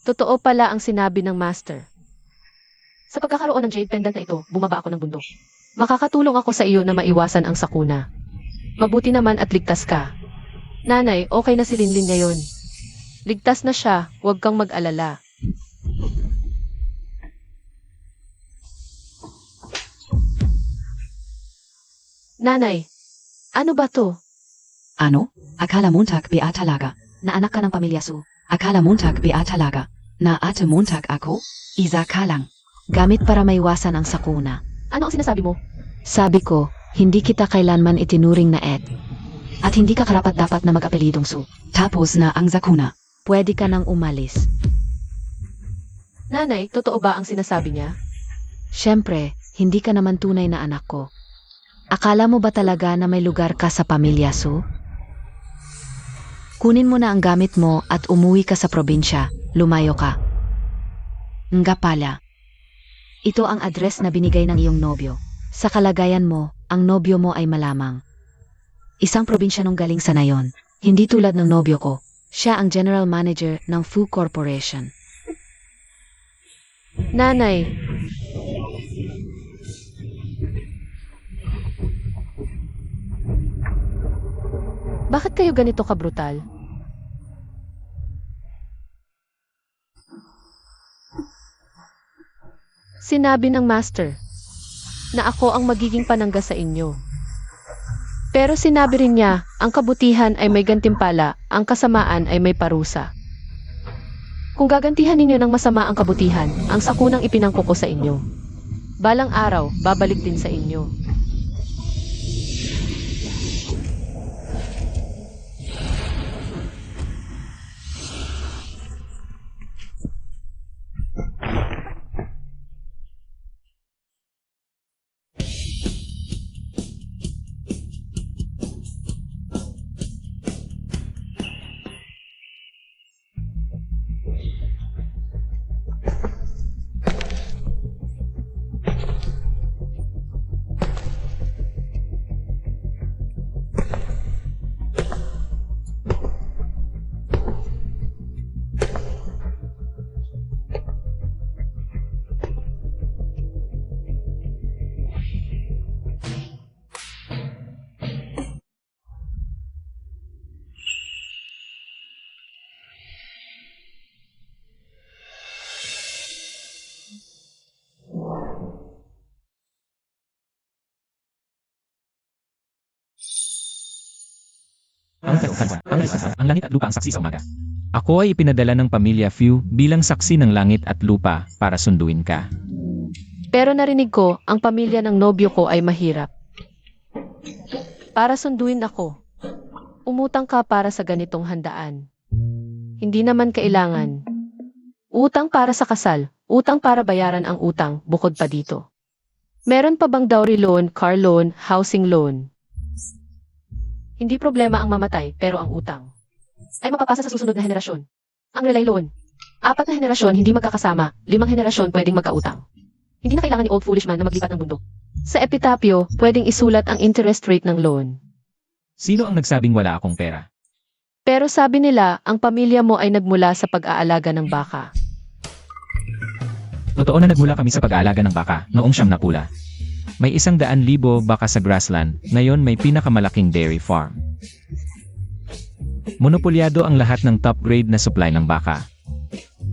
Totoo pala ang sinabi ng Master. Sa pagkakaroon ng jade pendant na ito, bumaba ako ng bundok. Makakatulong ako sa iyo na maiwasan ang sakuna. Mabuti naman at ligtas ka. Nanay, okay na si Linlin ngayon. Ligtas na siya, huwag kang mag-alala. Nanay, ano ba to? Ano? Akala Montag Beata Laga, na anak ka ng pamilya Su. Akala Montag Beata Laga, na Ate Montag ako? Isa ka lang. Gamit para maiwasan ang sakuna. Ano ang sinasabi mo? Sabi ko, hindi kita kailanman itinuring na Ed. At hindi ka karapat-dapat na mag-apelidong Su. Tapos na ang sakuna. Pwede ka nang umalis. Nanay, totoo ba ang sinasabi niya? Siyempre, hindi ka naman tunay na anak ko. Akala mo ba talaga na may lugar ka sa pamilya, Su? Kunin mo na ang gamit mo at umuwi ka sa probinsya. Lumayo ka. Nga pala. Ito ang address na binigay ng iyong nobyo. Sa kalagayan mo, ang nobyo mo ay malamang. Isang probinsyanong galing sa nayon. Hindi tulad ng nobyo ko. Siya ang general manager ng Fu Corporation. Nanay, bakit kayo ganito kabrutal? Sinabi ng Master na ako ang magiging panangga sa inyo. Pero sinabi rin niya, ang kabutihan ay may gantimpala, ang kasamaan ay may parusa. Kung gagantihan ninyo ng masama ang kabutihan, ang sakunang ipinangko ko sa inyo. Balang araw, babalik din sa inyo. Ang langit at lupa ang saksi sa umaga. Ako ay ipinadala ng pamilya Fu bilang saksi ng langit at lupa para sunduin ka. Pero narinig ko, ang pamilya ng nobyo ko ay mahirap. Para sunduin ako, umutang ka para sa ganitong handaan. Hindi naman kailangan. Utang para sa kasal, utang para bayaran ang utang, bukod pa dito. Meron pa bang dowry loan, car loan, housing loan? Hindi problema ang mamatay, pero ang utang ay mapapasa sa susunod na henerasyon. Ang relay loan. 4 na henerasyon hindi magkakasama, 5 henerasyon pwedeng magkautang. Hindi na kailangan ni old foolish man na maglipat ng bundok. Sa epitapyo, pwedeng isulat ang interest rate ng loan. Sino ang nagsabing wala akong pera? Pero sabi nila, ang pamilya mo ay nagmula sa pag-aalaga ng baka. Totoo na nagmula kami sa pag-aalaga ng baka noong siyam na pula. May 100,000 baka sa grassland, ngayon may pinakamalaking dairy farm. Monopolyado ang lahat ng top grade na supply ng baka.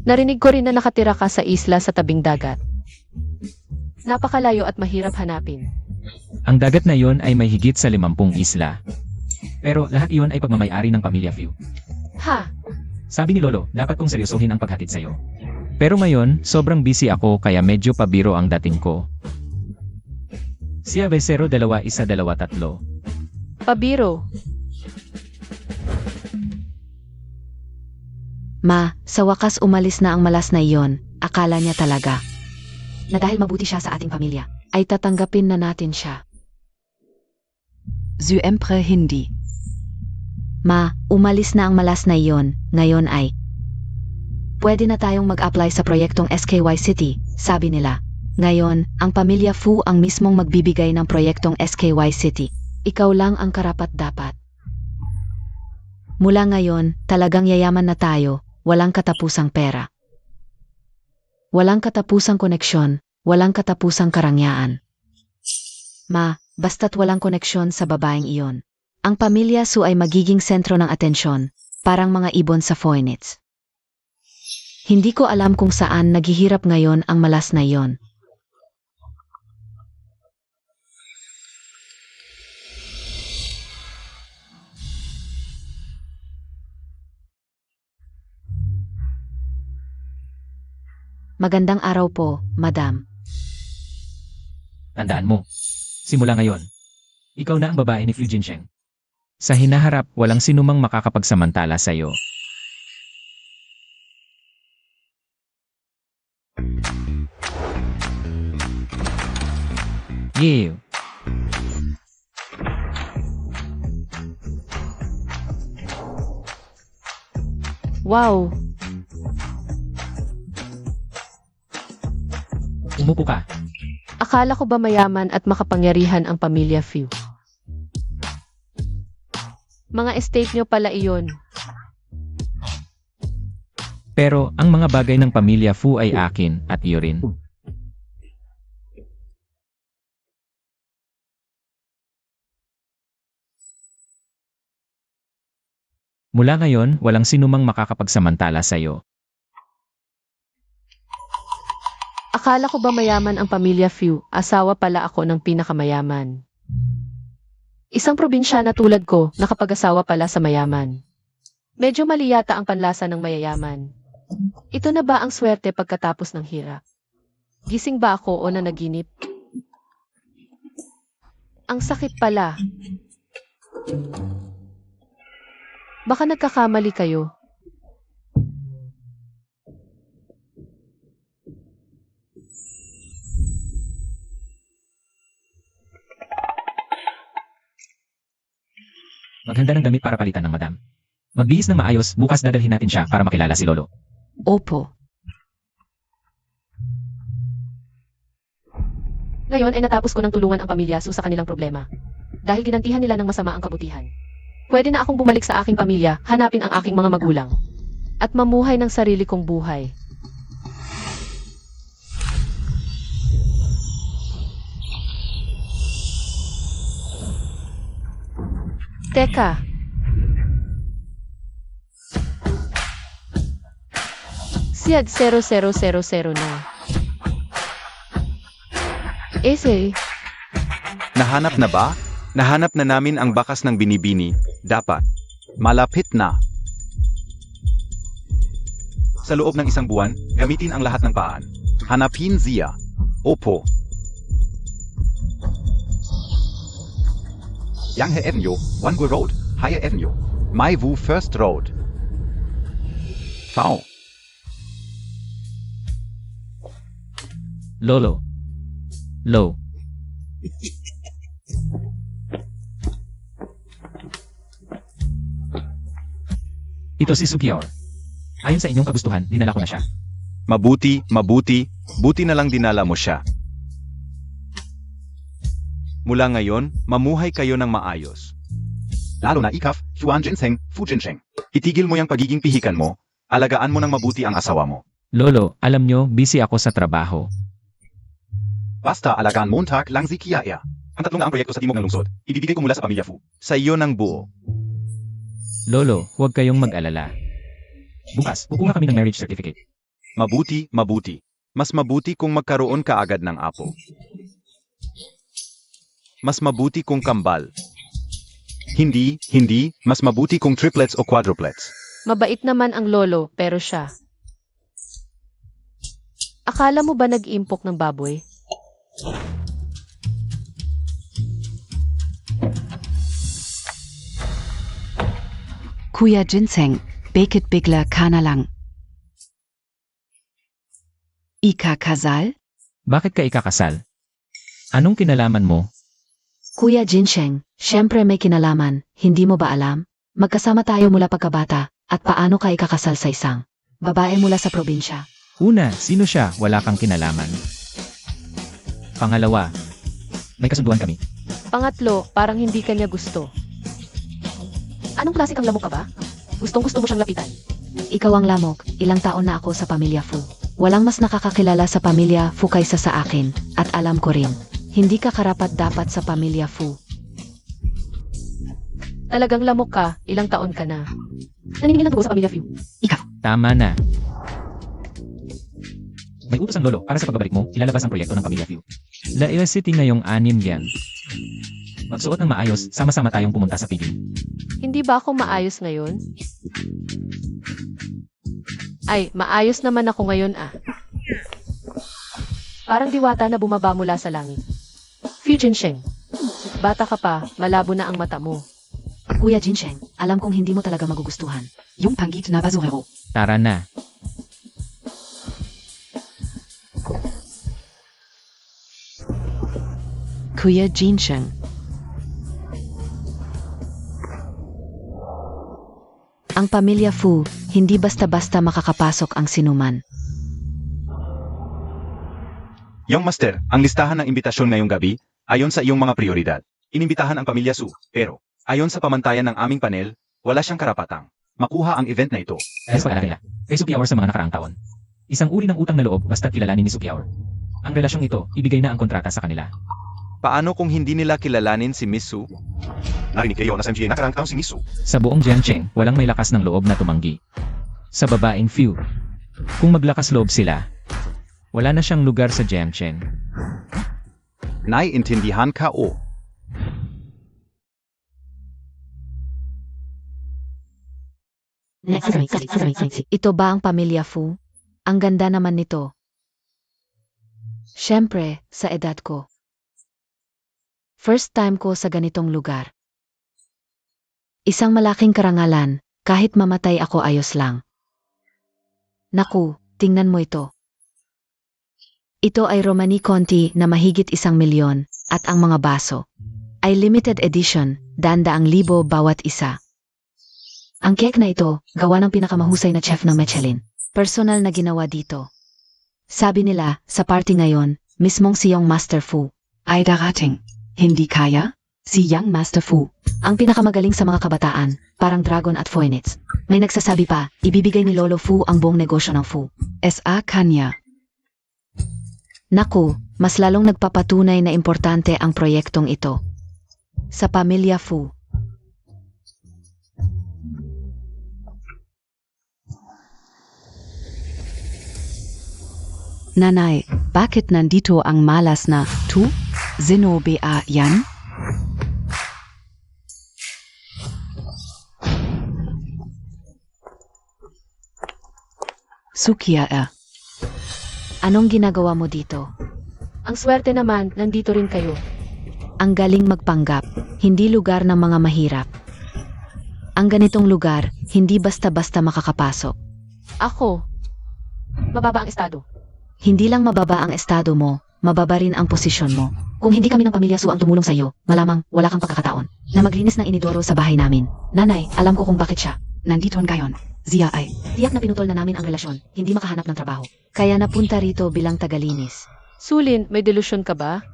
Narinig ko rin na nakatira ka sa isla sa tabing dagat. Napakalayo at mahirap hanapin. Ang dagat na yon ay may higit sa 50 isla. Pero lahat iyon ay pagmamayari ng pamilya Fu. Ha? Sabi ni Lolo, dapat kong seryosohin ang paghatid sa'yo. Pero ngayon, sobrang busy ako kaya medyo pabiro ang dating ko. Siya ba 0213? Pabiro. Ma, sa wakas umalis na ang malas na iyon, akala niya talaga. na dahil mabuti siya sa ating pamilya. Ay tatanggapin na natin siya. Siyempre hindi. Ma, umalis na ang malas na iyon. Ngayon ay pwede na tayong mag-apply sa proyektong SKY City, sabi nila. Ngayon, ang pamilya Fu ang mismong magbibigay ng proyektong SKY City. Ikaw lang ang karapat-dapat. Mula ngayon, talagang yayaman na tayo, walang katapusang pera. Walang katapusang koneksyon, walang katapusang karangyaan. Ma, basta't walang koneksyon sa babaeng iyon. Ang pamilya Su ay magiging sentro ng atensyon, parang mga ibon sa Phoenix. Hindi ko alam kung saan naghihirap ngayon ang malas na iyon. Magandang araw po, madam. Tandaan mo, simula ngayon, ikaw na ang babae ni Fu Jinsheng. Sa hinaharap, walang sinumang makakapagsamantala sa'yo. Yeah. Wow! Umupo ka. Akala ko ba mayaman at makapangyarihan ang pamilya Fu? Mga estate nyo pala iyon. Pero, ang mga bagay ng pamilya Fu ay akin at iyo rin. Mula ngayon, walang sinumang makakapagsamantala sa'yo. Akala ko ba mayaman ang pamilya Fu? Asawa pala ako ng pinakamayaman. Isang probinsyana tulad ko, nakapag-asawa pala sa mayaman. Medyo mali yata ang panlasa ng mayayaman. Ito na ba ang swerte pagkatapos ng hirap? Gising ba ako o nanaginip? Ang sakit pala. Baka nagkakamali kayo. Maghanda ng damit para palitan ng madam. Magbihis ng maayos, bukas dadalhin natin siya para makilala si Lolo. Opo. Ngayon ay natapos ko ng tulungan ang pamilya Su sa kanilang problema. Dahil ginantihan nila ng masama ang kabutihan. Pwede na akong bumalik sa aking pamilya, hanapin ang aking mga magulang. At mamuhay ng sarili kong buhay. Teka. Siad 0000 na. Ese. Nahanap na ba? Nahanap na namin ang bakas ng binibini. Dapat. Malapit na. Sa loob ng isang buwan, gamitin ang lahat ng paan. Hanapin siya. Opo. Yanghe Avenue, Wangu Road, Haya Avenue, Maiwu First Road. V. Lolo. Lo. Ito si Sukior. Ayon sa inyong kagustuhan, dinala ko na siya. Mabuti, mabuti, buti na lang dinala mo siya. Mula ngayon, mamuhay kayo ng maayos. Lalo na ikaf, Xuan Jinseng, Fu Jinsheng. Itigil mo yung pagiging pihikan mo, alagaan mo ng mabuti ang asawa mo. Lolo, alam nyo, busy ako sa trabaho. Basta alagaan Montag lang si Kiaia. Ang tatlong na ang proyekto sa timog ng lungsod, ibibigay ko mula sa pamilya Fu. Sa iyo ng buo. Lolo, huwag kayong mag-alala. Bukas, kukuha kami ng marriage certificate. Mabuti, mabuti. Mas mabuti kung magkaroon ka agad ng apo. Mas mabuti kung kambal. Hindi, mas mabuti kung triplets o quadruplets. Mabait naman ang lolo, pero siya. Akala mo ba nag-impok ng baboy? Kuya Ginseng, bakit bigla ka na lang? Ika kasal? Bakit ka ikakasal? Anong kinalaman mo? Kuya Jinsheng, syempre may kinalaman, hindi mo ba alam? Magkasama tayo mula pagkabata, at paano ka ikakasal sa isang babae mula sa probinsya? Una, sino siya? Wala kang kinalaman. Pangalawa, may kasunduan kami. Pangatlo, parang hindi kanya gusto. Anong klase kang lamok ka ba? Gustong-gusto mo siyang lapitan. Ikaw ang lamok, ilang taon na ako sa pamilya Fu. Walang mas nakakakilala sa pamilya Fu kaysa sa akin, at alam ko rin, hindi ka karapat-dapat sa pamilya Fu. Talagang lamok ka, ilang taon ka na. Naniningil ang dugo sa pamilya Fu. Tama na. May utos ang lolo para sa pagbabalik mo, ilalabas ang proyekto ng pamilya Fiu. La City ngayong 6 yan. Magsuot ng maayos, sama-sama tayong pumunta sa piging. Hindi ba ako maayos ngayon? Ay, maayos naman ako ngayon ah. Parang diwata na bumaba mula sa langit. Fu Jinsheng. Bata ka pa, malabo na ang mata mo. Kuya Jinsheng, alam kong hindi mo talaga magugustuhan. Yung panggit na bazurero. Tara na. Kuya Jinsheng. Ang pamilya Fu, hindi basta-basta makakapasok ang sinuman. Young Master, ang listahan ng imbitasyon ngayong gabi, ayon sa iyong mga prioridad. Inimbitahan ang pamilya Su, pero, ayon sa pamantayan ng aming panel, wala siyang karapatang makuha ang event na ito. Dahil sa pag-alala nila, kay Sukiaur sa mga nakaraang taon. Isang uri ng utang na loob basta't kilalanin ni Sukiaur. Ang relasyong ito, ibigay na ang kontrata sa kanila. Paano kung hindi nila kilalanin si Miss Su? Narinig kayo na sa MGA nakarang taon si Miss Su. Sa buong Jiangcheng, walang may lakas ng loob na tumanggi. Sa babaeng Fiu, kung maglakas loob sila, wala na siyang lugar sa Jiangcheng. Naiintindihan ka o? Ito ba ang pamilya Fu? Ang ganda naman nito. Siyempre, sa edad ko. First time ko sa ganitong lugar. Isang malaking karangalan, kahit mamatay ako ayos lang. Naku, tingnan mo ito. Ito ay Romani Conti na mahigit 1,000,000 at ang mga baso ay limited edition, 100,000 bawat isa. Ang cake na ito, gawa ng pinakamahusay na chef ng Michelin. Personal na ginawa dito. Sabi nila, sa party ngayon, mismong si Young Master Fu ay darating. Hindi kaya? Si Young Master Fu, ang pinakamagaling sa mga kabataan, parang dragon at phoenix. May nagsasabi pa, ibibigay ni Lolo Fu ang buong negosyo ng Fu. S.A. kanya. Naku, mas lalong nagpapatunay na importante ang proyektong ito. Sa pamilya Fu. Nanay, bakit nandito ang malas na tu? Zino ba yan? Sukia Anong ginagawa mo dito? Ang swerte naman, nandito rin kayo. Ang galing magpanggap, hindi lugar ng mga mahirap. Ang ganitong lugar, hindi basta-basta makakapasok. Ako, mababa ang estado. Hindi lang mababa ang estado mo, mababa rin ang posisyon mo. Kung hindi kami ng pamilya Su ang tumulong sa iyo, malamang wala kang pagkakataon na maglinis ng inidoro sa bahay namin. Nanay, alam ko kung bakit siya. Nandito ngayon. Zia ay. Tiyak na pinutol na namin ang relasyon, hindi makahanap ng trabaho. Kaya napunta rito bilang tagalinis. Sulin, may delusyon ka ba?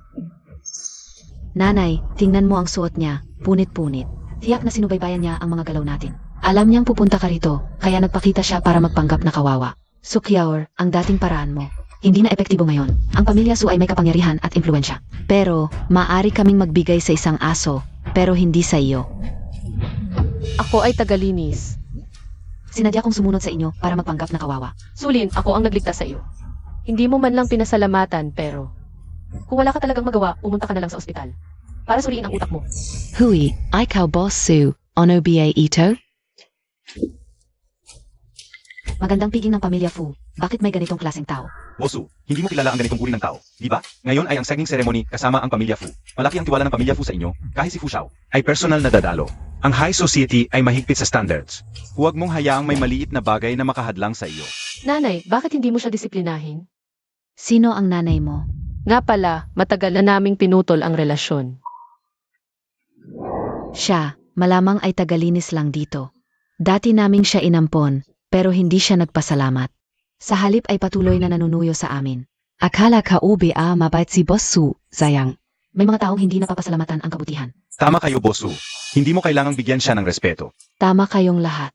Nanay, tingnan mo ang suot niya, punit-punit. Tiyak na sinubaybayan niya ang mga galaw natin. Alam niyang pupunta ka rito, kaya nagpakita siya para magpanggap na kawawa. Sukiaur, ang dating paraan mo. Hindi na epektibo ngayon. Ang pamilya Su ay may kapangyarihan at impluensya. Pero, maaari kaming magbigay sa isang aso, pero hindi sa iyo. Ako ay tagalinis. Sinadya kong sumunod sa inyo para magpanggap na kawawa. Sulin, ako ang nagligtas sa iyo. Hindi mo man lang pinasalamatan, pero kung wala ka talagang magawa, pumunta ka na lang sa ospital. Para suriin ang utak mo. Hui, ikaw boss Su, ono ba ito? Magandang piging ng pamilya Fu. Bakit may ganitong klaseng tao? Bosu, hindi mo kilala ang ganitong uri ng tao, di ba? Ngayon ay ang saging ceremony kasama ang pamilya Fu. Malaki ang tiwala ng pamilya Fu sa inyo, kahit si Fu Xiao ay personal na dadalo. Ang high society ay mahigpit sa standards. Huwag mong hayaang may maliit na bagay na makahadlang sa iyo. Nanay, bakit hindi mo siya disiplinahin? Sino ang nanay mo? Nga pala, matagal na naming pinutol ang relasyon. Siya, malamang ay tagalinis lang dito. Dati naming siya inampon, pero hindi siya nagpasalamat. Sa halip ay patuloy na nanunuyo sa amin. Akala ka OBA mabait si Boss Su, sayang. May mga taong hindi napapasalamatan ang kabutihan. Tama kayo, Bosu. Hindi mo kailangang bigyan siya ng respeto. Tama kayong lahat.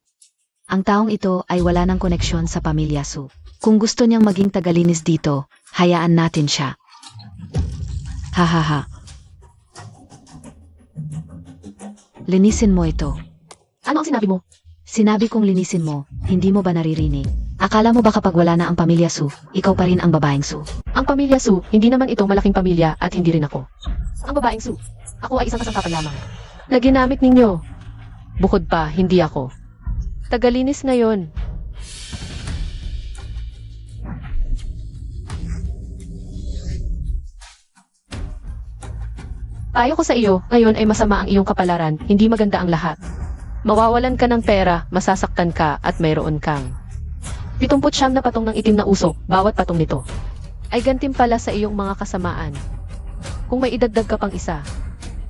Ang taong ito ay wala ng koneksyon sa pamilya Su. Kung gusto niyang maging tagalinis dito, hayaan natin siya. Hahaha. Linisin mo ito. Ano ang sinabi mo? Sinabi kong linisin mo, hindi mo ba naririnig? Akala mo ba kapag wala na ang pamilya Su, ikaw pa rin ang babaeng Su? Ang pamilya Su, hindi naman ito malaking pamilya at hindi rin ako. Ang babaeng Su, ako ay isang kasangkapan lamang. Na ginamit ninyo. Bukod pa, hindi ako. Tagalinis ngayon. Payo ko sa iyo, ngayon ay masama ang iyong kapalaran, hindi maganda ang lahat. Mawawalan ka ng pera, masasaktan ka at mayroon kang 79 na patong ng itim na usok, bawat patong nito ay gantimpala sa iyong mga kasamaan. Kung may idagdag ka pang isa,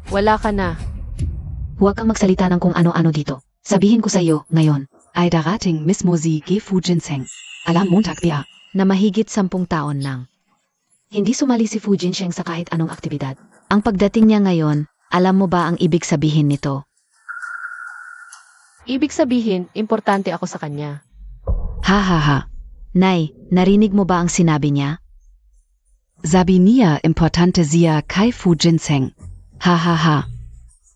wala ka na. Huwag kang magsalita ng kung ano-ano dito. Sabihin ko sa iyo, ngayon, ay darating mismo si Fu Jinseng. Alam Montag Pia, na mahigit 10 taon lang. Hindi sumali si Fu Jinseng sa kahit anong aktibidad. Ang pagdating niya ngayon, alam mo ba ang ibig sabihin nito? Ibig sabihin, importante ako sa kanya. Ha ha ha. Nay, narinig mo ba ang sinabi niya? Sabi niya importante siya kay Fu Jinseng. Ha ha ha.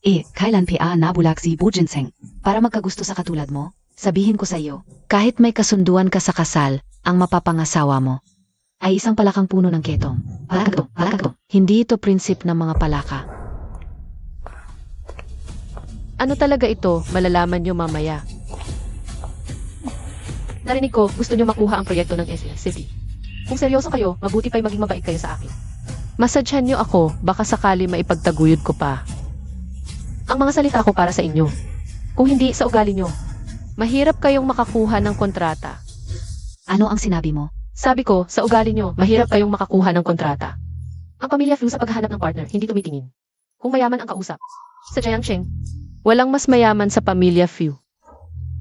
Kailan pa nabulag si Fu Jinseng? Para magkagusto sa katulad mo, sabihin ko sa iyo, kahit may kasunduan ka sa kasal, ang mapapangasawa mo ay isang palakang puno ng ketong. Palaka to. Hindi ito prinsip ng mga palaka. Ano talaga ito, malalaman nyo mamaya. Narinig ko, gusto nyo makuha ang proyekto ng SCP. Kung seryoso kayo, mabuti pa'y maging mabait kayo sa akin. Masadyahan nyo ako, baka sakali maipagtaguyod ko pa ang mga salita ko para sa inyo. Kung hindi, sa ugali nyo. Mahirap kayong makakuha ng kontrata. Ano ang sinabi mo? Sabi ko, sa ugali nyo, mahirap kayong makakuha ng kontrata. Ang pamilya Fu sa paghahanap ng partner, hindi tumitingin. Kung mayaman ang kausap. Sa Jiangsheng, walang mas mayaman sa pamilya Fu.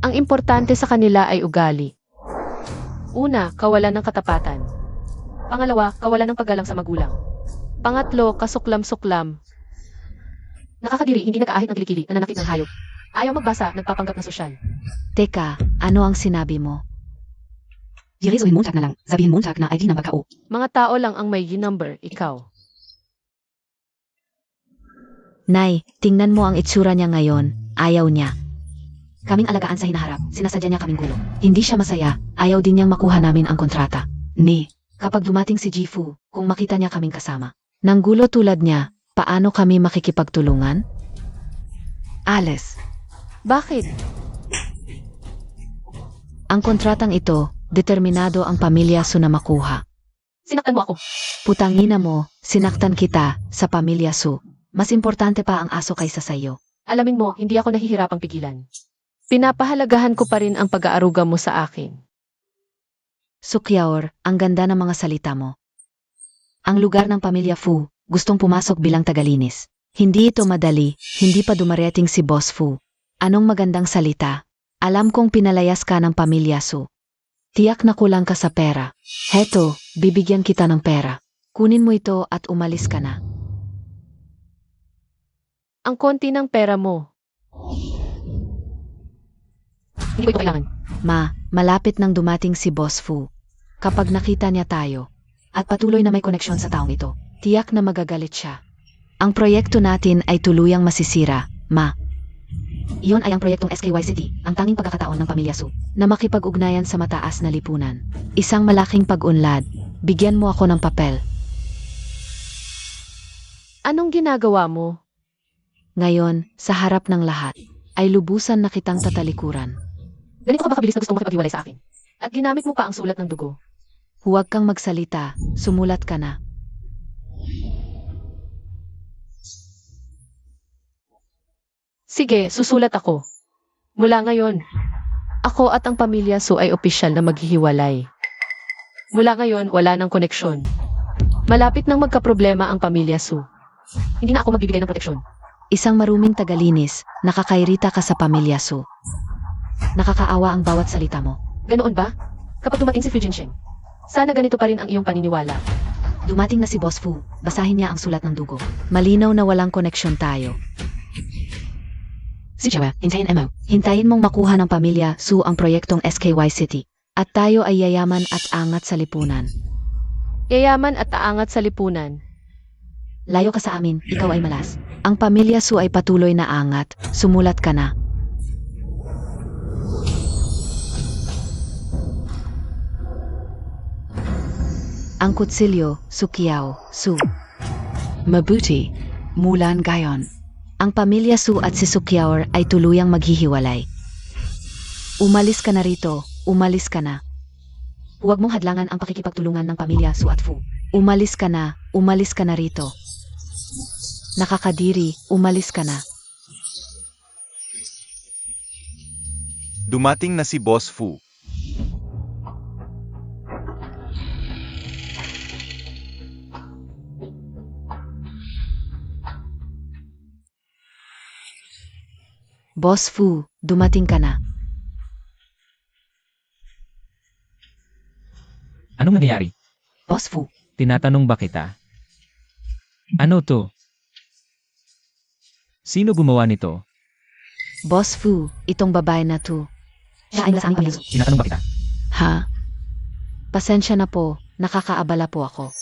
Ang importante sa kanila ay ugali. Una, kawalan ng katapatan. Pangalawa, kawalan ng paggalang sa magulang. Pangatlo, kasuklam-suklam. Nakakadiri, hindi nag-aahit ng kilikili, nananakit ng hayop. Ayaw magbasa, nagpapanggap na sosyal. Teka, ano ang sinabi mo? Dirisohin Montag na lang, sabihin Montag na ID na magkao. Mga tao lang ang may number, ikaw. Nay, tingnan mo ang itsura niya ngayon, ayaw niya. Kaming alagaan sa hinaharap, sinasadya niya kaming gulo. Hindi siya masaya, ayaw din niyang makuha namin ang kontrata. Ni, kapag dumating si Jifu, kung makita niya kaming kasama, nang gulo tulad niya, paano kami makikipagtulungan? Alice, Bakit? ang kontratang ito, determinado ang pamilya Su na makuha. Sinaktan mo ako. Putangina mo, sinaktan kita, sa pamilya Su. Mas importante pa ang aso kaysa sayo. Alamin mo, hindi ako nahihirapang pigilan. Pinapahalagahan ko pa rin ang pag-aaruga mo sa akin. Sukyaor, ang ganda ng mga salita mo. Ang lugar ng pamilya Fu, gustong pumasok bilang tagalinis. Hindi ito madali, hindi pa dumarating si Boss Fu. Anong magandang salita? Alam kong pinalayas ka ng pamilya Su. Tiyak na kulang ka sa pera. Heto, bibigyan kita ng pera. Kunin mo ito at umalis ka na. Ang konti ng pera mo. Hindi ko ito kailangan. Ma, malapit nang dumating si Boss Fu. Kapag nakita niya tayo, at patuloy na may koneksyon sa taong ito, tiyak na magagalit siya. Ang proyekto natin ay tuluyang masisira, Ma. Iyon ay ang proyektong SKYCT, ang tanging pagkakataon ng pamilya Su, na makipag-ugnayan sa mataas na lipunan. Isang malaking pag-unlad, bigyan mo ako ng papel. Anong ginagawa mo? Ngayon, sa harap ng lahat, ay lubusan na kitang tatalikuran. Ganito ka ba kabilis na gusto mo makipag-iwalay sa akin? At ginamit mo pa ang sulat ng dugo. Huwag kang magsalita, sumulat ka na. Sige, susulat ako. Mula ngayon, ako at ang pamilya Su ay opisyal na maghihiwalay. Mula ngayon, wala nang koneksyon. Malapit nang magkaproblema ang pamilya Su. Hindi na ako magbibigay ng proteksyon. Isang maruming tagalinis, nakakairita ka sa pamilya Su. Nakakaawa ang bawat salita mo. Ganoon ba? Kapag dumating si Fu Jinsheng, sana ganito pa rin ang iyong paniniwala. Dumating na si Boss Fu, basahin niya ang sulat ng dugo. Malinaw na walang koneksyon tayo. Si Jawa, hintayin mo. Hintayin mong makuha ng pamilya Su ang proyektong SKY City. At tayo ay yayaman at angat sa lipunan. Yayaman at aangat sa lipunan. Layo ka sa amin, ikaw ay malas. Ang pamilya Su ay patuloy na angat, sumulat ka na. Ang kutsilyo, Sukiao, Su. Mabuti, mulan gayon. Ang pamilya Su at si Sukiao ay tuluyang maghihiwalay. Umalis ka na rito, umalis ka na. Huwag mong hadlangan ang pakikipagtulungan ng pamilya Su at Fu. Umalis ka na rito. Nakakadiri, umalis ka na. Dumating na si Boss Fu. Boss Fu, dumating ka na. Anong nangyayari? Boss Fu, Tinatanong ba kita? Ano to? Sino gumawa nito? Boss Fu, itong babae na to. Siya ay nasa aming pamilya Su. Tinatanong ba kita? Ha? Pasensya na po, nakakaabala po ako.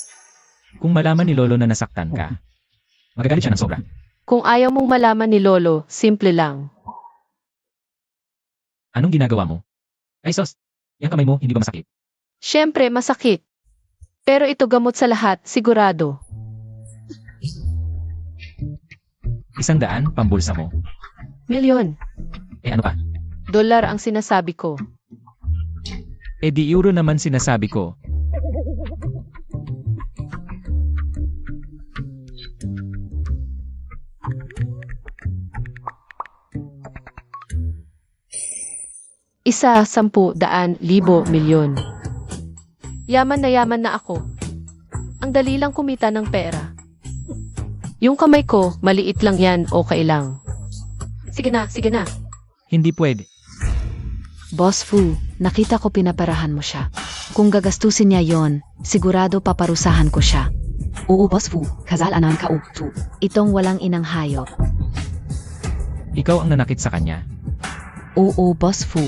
Kung malaman ni Lolo na nasaktan ka, magagalit siya ng sobra. Kung ayaw mong malaman ni Lolo, simple lang. Anong ginagawa mo? Ay sos, yung kamay mo hindi ba masakit? Siyempre, masakit. Pero ito gamot sa lahat, sigurado. 100 pambulsa mo. Milyon. Eh ano pa? Dolar ang sinasabi ko. Eh di euro naman sinasabi ko. Isa, 10, 100, 1,000, milyon. Yaman na ako. Ang dali lang kumita ng pera. Yung kamay ko, maliit lang yan, okay lang. Sige na, sige na. Hindi pwede. Boss Fu, nakita ko pinaparahan mo siya. Kung gagastusin niya yon, sigurado paparusahan ko siya. Oo, Boss Fu, kasalanan ka tu. Itong walang inang hayop. Ikaw ang nanakit sa kanya. Oo, Boss Fu.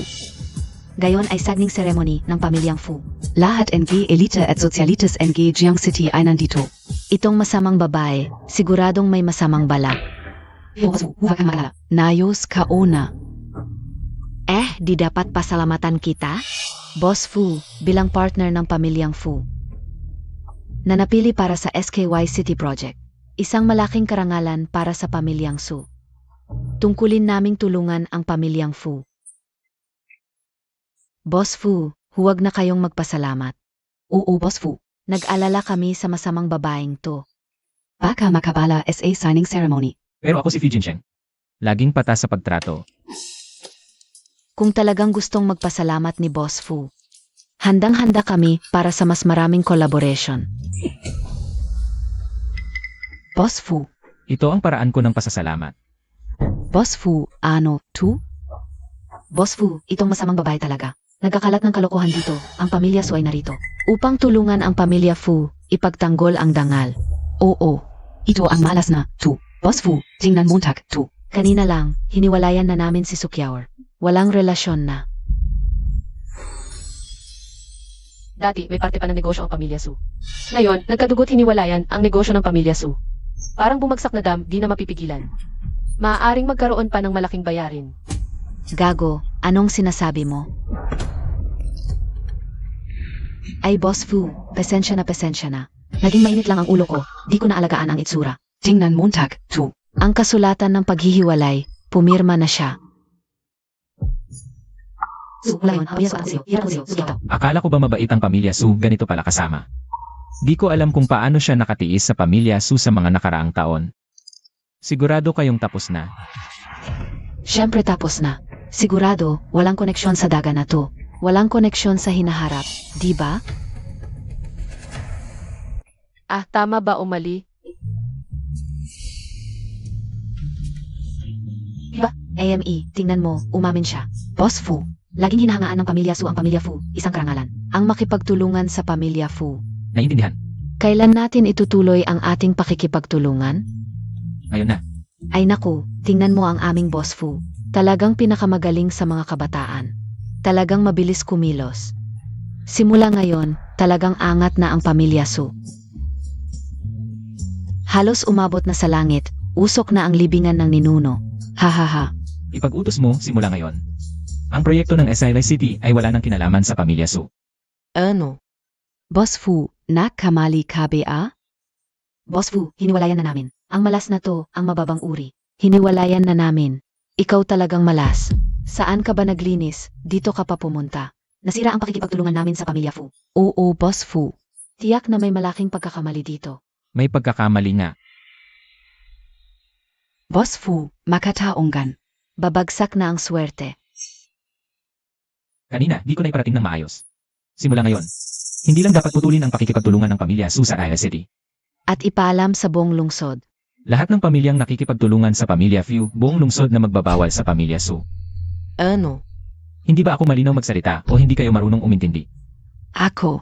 Gayon ay sagning ceremony ng pamilyang Fu. Lahat NG Elite at Socialites NG Jiang City ay nandito. Itong masamang babae, siguradong may masamang balak. Boss Fu, huwag kang magalala. Nayos ka una. Di dapat pasalamatan kita? Boss Fu, bilang partner ng pamilyang Fu. Nanapili para sa SKY City Project. Isang malaking karangalan para sa pamilyang Su. Tungkulin naming tulungan ang pamilyang Fu. Boss Fu, huwag na kayong magpasalamat. Oo, Boss Fu. Nag-alala kami sa masamang babaeng to. Baka makabala SA signing ceremony. Pero ako si Fu Jinsheng. Laging patas sa pagtrato. Kung talagang gustong magpasalamat ni Boss Fu, handang-handa kami para sa mas maraming collaboration. Boss Fu, Ito ang paraan ko ng pasasalamat. Boss Fu, ano, tu? Boss Fu, itong masamang babae talaga. Nagkakalat ng kalokohan dito, ang pamilya Su ay narito. Upang tulungan ang pamilya Fu, ipagtanggol ang dangal. Oo, ito ang malas na, tu. Boss Fu, tingnan montag, tu. Kanina lang, hiniwalayan na namin si Sukiao. Walang relasyon na. Dati, may parte pa ng negosyo ang pamilya Su. Ngayon, nagkadugot hiniwalayan ang negosyo ng pamilya Su. Parang bumagsak na dam, di na mapipigilan. Maaaring magkaroon pa ng malaking bayarin. Gago, anong sinasabi mo? Ay Boss Fu, pasensya na. Naging mainit lang ang ulo ko, di ko naalagaan ang itsura. Tingnan montag, tu. Ang kasulatan ng paghihiwalay, pumirma na siya. Akala ko ba mabait ang pamilya Su, ganito pala kasama. Di ko alam kung paano siya nakatiis sa pamilya Su sa mga nakaraang taon. Sigurado kayong tapos na. Siyempre tapos na. Sigurado, walang koneksyon sa daga na to. Walang koneksyon sa hinaharap, di ba? Tama ba o mali? AME, tingnan mo, umamin siya. Boss Fu, laging hinahangaan ng pamilya Su ang pamilya Fu, isang karangalan. Ang makipagtulungan sa pamilya Fu. Naiintindihan. Kailan natin itutuloy ang ating pakikipagtulungan? Ngayon na. Ay naku, tingnan mo ang aming Boss Fu. Talagang pinakamagaling sa mga kabataan. Talagang mabilis kumilos. Simula ngayon, talagang angat na ang pamilya Su. Halos umabot na sa langit, usok na ang libingan ng ninuno. Hahaha. Ipag-utos mo simula ngayon. Ang proyekto ng SILI City ay wala nang kinalaman sa pamilya Su. Ano? Boss Fu, nakamali ka ba? Boss Fu, hiniwalayan na namin. Ang malas na to, ang mababang uri. Hiniwalayan na namin. Ikaw talagang malas. Saan ka ba naglinis? Dito ka pa pumunta. Nasira ang pakikipagtulungan namin sa pamilya Fu. Oo, Boss Fu. Tiyak na may malaking pagkakamali dito. May pagkakamali nga. Boss Fu, makataonggan. Babagsak na ang swerte. Kanina, di ko na iparating ng maayos. Simula ngayon, hindi lang dapat putulin ang pakikipagtulungan ng pamilya Su sa SILI City. At ipaalam sa buong lungsod. Lahat ng pamilyang nakikipagtulungan sa pamilya Fu, buong lungsod na magbabawal sa pamilya Su. Ano? Hindi ba ako malinaw magsalita o hindi kayo marunong umintindi? Ako.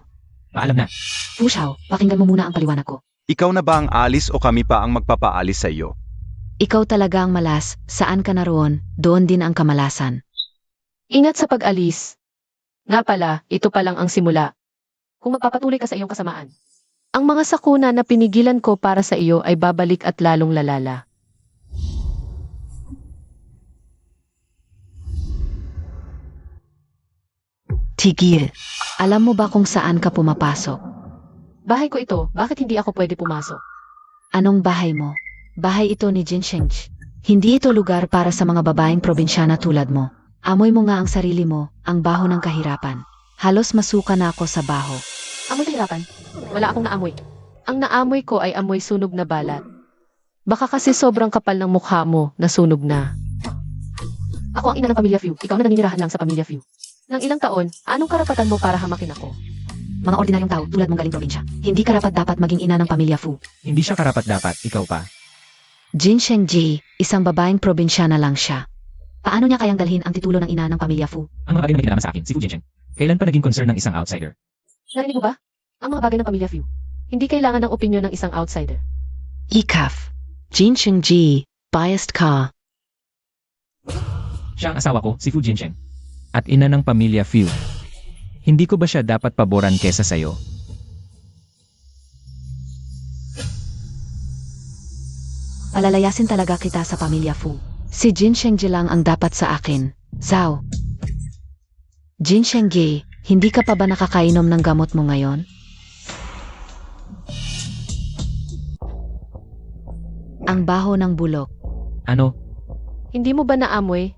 Paalam na. Fu Xiao, pakinggan mo muna ang paliwanag ko. Ikaw na ba ang alis o kami pa ang magpapaalis sa iyo? Ikaw talaga ang malas, saan ka naroon, doon din ang kamalasan. Ingat sa pag-alis. Nga pala, ito pa lang ang simula. Kung magpapatuloy ka sa iyong kasamaan. Ang mga sakuna na pinigilan ko para sa iyo ay babalik at lalong lalala. Tigil. Alam mo ba kung saan ka pumapasok? Bahay ko ito, bakit hindi ako pwede pumasok? Anong bahay mo? Bahay ito ni Jin Shengji. Hindi ito lugar para sa mga babaeng probinsyana tulad mo. Amoy mo nga ang sarili mo, ang baho ng kahirapan. Halos masuka na ako sa baho. Amoy kahirapan? Wala akong naamoy. Ang naamoy ko ay amoy sunog na balat. Baka kasi sobrang kapal ng mukha mo na sunog na. Ako ang ina ng pamilya Fu, ikaw na naninirahan lang sa pamilya Fu. Nang ilang taon, anong karapatan mo para hamakin ako? Mga ordinaryong tao tulad mong galing probinsya. Hindi karapat dapat maging ina ng pamilya Fu. Hindi siya karapat-dapat, ikaw pa. Jin Shengji, isang babaeng probinsyana lang siya. Paano niya kayang dalhin ang titulo ng ina ng pamilya Fu? Ang mga bagay na may kinalaman sa akin, si Fu Jincheng. Kailan pa naging concern ng isang outsider? Narinig mo ba? Ang mga bagay ng pamilya Fu. Hindi kailangan ng opinyon ng isang outsider. Ikaf. Jin Shengji, biased ka. Siya ang asawa ko, si Fu Jincheng. At ina ng pamilya Fu. Hindi ko ba siya dapat paboran kesa sayo? Palalayasin talaga kita sa pamilya Fu. Si Jin Shengji lang ang dapat sa akin. Zhao. Jin Shengji, hindi ka pa ba nakakainom ng gamot mo ngayon? Ang baho ng bulok. Ano? Hindi mo ba naamoy?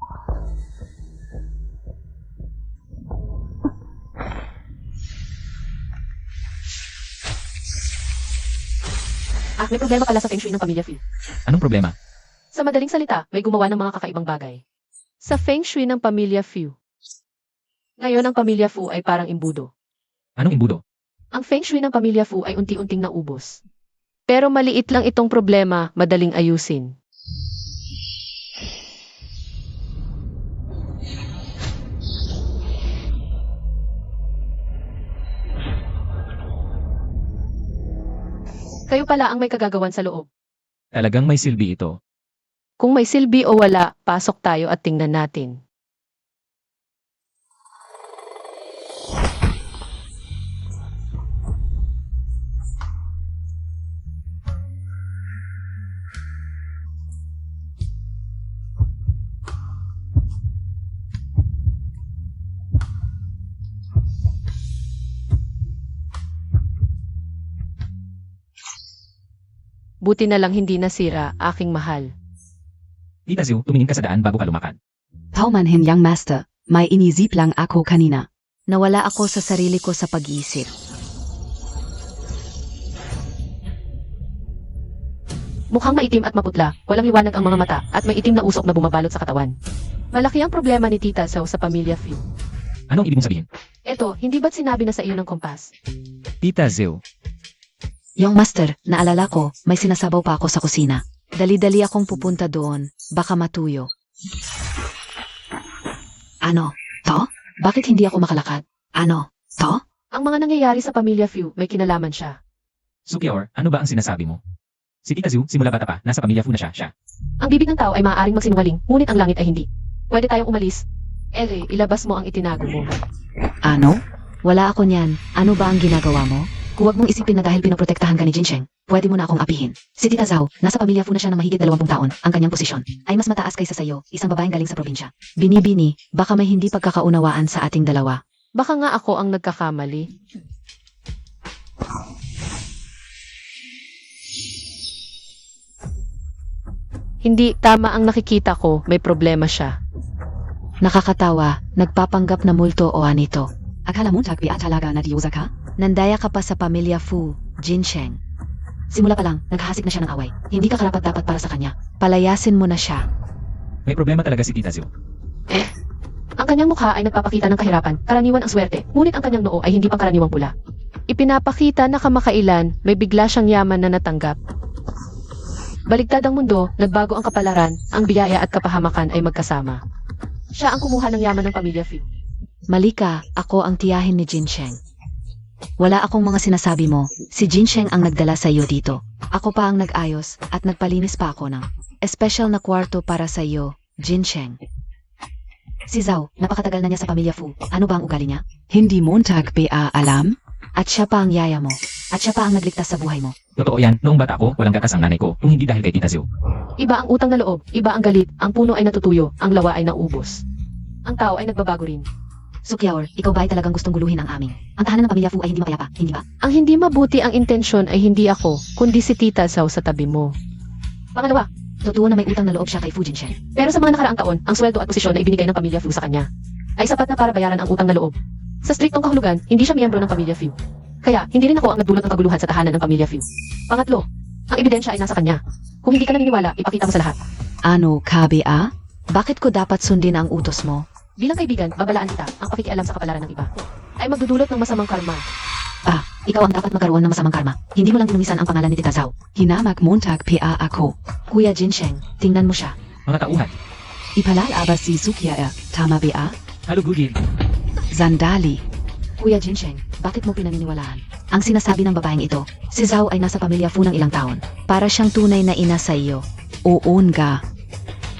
May problema pala sa feng shui ng pamilya Fu. Anong problema? Sa madaling salita, may gumawa ng mga kakaibang bagay. Sa feng shui ng pamilya Fu. Ngayon ang pamilya Fu ay parang imbudo. Anong imbudo? Ang feng shui ng pamilya Fu ay unti-unting naubos. Pero maliit lang itong problema, madaling ayusin. Kayo pala ang may kagagawan sa loob. Talagang may silbi ito. Kung may silbi o wala, pasok tayo at tingnan natin. Buti na lang hindi nasira, aking mahal. Tita Zhu, tumingin ka sa daan bago ka lumakad. Paumanhin yang master, may inisip lang ako kanina. Nawala ako sa sarili ko sa pag-iisip. Mukhang maitim at maputla, walang liwanag ang mga mata, at may itim na usok na bumabalot sa katawan. Malaki ang problema ni Tita Zhou sa pamilya Fu. Anong ibig mong sabihin? Eto, hindi ba't sinabi na sa iyo ng kompas? Tita Zhu. Yung master, naalala ko, may sinasabaw pa ako sa kusina. Dali-dali akong pupunta doon, baka matuyo. Ano? To? Bakit hindi ako makalakad? Ano? To? Ang mga nangyayari sa pamilya Fu, may kinalaman siya. Sukior, ano ba ang sinasabi mo? Si Tita Zhu, simula bata pa, nasa pamilya Fu na siya. Ang bibig ng tao ay maaaring magsinungaling, ngunit ang langit ay hindi. Pwede tayong umalis. Ilabas mo ang itinago mo. Ano? Wala ako niyan. Ano ba ang ginagawa mo? Huwag mong isipin na dahil pinoprotektahan ka ni Jinsheng, pwede mo na akong apihin. Si Tita Zhao, nasa pamilya Fu na siya ng mahigit 20 taon. Ang kanyang posisyon ay mas mataas kaysa sayo, isang babaeng galing sa probinsya. Binibini, baka may hindi pagkakaunawaan sa ating dalawa. Baka nga ako ang nagkakamali. Hindi tama ang nakikita ko, may problema siya. Nakakatawa, nagpapanggap na multo o anito. Akala mo tagpian talaga na diyosa ka? Nandaya ka pa sa pamilya Fu, Jinsheng. Simula pa lang, naghahasik na siya ng away. Hindi ka karapat-dapat para sa kanya. Palayasin mo na siya. May problema talaga si Tita Zhu. Ang kanyang mukha ay nagpapakita ng kahirapan, karaniwan ang swerte, ngunit ang kanyang noo ay hindi pangkaraniwang pula. Ipinapakita na kamakailan, may bigla siyang yaman na natanggap. Baligtad ang mundo, nagbago ang kapalaran, ang biyaya at kapahamakan ay magkasama. Siya ang kumuha ng yaman ng pamilya Fu. Mali ka, ako ang tiyahin ni Jinsheng. Wala akong mga sinasabi mo, si Jinsheng ang nagdala sa iyo dito. Ako pa ang nag-ayos at nagpalinis pa ako ng espesyal na kwarto para sa iyo, Jinsheng. Si Zhao, napakatagal na niya sa pamilya Fu. Ano ba ang ugali niya? Hindi mo alam? At siya pa ang yaya mo. At siya pa ang nagligtas sa buhay mo. Totoo yan, noong bata ako, walang gatas ang nanay ko, kung hindi dahil kay Tita Zhu. Iba ang utang na loob, iba ang galit, ang puno ay natutuyo, ang lawa ay naubos. Ang tao ay nagbabago rin. Sukyaor, ikaw ba ay talagang gustong guluhin ang aming? Ang tahanan ng pamilya Fu ay hindi mapayapa, hindi ba? Ang hindi mabuti ang intensyon ay hindi ako, kundi si Tita Zhao sa tabi mo. Pangalawa, Totoo na may utang na loob siya kay Fu Jinsheng. pero sa mga nakaraang taon, ang sweldo at posisyon na ibinigay ng pamilya Fu sa kanya ay sapat na para bayaran ang utang na loob. Sa striktong kahulugan, hindi siya miyembro ng pamilya Fu. Kaya, hindi rin ako ang nagdulot ng kaguluhan sa tahanan ng pamilya Fu. Pangatlo, ang ebidensya ay nasa kanya. Kung hindi ka naniniwala, ipakita mo sa lahat. Ano, Kabea? Bakit ko dapat sundin ang utos mo? Bilang kaibigan, babalaan kita ang pakikialam sa kapalaran ng iba ay magdudulot ng masamang karma. Ikaw ang dapat magkaroon ng masamang karma. Hindi mo lang tinumisan ang pangalan ni Tita Zhao. Hinamak montag pa ako. Kuya Jinsheng, tingnan mo siya. Mga tauhan, Ipalalaba si Sukia, tama ba? halugugin. Zandali. Kuya Jinsheng, bakit mo pinaniniwalaan? Ang sinasabi ng babaeng ito, si Zhao ay nasa pamilya Fu ng ilang taon. Para siyang tunay na ina sa iyo. Oon ga.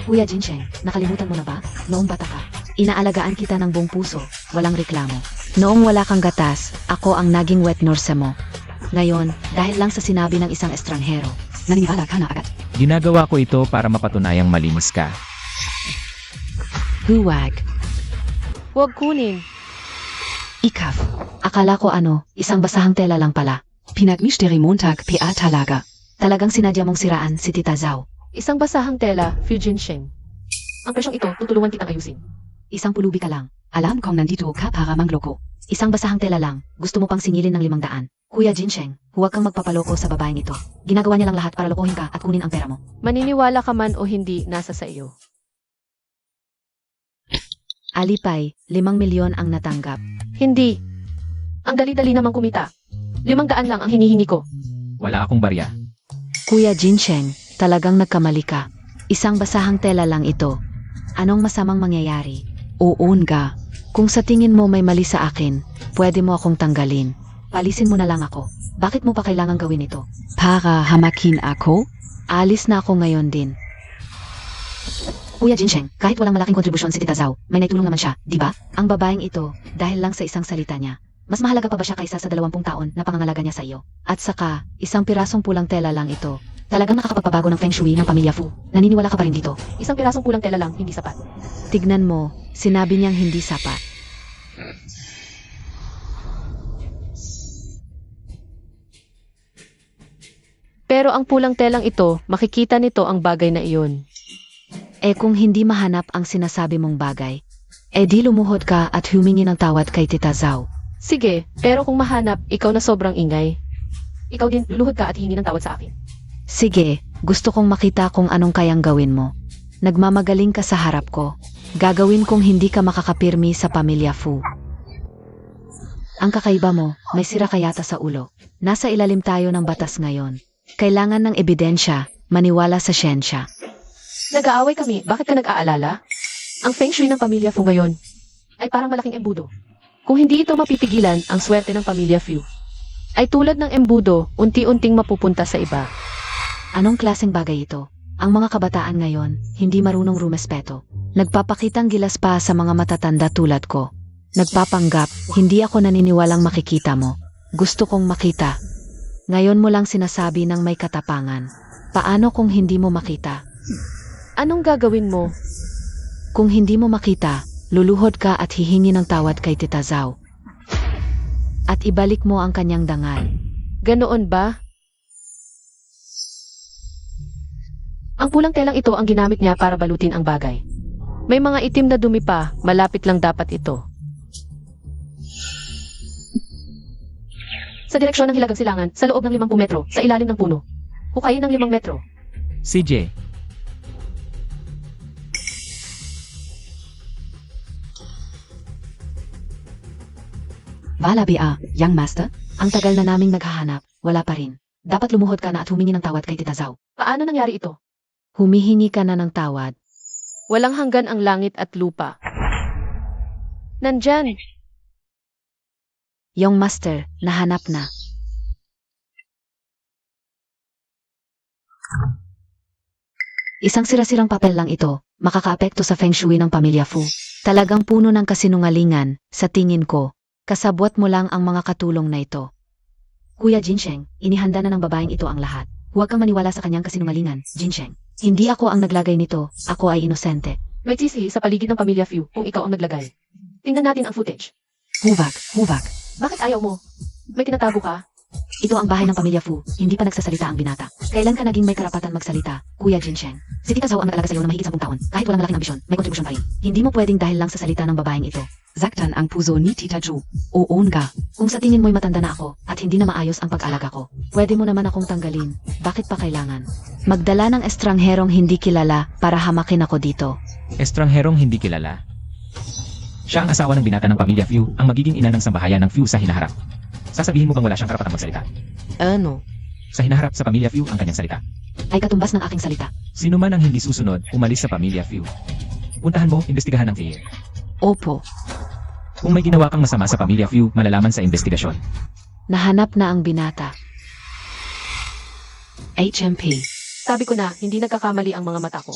Kuya Jinsheng, nakalimutan mo na ba? Noong bata ka, inaalagaan kita ng buong puso, walang reklamo. Noong wala kang gatas, ako ang naging wet nurse mo. Ngayon, dahil lang sa sinabi ng isang estranghero, naniniwala ka na agad. Ginagawa ko ito para mapatunayang malinis ka. Huwag. Huwag kunin. Ikaf. Akala ko isang basahang tela lang pala. Pinagmisteri montag pa talaga. Talagang sinadya mong siraan si Tita Zhao. Isang basahang tela, Fu Jinsheng. Ang presyong ito, tutulungan kitang ayusin. Isang pulubi ka lang. Alam kong nandito ka para mangloko. Isang basahang tela lang. Gusto mo pang singilin ng 500. Kuya Jinsheng, huwag kang magpapaloko sa babaeng ito. Ginagawa niya lang lahat para lokohin ka at kunin ang pera mo. Maniniwala ka man o hindi, nasa sa iyo. Alipay, 5 milyon ang natanggap. Hindi. Ang dali-dali namang kumita. 500 lang ang hinihingi ko. Wala akong barya. Kuya Jinsheng, talagang nagkamali ka. Isang basahang tela lang ito. Anong masamang mangyayari? Oon ga. Kung sa tingin mo may mali sa akin, pwede mo akong tanggalin. Palisin mo na lang ako. Bakit mo pa kailangan gawin ito? Para hamakin ako? Alis na ako ngayon din. Kuya Jinsheng, kahit walang malaking kontribusyon si Tita Zhao, may naitulong naman siya, di ba? Ang babaeng ito, dahil lang sa isang salita niya. Mas mahalaga pa ba siya kaysa sa 20 taon na pangangalaga niya sa iyo? At saka, isang pirasong pulang tela lang ito. Talagang nakakapagpabago ng feng shui ng pamilya Fu. Naniniwala ka pa rin dito? Isang pirasong pulang tela lang, hindi sapat. Tignan mo, sinabi niyang hindi sapat. Pero ang pulang telang ito, makikita nito ang bagay na iyon. Kung hindi mahanap ang sinasabi mong bagay, di lumuhod ka at humingi ng tawad kay Tita Zhao. Sige, pero kung mahanap, ikaw na sobrang ingay. Ikaw din, luluhod ka at hingi ng tawad sa akin. Sige, gusto kong makita kung anong kayang gawin mo. Nagmamagaling ka sa harap ko. Gagawin kong hindi ka makakapirmi sa pamilya Fu. Ang kakaiba mo, may sira ka yata sa ulo. Nasa ilalim tayo ng batas ngayon. Kailangan ng ebidensya, maniwala sa siyensya. Nag-aaway kami, bakit ka nag-aalala? Ang feng shui ng pamilya Fu ngayon ay parang malaking embudo. Kung hindi ito mapipigilan, ang swerte ng pamilya Fu ay tulad ng embudo, unti-unting mapupunta sa iba. Anong klaseng bagay ito? Ang mga kabataan ngayon, hindi marunong rumespeto. Nagpapakitang gilas pa sa mga matatanda tulad ko. Nagpapanggap, hindi ako naniniwalang makikita mo. Gusto kong makita. Ngayon mo lang sinasabi ng may katapangan. Paano kung hindi mo makita? Anong gagawin mo? Kung hindi mo makita, luluhod ka at hihingi ng tawad kay Tita Zhao. At ibalik mo ang kanyang dangal. Ganoon ba? Ang pulang telang ito ang ginamit niya para balutin ang bagay. May mga itim na dumi pa, malapit lang dapat ito. Sa direksyon ng hilagang silangan, sa loob ng 50 metro, sa ilalim ng puno. Hukayin ng 5 metro. CJ, Valabia, young master, ang tagal na naming naghahanap, wala pa rin. Dapat lumuhod ka na at humingi ng tawad kay Tita Zhao. Paano nangyari ito? Humihingi ka na ng tawad. Walang hanggan ang langit at lupa. Nandyan. Young master, nahanap na. Isang sira-sirang papel lang ito, makakaapekto sa feng shui ng pamilya Fu. Talagang puno ng kasinungalingan, sa tingin ko. Kasabwat mo lang ang mga katulong na ito. Kuya Jinsheng, inihanda na ng babaeng ito ang lahat. Huwag kang maniwala sa kanyang kasinungalingan, Jinsheng. Hindi ako ang naglagay nito, ako ay inosente. May tsisi sa paligid ng pamilya Fu kung ikaw ang naglagay. Tingnan natin ang footage. Huvak, huvak. Bakit ayaw mo? May tinatago ka? Ito ang bahay ng pamilya Fu, hindi pa nagsasalita ang binata. Kailan ka naging may karapatan magsalita, Kuya Jinsheng? Si Tita Zhao ang nag-alaga sa iyo ng mahigit 10 taon. Kahit walang malaking ambisyon, may kontribusyon pa rin. Hindi mo pwedeng dahil lang sa salita ng babaeng ito. Zaktan ang puso ni Tita Zhao. Oo nga. Kung sa tingin mo'y matanda na ako, at hindi na maayos ang pag-alaga ko, pwede mo naman akong tanggalin. Bakit pa kailangan? Magdala ng estrangherong hindi kilala para hamakin ako dito. estrangherong hindi kilala. Siya ang asawa ng binata ng pamilya Fu, ang magiging ina ng sambahayan ng Fu sa hinaharap. Sasabihin mo bang wala siyang karapatang magsalita? Ano? Sa hinaharap sa pamilya Fu ang kanyang salita. Ay katumbas ng aking salita. Sino man ang hindi susunod, umalis sa pamilya Fu. Puntahan mo, imbestigahan ng fear. Opo. Kung may ginawa kang masama sa pamilya Fu, malalaman sa investigasyon. Nahanap na ang binata. HMP. Sabi ko na, hindi nagkakamali ang mga mata ko.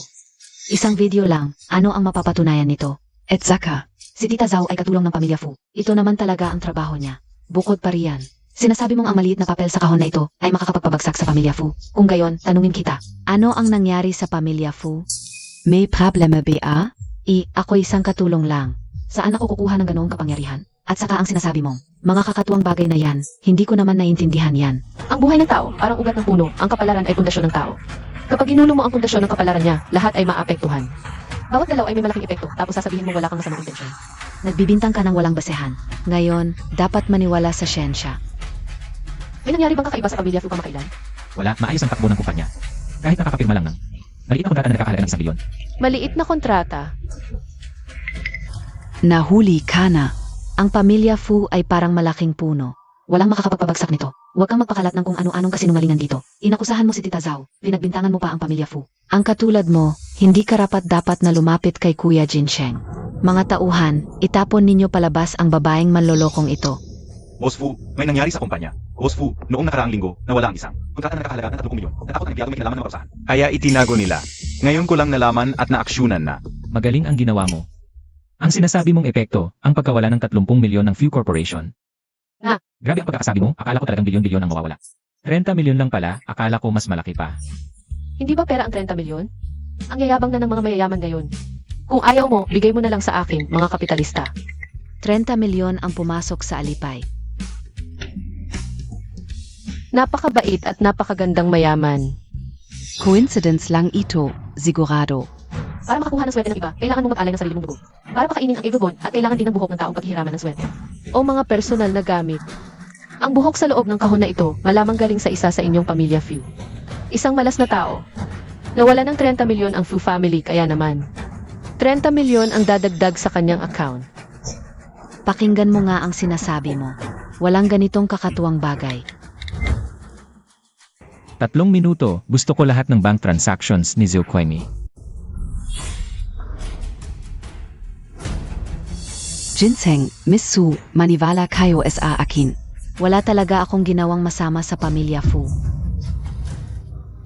Isang video lang, ano ang mapapatunayan nito? Etzaka. Si Tita Zhao ay katulong ng pamilya Fu. Ito naman talaga ang trabaho niya. Bukod pa riyan. Sinasabi mong ang maliit na papel sa kahon na ito ay makakapagpabagsak sa pamilya Fu. Kung gayon, tanungin kita. Ano ang nangyari sa pamilya Fu? May problema ba? Ako isang katulong lang. Saan ako kukuha ng ganoong kapangyarihan? At saka ang sinasabi mong, mga kakatuwang bagay na yan, hindi ko naman naiintindihan yan. Ang buhay ng tao, parang ugat ng puno, ang kapalaran ay pundasyon ng tao. Kapag ginulo mo ang pundasyon ng kapalaran niya, lahat ay maapektuhan. Bawat galaw ay may malaking epekto, tapos sasabihin mo wala kang masamang intensyon. Nagbibintang ka ng walang basehan. Ngayon, dapat maniwala sa siyensya. May nangyari bang kakaiba sa pamilya Fu kamakailan? Wala, maayos ang takbo ng kumpanya. Kahit nakakapirma lang ng maliit na kontrata na nakakahalaga ng 1 bilyon. Maliit na kontrata. Nahuli ka na. Ang pamilya Fu ay parang malaking puno. Walang makakapagpabagsak nito. Huwag kang magpakalat ng kung ano-anong kasinungalingan dito. Inakusahan mo si Tita Zhao. Pinagbintangan mo pa ang pamilya Fu. Ang katulad mo, hindi karapat-dapat na lumapit kay Kuya Jinsheng. Mga tauhan, itapon ninyo palabas ang babaeng manlolokong ito. Boss Fu, may nangyari sa kumpanya. Boss Fu, noong nakaraang linggo, nawala ang isang kontrata na nakahalaga ng 30 milyon. Natakot ang empleyado may kinalaman ng parusahan. Kaya itinago nila. Ngayon ko lang nalaman at naaksyonan na. Magaling ang ginawa mo. Ang sinasabi mong epekto, ang pagkawala ng 30 milyon ng Fu Corporation. Grabe ang pagkakasabi mo, akala ko talagang bilyon-bilyon ang mawawala. 30 milyon lang pala, akala ko mas malaki pa. Hindi ba pera ang 30 milyon? Ang yayabang na ng mga mayayaman ngayon. Kung ayaw mo, bigay mo na lang sa akin, mga kapitalista. 30 milyon ang pumasok sa alipay. Napakabait at napakagandang mayaman. Coincidence lang ito, sigurado. Para makakuha ng swerte ng iba, kailangan mong mag-alay ng sarili mong dugo. Para pakainin ang ibon at kailangan din ng buhok ng taong paghihiraman ng swerte. O mga personal na gamit. Ang buhok sa loob ng kahon na ito, malamang galing sa isa sa inyong pamilya Fu. Isang malas na tao. Nawala ng 30 milyon ang Fu family, kaya naman. 30 milyon ang dadagdag sa kanyang account. Pakinggan mo nga ang sinasabi mo. Walang ganitong kakatuwang bagay. 3 minuto, gusto ko lahat ng bank transactions ni Zhou Kuimi. Ginseng, Miss Su, maniwala kayo sa akin. Wala talaga akong ginawang masama sa pamilya Fu.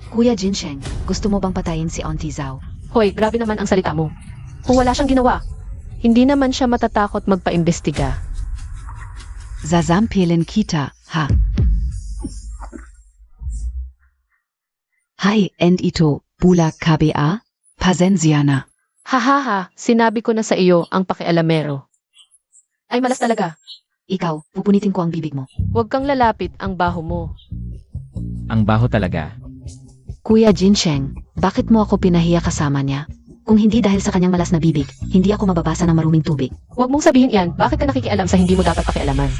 Kuya Ginseng, gusto mo bang patayin si Auntie Zhao? Hoy, grabe naman ang salita mo. Kung wala siyang ginawa, hindi naman siya matatakot magpaimbestiga. Zazampilin kita, ha? Hi, and ito, pula KBA? Pasensya na. Hahaha, sinabi ko na sa iyo ang pakialamero. Ay malas talaga. Ikaw, pupunitin ko ang bibig mo. Huwag kang lalapit ang baho mo. Ang baho talaga. Kuya Ginseng, bakit mo ako pinahiya kasama niya? Kung hindi dahil sa kanyang malas na bibig, hindi ako mababasa ng maruming tubig. Huwag mong sabihin yan, bakit ka nakikialam sa hindi mo dapat pakialaman?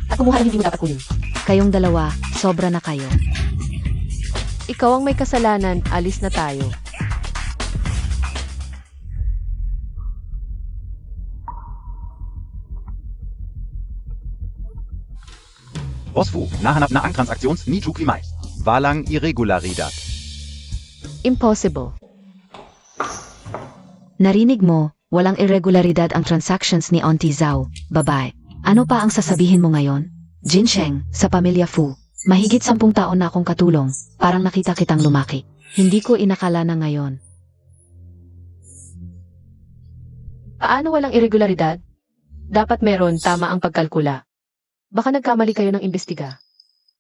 At kumuha ng hindi mo dapat kunin. Kayong dalawa, sobra na kayo. Ikaw ang may kasalanan, alis na tayo. Boss Fu, nahanap na ang transactions ni Zhu Kuimai. Walang irregularidad. Impossible. Narinig mo, walang irregularidad ang transactions ni Auntie Zhao, babae. Ano pa ang sasabihin mo ngayon? Ginseng, sa pamilya Fu, mahigit 10 taon na akong katulong, parang nakita kitang lumaki. Hindi ko inakala na ngayon. Paano walang irregularidad? Dapat meron, tama ang pagkalkula. Baka nagkamali kayo ng imbestiga.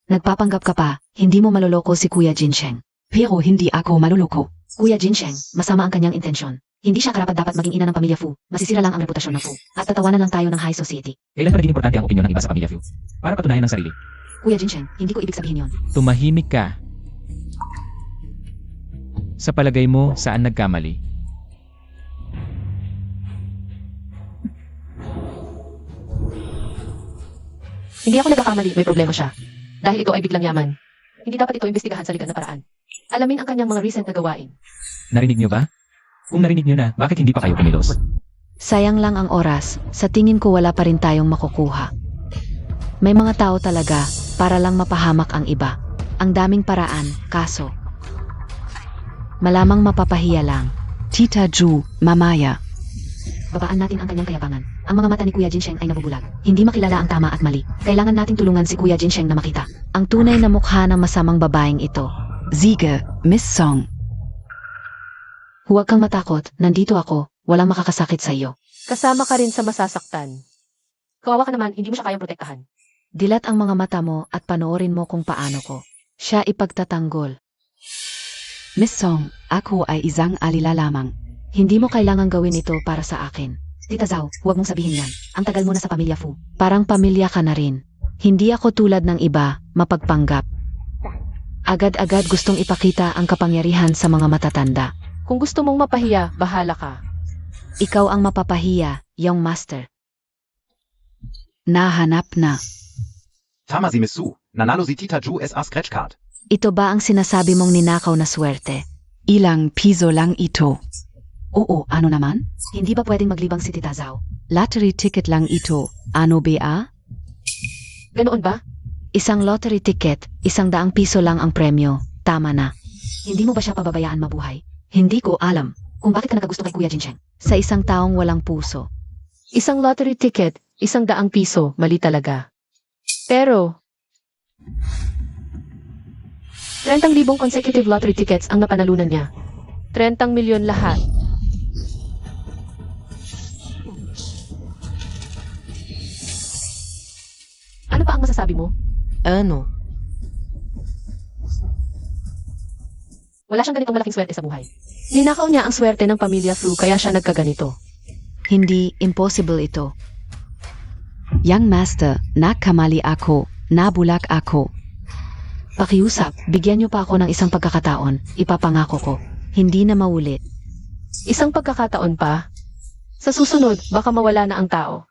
Nagpapanggap ka pa, hindi mo maloloko si Kuya Ginseng. Pero hindi ako maloloko. Kuya Ginseng, masama ang kanyang intensyon. Hindi siya karapat-dapat maging ina ng pamilya Fu. Masisira lang ang reputasyon ng Fu. At tatawanan lang tayo ng high society. Kailan pa naging importante ang opinyon ng iba sa pamilya Fu? Para patunayan ng sarili. Kuya Ginseng, hindi ko ibig sabihin yon. Tumahimik ka. Sa palagay mo, saan nagkamali? Hindi ako nagkakamali, may problema siya. Dahil ito ay biglang yaman. Hindi dapat ito imbestigahan sa legal na paraan. Alamin ang kanyang mga recent na gawain. Narinig niyo ba? Kung narinig niyo na, bakit hindi pa kayo kumilos? Sayang lang ang oras, sa tingin ko wala pa rin tayong makukuha. May mga tao talaga, para lang mapahamak ang iba. Ang daming paraan, kaso. Malamang mapapahiya lang. Tita Zhu, mamaya. Babaan natin ang kanyang kayabangan. Ang mga mata ni Kuya Ginseng ay nabubulag. Hindi makilala ang tama at mali. Kailangan nating tulungan si Kuya Ginseng na makita ang tunay na mukha ng masamang babaeng ito. Ziga, Miss Song. Huwag kang matakot, nandito ako, walang makakasakit sa iyo. Kasama ka rin sa masasaktan. Kawawa ka naman, hindi mo siya kayang protektahan. Dilat ang mga mata mo at panoorin mo kung paano ko siya ipagtatanggol. Miss Song, ako ay isang alila lamang. Hindi mo kailangang gawin ito para sa akin. Tita Zhao, huwag mong sabihin yan. Ang tagal mo na sa pamilya Fu. Parang pamilya ka na rin. Hindi ako tulad ng iba, mapagpanggap. Agad-agad gustong ipakita ang kapangyarihan sa mga matatanda. Kung gusto mong mapahiya, bahala ka. Ikaw ang mapapahiya, young master. Nahanap na. Tama si Miss Su, nanalo si Tita Zhu SA Scratch Card. Ito ba ang sinasabi mong ninakaw na swerte? Ilang piso lang ito. Oo, ano naman? Hindi ba pwedeng maglibang si Tita Zhao? Lottery ticket lang ito. Ano ba? Ganoon ba? Isang lottery ticket, 100 piso lang ang premyo. Tama na. Hindi mo ba siya pababayaan mabuhay? Hindi ko alam kung bakit ka nagkagusto kay Kuya Ginseng. Sa isang taong walang puso. Isang lottery ticket, 100 piso, mali talaga. Pero, 30,000 consecutive lottery tickets ang napanalunan niya. 30 milyon lahat. Ano pa ang masasabi mo? Ano? Wala siyang ganitong malaking swerte sa buhay. Ninakaw niya ang swerte ng pamilya Fu kaya siya nagkaganito. Hindi impossible ito. Young master, nakamali ako, nabulak ako. Pakiusap, bigyan niyo pa ako ng isang pagkakataon, ipapangako ko. Hindi na maulit. Isang pagkakataon pa? Sa susunod, baka mawala na ang tao.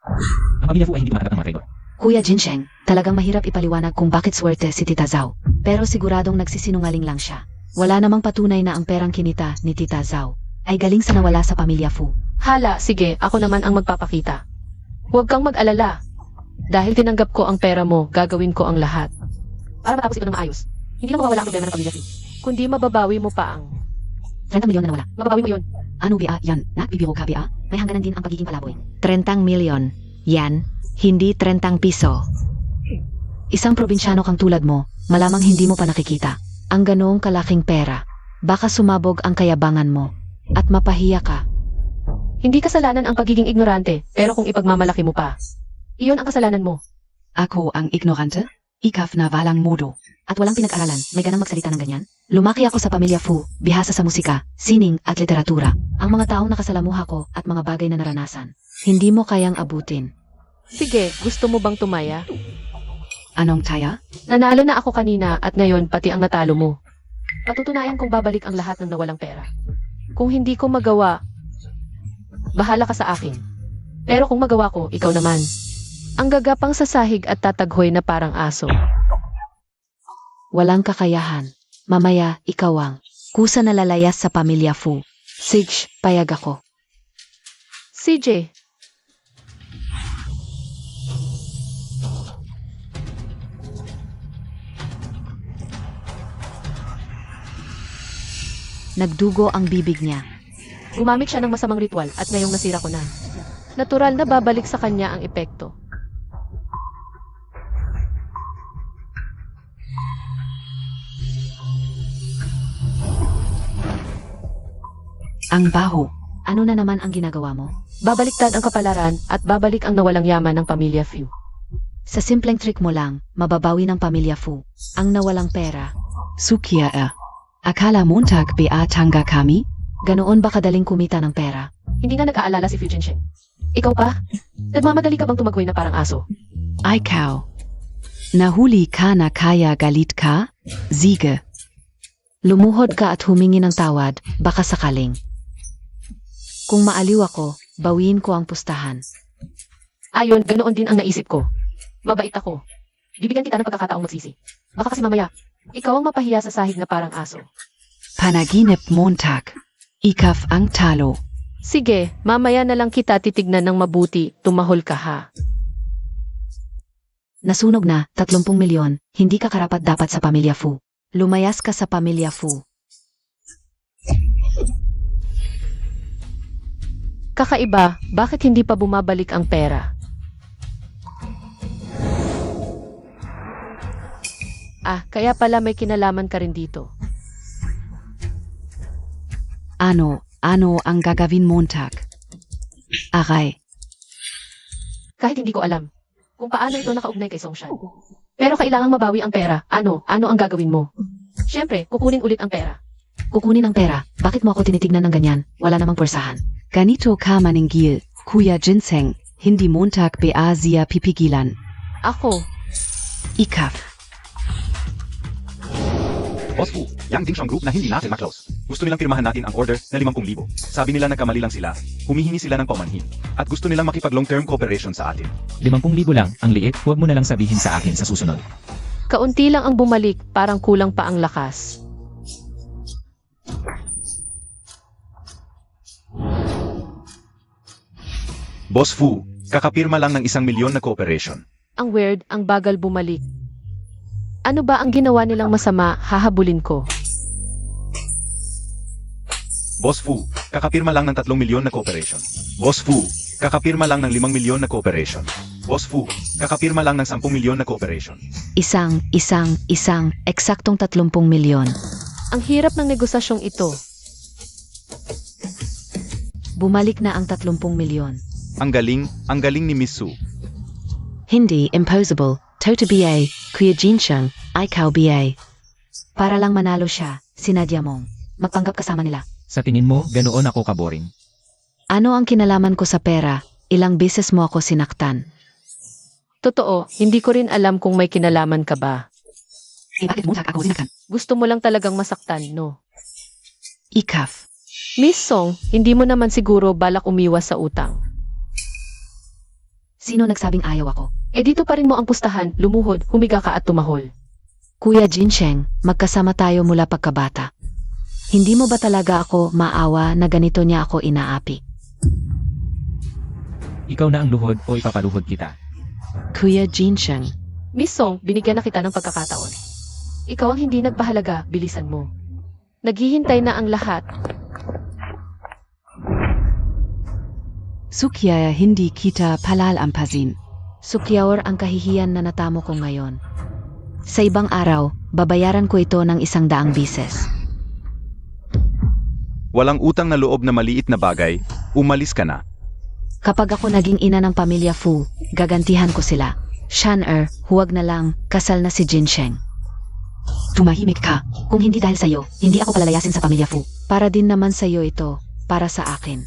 Ang pamilya Fu ay hindi mahanap ng mga traidor. Kuya Ginseng, talagang mahirap ipaliwanag kung bakit swerte si Tita Zhao. Pero siguradong nagsisinungaling lang siya. Wala namang patunay na ang perang kinita ni Tita Zhao ay galing sa nawala sa pamilya Fu. Hala, sige, ako naman ang magpapakita. Huwag kang mag-alala. Dahil tinanggap ko ang pera mo, gagawin ko ang lahat. Para matapos ito ng maayos. Hindi lang mawawala ang problema ng pamilya Fu. Kundi mababawi mo pa ang... 30 milyon na nawala. Mababawi mo yun. Ano bia yan? Nagbibiro ka bia? May hangganan din ang pagiging palaboy. 30 milyon. Yan, hindi 30 piso. Isang probinsyano kang tulad mo, malamang hindi mo pa nakikita. Ang ganoong kalaking pera. Baka sumabog ang kayabangan mo. At mapahiya ka. Hindi kasalanan ang pagiging ignorante, pero kung ipagmamalaki mo pa, iyon ang kasalanan mo. Ako ang ignorante? Ikaf na walang modo. At walang pinag-aralan, may ganang magsalita ng ganyan? Lumaki ako sa pamilya Fu, bihasa sa musika, sining at literatura. Ang mga taong nakasalamuha ko at mga bagay na naranasan. Hindi mo kayang abutin. Sige, gusto mo bang tumaya? Anong taya? Nanalo na ako kanina at ngayon pati ang natalo mo. Patutunayan kong babalik ang lahat ng nawalang pera. Kung hindi ko magawa, bahala ka sa akin. Pero kung magawa ko, ikaw naman. Ang gagapang sa sahig at tataghoy na parang aso. Walang kakayahan. Mamaya, ikaw ang kusa na lalayas sa pamilya Fu. Sige, payag ako. CJ, Nagdugo ang bibig niya. gumamit siya ng masamang ritual at ngayong nasira ko na. Natural na babalik sa kanya ang epekto. Ang baho. Ano na naman ang ginagawa mo? Babaliktad ang kapalaran at babalik ang nawalang yaman ng pamilya Fu. Sa simpleng trick mo lang, mababawi ng pamilya Fu ang nawalang pera. Sukia Akala montag ba tangga kami? Ganoon ba kadaling kumita ng pera? Hindi nga nag-aalala si Fu Jinsheng. Ikaw pa? Nagmamadali ka bang tumaghoy na parang aso? Ikaw. Nahuli ka na kaya galit ka? Sige. Lumuhod ka at humingi ng tawad, baka sakaling. Kung maaliw ako, bawiin ko ang pustahan. Ayon, ganoon din ang naisip ko. Mabait ako. Bibigyan kita ng pagkakataong magsisi. Baka kasi mamaya, ikaw ang mapahiya sa sahig na parang aso. Panaginip montag. Ikaf ang talo. Sige, mamaya na lang kita titignan ng mabuti, tumahol ka ha. Nasunog na, 30 milyon, hindi ka karapat dapat sa pamilya Fu. Lumayas ka sa pamilya Fu. Kakaiba, bakit hindi pa bumabalik ang pera? Ah, kaya pala may kinalaman ka rin dito. Ano ang gagawin montag? Aray, Kahit hindi ko alam kung paano ito nakaugnay kay Songshan. Pero kailangang mabawi ang pera. Ano ang gagawin mo? Siyempre, kukunin ulit ang pera. kukunin ang pera. Bakit mo ako tinitignan ng ganyan? Wala namang pwersahan. Ganito ka maningil, Kuya Ginseng, hindi montag ba siya pipigilan. Ako, Ikaf. Boss Fu, Yang Dingshong Group na hindi natin maklose. Gusto nilang pirmahan natin ang order na 50,000. Sabi nila nagkamali lang sila, humihingi sila ng paumanhin. At gusto nilang makipag long-term cooperation sa atin. 50,000 lang, ang liit, huwag mo na lang sabihin sa akin sa susunod. kaunti lang ang bumalik, parang kulang pa ang lakas. Boss Fu, kakapirma lang ng 1,000,000 na cooperation. Ang weird, ang bagal bumalik. Ano ba ang ginawa nilang masama, hahabulin ko. Boss Fu, kakapirma lang ng 3,000,000 na cooperation. Boss Fu, kakapirma lang ng 5,000,000 na cooperation. Boss Fu, kakapirma lang ng 10,000,000 na cooperation. Isang, eksaktong 30 milyon. Ang hirap ng negosasyong ito. Bumalik na ang 30 milyon. Ang galing ni Miss Su. Hindi impossible. Toto BA, Kuya Ginseng, ikaw BA. Para lang manalo siya, sinadya mong magpanggap kasama nila. Sa tingin mo, ganoon ako kaboring. Ano ang kinalaman ko sa pera? Ilang beses mo ako sinaktan. Totoo, hindi ko rin alam kung may kinalaman ka ba. Bakit mo ako sinaktan? Gusto mo lang talagang masaktan, no? Ikaf. Miss Song, hindi mo naman siguro balak umiwas sa utang. Sino nagsabing ayaw ako? Eh dito pa rin mo ang pustahan, lumuhod, humiga ka at tumahol. Kuya Ginseng, magkasama tayo mula pagkabata. Hindi mo ba talaga ako maawa na ganito niya ako inaapi? Ikaw na ang luhod o ipapaluhod kita. Kuya Jinsheng. Miss Song, binigyan na kita ng pagkakataon. Ikaw ang hindi nagpahalaga, bilisan mo. Naghihintay na ang lahat. Sukyaya hindi kita palalampasin. Sukyaor ang kahihiyan na natamo ko ngayon. Sa ibang araw, babayaran ko ito ng 100 bises. Walang utang na loob na maliit na bagay, umalis ka na. Kapag ako naging ina ng pamilya Fu, gagantihan ko sila. Shan-er, huwag na lang, kasal na si Jinsheng. Tumahimik ka. Kung hindi dahil sa'yo, hindi ako palalayasin sa pamilya Fu. Para din naman sa'yo ito, para sa akin.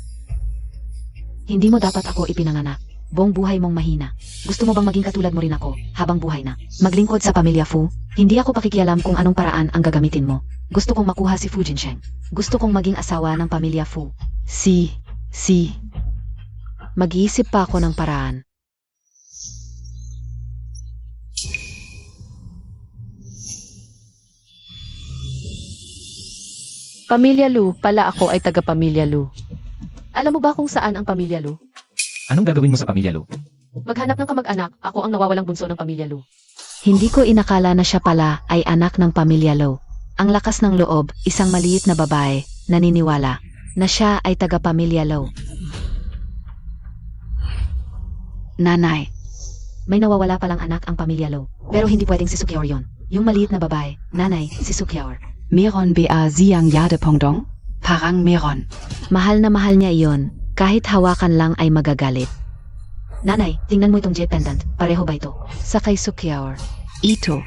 Hindi mo dapat ako ipinanganak. Buong buhay mong mahina. Gusto mo bang maging katulad mo rin ako, habang buhay na? Maglingkod sa pamilya Fu? Hindi ako pakikialam kung anong paraan ang gagamitin mo. Gusto kong makuha si Fu Jinsheng. Gusto kong maging asawa ng pamilya Fu. Mag-iisip pa ako ng paraan. Pamilya Lu, pala ako ay taga-pamilya Lu. Alam mo ba kung saan ang pamilya Lu? Anong gagawin mo sa pamilya, Lu? Maghanap ng kamag-anak, ako ang nawawalang bunso ng pamilya Lu. Hindi ko inakala na siya pala ay anak ng pamilya Lo. Ang lakas ng loob, isang maliit na babae, naniniwala na siya ay taga-pamilya Lo. Nanay, may nawawala palang anak ang pamilya Lo. Pero hindi pwedeng si Sukyaor yon. Yung maliit na babae, nanay, si Sukyaor. Meron ba siyang yade pongdong? Parang meron. Mahal na mahal niya iyon, kahit hawakan lang ay magagalit. Nanay, tingnan mo itong jet pendant. Pareho ba ito? Sakay Sukyaor. Ito.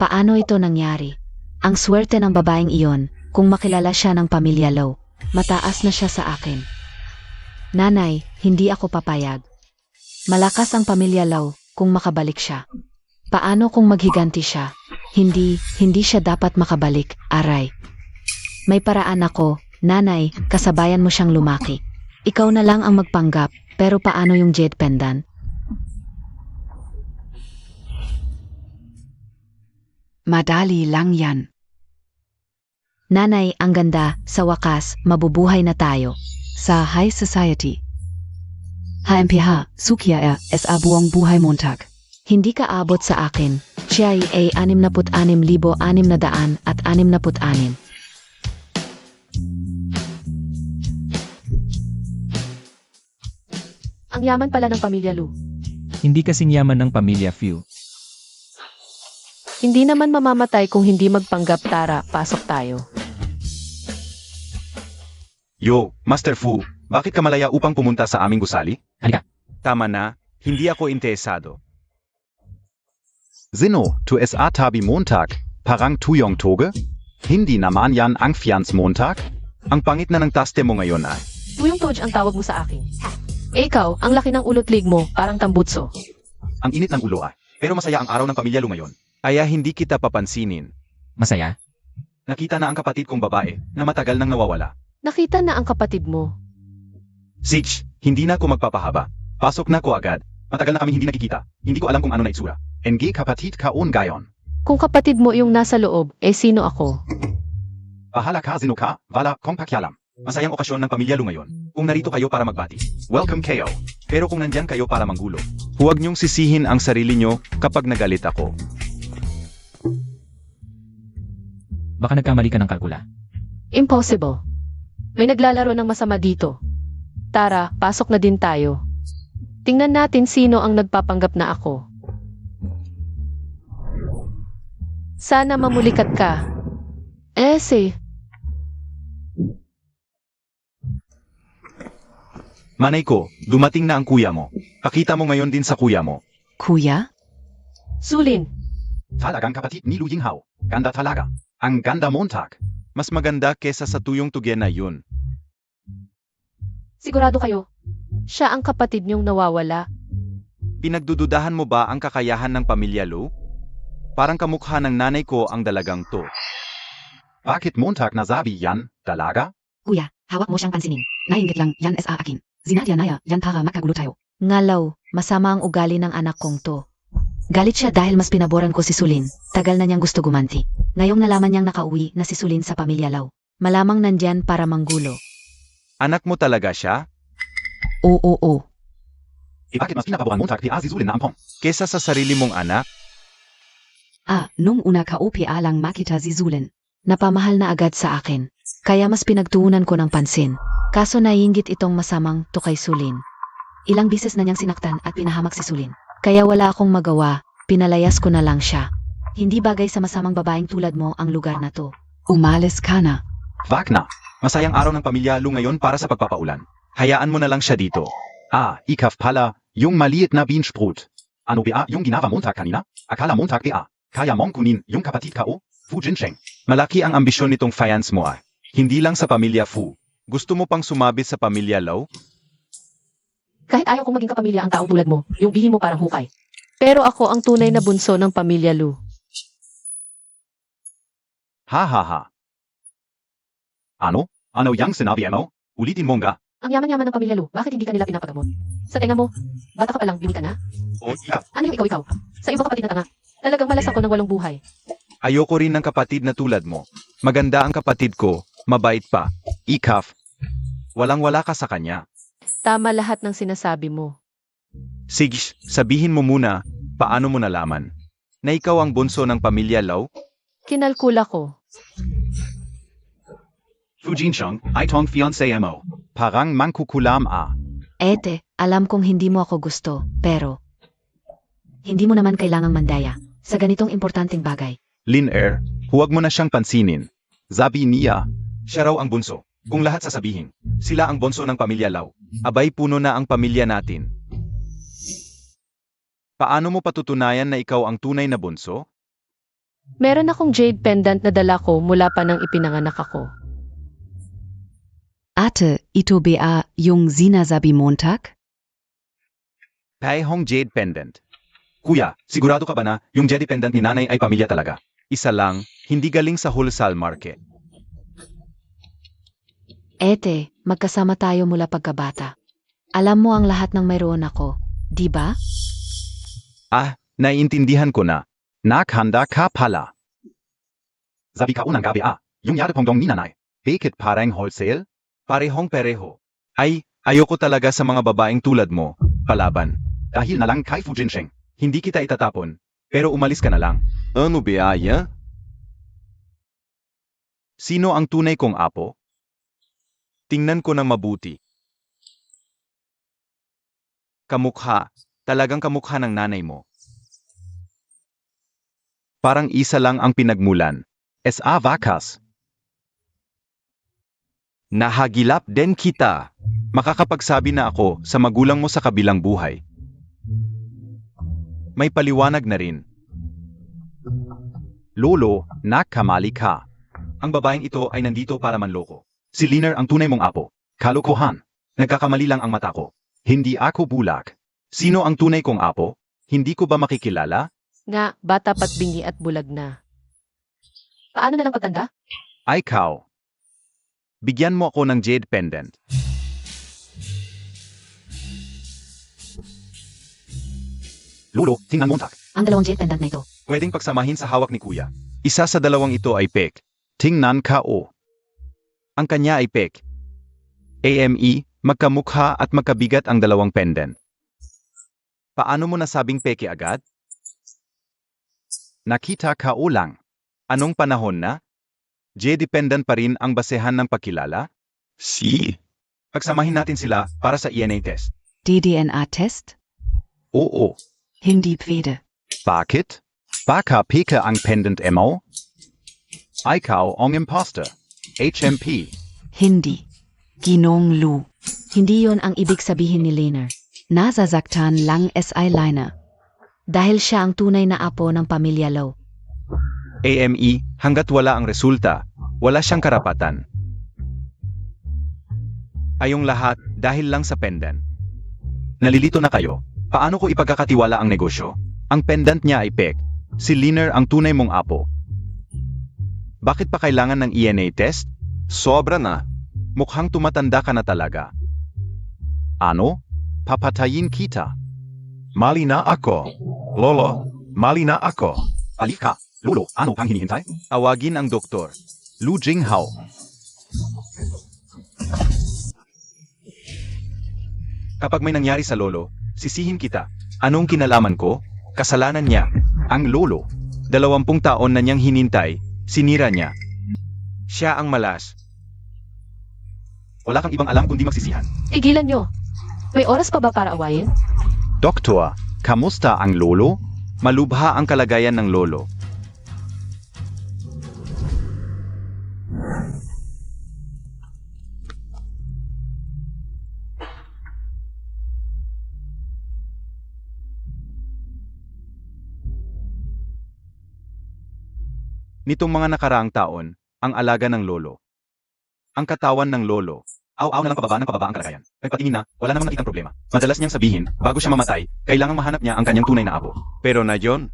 Paano ito nangyari? Ang swerte ng babaeng iyon, kung makilala siya ng pamilya Lo. Mataas na siya sa akin. Nanay, hindi ako papayag. Malakas ang pamilya Lo kung makabalik siya. Paano kung maghiganti siya? Hindi siya dapat makabalik, aray. May paraan ako, nanay, kasabayan mo siyang lumaki. Ikaw na lang ang magpanggap, pero paano yung jade pendant? Madali lang yan. Nanay, ang ganda, sa wakas, mabubuhay na tayo. Sa high society. HMPH, Sukya sa buong buhay Montag. Hindi ka abot sa akin. Siya ay 66,666. Ang yaman pala ng pamilya Lu. Hindi kasing yaman ng pamilya Fu. Hindi naman mamamatay kung hindi magpanggap. Tara, pasok tayo. Yo, Master Fu, bakit ka malaya upang pumunta sa aming gusali? Halika. Tama na, hindi ako interesado. Sino, tu es atabi Montag, parang tuyong toge? Hindi naman yan ang fiance Montag? Ang pangit na ng taste mo ngayon ay. Tuyong Toj ang tawag mo sa akin. Ikaw, ang laki ng ulot-lig mo, parang tambutso. Ang init ng ulo ay. Pero masaya ang araw ng pamilya Lu ngayon. Kaya hindi kita papansinin. Masaya? Nakita na ang kapatid kong babae na matagal nang nawawala. Nakita na ang kapatid mo. Sich, hindi na ako magpapahaba. Pasok na ko agad. Matagal na kami hindi nakikita. Hindi ko alam kung ano na itsura. NG kapatid kaon gayon. Kung kapatid mo yung nasa loob, sino ako? Bahala ka sino ka, wala kong pakialam. Masayang okasyon ng pamilya Lu ngayon. Kung narito kayo para magbati, welcome kayo. Pero kung nandyan kayo para manggulo, huwag niyong sisihin ang sarili niyo kapag nagalit ako. Baka nagkamali ka ng kalkula. Impossible. May naglalaro ng masama dito. Tara, pasok na din tayo. Tingnan natin sino ang nagpapanggap na ako. Sana mamulikat ka. Manay ko, dumating na ang kuya mo. Pakita mo ngayon din sa kuya mo. Kuya? Sulin. Talagang kapatid ni Lu Yinghao. Ganda talaga. Ang ganda Montag. Mas maganda kesa sa tuyong tuge na yun. Sigurado kayo. Siya ang kapatid niyong nawawala. Pinagdududahan mo ba ang kakayahan ng pamilya Lu? Parang kamukha ng nanay ko ang dalagang to. Bakit Montag nasabi yan, dalaga? Kuya, hawak mo siyang pansinin. Nainggit lang, yan sa akin. Zinadya naya, yan para makagulo tayo. Ngalaw, masama ang ugali ng anak kong to. Galit siya dahil mas pinaboran ko si Sulin. Tagal na niyang gusto gumanti. Ngayong nalaman niyang nakauwi na si Sulin sa pamilya Lau. Malamang nandyan para manggulo. Anak mo talaga siya? Oo. Bakit mas pinapaboran Montag PA Zizulin na ampong? Kesa sa sarili mong anak? Nung una ka OPA lang makita si Zulin. Napamahal na agad sa akin. Kaya mas pinagtuunan ko ng pansin. Kaso naiinggit itong masamang to kay Sulin. Ilang bisis na niyang sinaktan at pinahamak si Sulin. Kaya wala akong magawa, pinalayas ko na lang siya. Hindi bagay sa masamang babaeng tulad mo ang lugar na to. Umalis ka na. Wag na. Masayang araw ng pamilya Lu ngayon para sa pagpapaulan. Hayaan mo na lang siya dito. Ikaf pala, yung maliit na beansprout. Ano ba yung ginawa Montag kanina? Akala Montag PA. Kaya mong kunin yung kapatid ka o? Fu Jinsheng. Malaki ang ambisyon nitong fans mo Hindi lang sa pamilya Fu. Gusto mo pang sumabit sa pamilya Lau? Kahit ayaw kong maging kapamilya ang taong tulad mo, yung bihim mo parang hukay. Pero ako ang tunay na bunso ng pamilya Lu. Ha ha ha. Ano? Ano yang sinabi mo? Ulitin mo nga. Ang yaman-yaman ng pamilya Lu, bakit hindi ka nila pinapagamot? Sa tenga mo, bata ka pa lang, bini ka na? O iya. Ano yung ikaw? Sa ibang kapatid na tanga. Talagang malas ako ng walong buhay. Ayoko rin ng kapatid na tulad mo. Maganda ang kapatid ko, mabait pa. Ikaf. Walang-wala ka sa kanya. Tama lahat ng sinasabi mo. Sige, sabihin mo muna, paano mo nalaman na ikaw ang bunso ng pamilya Lau? Kinalkula ko. Fujinsheng, ay tong fiancé mo. Parang mangkukulam Ete, alam kong hindi mo ako gusto, pero hindi mo naman kailangang mandaya sa ganitong importanteng bagay. Lin huwag mo na siyang pansinin. Sabi niya, siya raw ang bunso. Kung lahat sasabihin, sila ang bunso ng pamilya Lau. Abay puno na ang pamilya natin. Paano mo patutunayan na ikaw ang tunay na bunso? Meron akong jade pendant na dala ko mula pa nang ipinanganak ako. Ate, ito ba yung sinasabi Montag? Hong jade pendant. Kuya, sigurado ka ba na yung jade pendant ni nanay ay pamilya talaga? Isa lang, hindi galing sa wholesale market. Ete, magkasama tayo mula pagkabata. Alam mo ang lahat ng mayroon ako, di ba? Naiintindihan ko na. Nakhanda ka pala. Sabi ka unang gabi yung yarapongdong ni nanay. Bakit parang wholesale? Parehong pereho. Ayoko talaga sa mga babaeng tulad mo, palaban. Dahil na lang kay Fu Jinsheng. Hindi kita itatapon, pero umalis ka na lang. Ano ba ya? Sino ang tunay kong apo? Tingnan ko ng mabuti. Kamukha, talagang kamukha ng nanay mo. Parang isa lang ang pinagmulan. Vakas. Nahagilap din kita. Makakapagsabi na ako sa magulang mo sa kabilang buhay. May paliwanag na rin. Lolo, nakamali ka. Ang babaeng ito ay nandito para manloko. Si Liner ang tunay mong apo. Kalokohan. Nagkakamali lang ang mata ko. Hindi ako bulak. Sino ang tunay kong apo? Hindi ko ba makikilala? Nga, bata pa't bingi at bulag na. Paano na lang pagtanda? Ay kao. Bigyan mo ako ng jade pendant. Lolo, tingnan Montag. Ang dalawang jade pendant na ito. Pwedeng pagsamahin sa hawak ni Kuya. Isa sa dalawang ito ay pek. Tingnan ka o. Ang kanya ay pek. Magkamukha at magkabigat ang dalawang pendant. Paano mo nasabing peke agad? Nakita ka o lang. Anong panahon na? Jade pendant pa rin ang basehan ng pagkilala? Si. Pagsamahin natin sila para sa DNA test. DNA test? Oo. Hindi pwede. Bakit? Baka peke ang pendant mo? Ikaw ang imposter. HMP. Hindi. Ginong Lu. Hindi yon ang ibig sabihin ni Liner. Nasasaktan lang SI Liner. Dahil siya ang tunay na apo ng pamilya Lau. hanggat wala ang resulta, wala siyang karapatan. Ayong lahat dahil lang sa pendant. Nalilito na kayo. Paano ko ipagkakatiwala ang negosyo? Ang pendant niya ay pek. Si Liner ang tunay mong apo. Bakit pa kailangan ng DNA test? Sobra na. Mukhang tumatanda ka na talaga. Ano? Papatayin kita. Mali na ako. Lolo, mali na ako. Alika, Lolo, ano pang hinihintay? Awagin ang doktor. Lu Jinghao. Kapag may nangyari sa lolo, Sisihin kita. Anong kinalaman ko? Kasalanan niya. Ang lolo. 20 taon na niyang hinintay. Sinira niya. Siya ang malas. Wala kang ibang alam kundi magsisihan. Tigilan nyo. May oras pa ba para awayin? Doktor, kamusta ang lolo? Malubha ang kalagayan ng lolo. Nitong mga nakaraang taon, ang alaga ng lolo. Ang katawan ng lolo. Aw-aw na lang pababa ng pababa ang kalagayan. Pagpatingin na, wala namang nakitang problema. Madalas niyang sabihin, bago siya mamatay, kailangang mahanap niya ang kanyang tunay na apo. Pero na yon.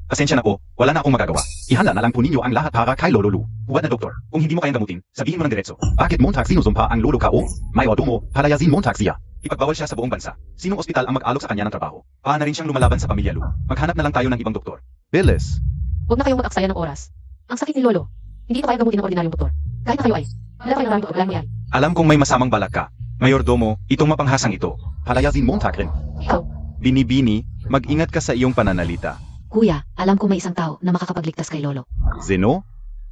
Pasensya na po, wala na akong magagawa. Ihanda na lang po ninyo ang lahat para kay Lolo Lu. Huwag na doktor, kung hindi mo kayang gamutin, sabihin mo ng diretso. Bakit Montag sinusumpa ang lolo ka o? May odomo, palayazin Montag siya. Ipagbawal siya sa buong bansa. Sinong ospital ang mag-alok sa kanya ng trabaho? Paano rin siyang lumalaban sa pamilya Lu? Maghanap na lang tayo ng ibang doktor. Bilis. Huwag na kayong mag-aksaya ng oras. Ang sakit ni Lolo. Hindi ito kaya gamutin ng ordinaryong doktor. Kahit na kayo ay. Wala kayo ng maraming walang mangyari. Alam kong may masamang balak ka. Mayordomo, itong mapanghasang ito. Palayazin Montag rin. Ikaw, Binibini, mag-ingat ka sa iyong pananalita. Kuya, alam ko may isang tao na makakapagligtas kay Lolo. Zeno?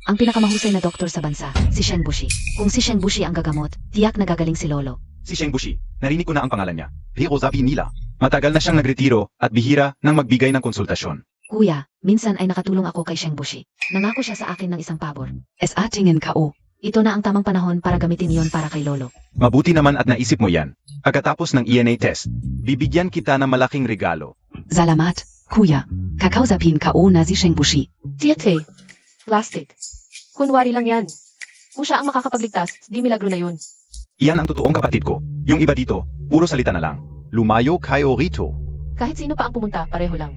Ang pinakamahusay na doktor sa bansa, si Sheng Bushi. Kung si Sheng Bushi ang gagamot, tiyak na gagaling si Lolo. Si Sheng Bushi. Narinig ko na ang pangalan niya. Pero sabi nila, matagal na siyang nagretiro at bihira nang magbigay ng konsultasyon. Kuya, minsan ay nakatulong ako kay Sheng Bushi. Nangako siya sa akin ng isang pabor. Es atingin ka o. Ito na ang tamang panahon para gamitin iyon para kay Lolo. Mabuti naman at naisip mo yan. Pagkatapos ng ENA test, bibigyan kita ng malaking regalo. Salamat, kuya. Kakausapin ka o na si Sheng Bushi. Tiate. Plastic. Kunwari lang yan. Kung siya ang makakapagligtas, di milagro na yun. Iyan ang totoong kapatid ko. Yung iba dito, puro salita na lang. Lumayo kayo rito. Kahit sino pa ang pumunta, pareho lang.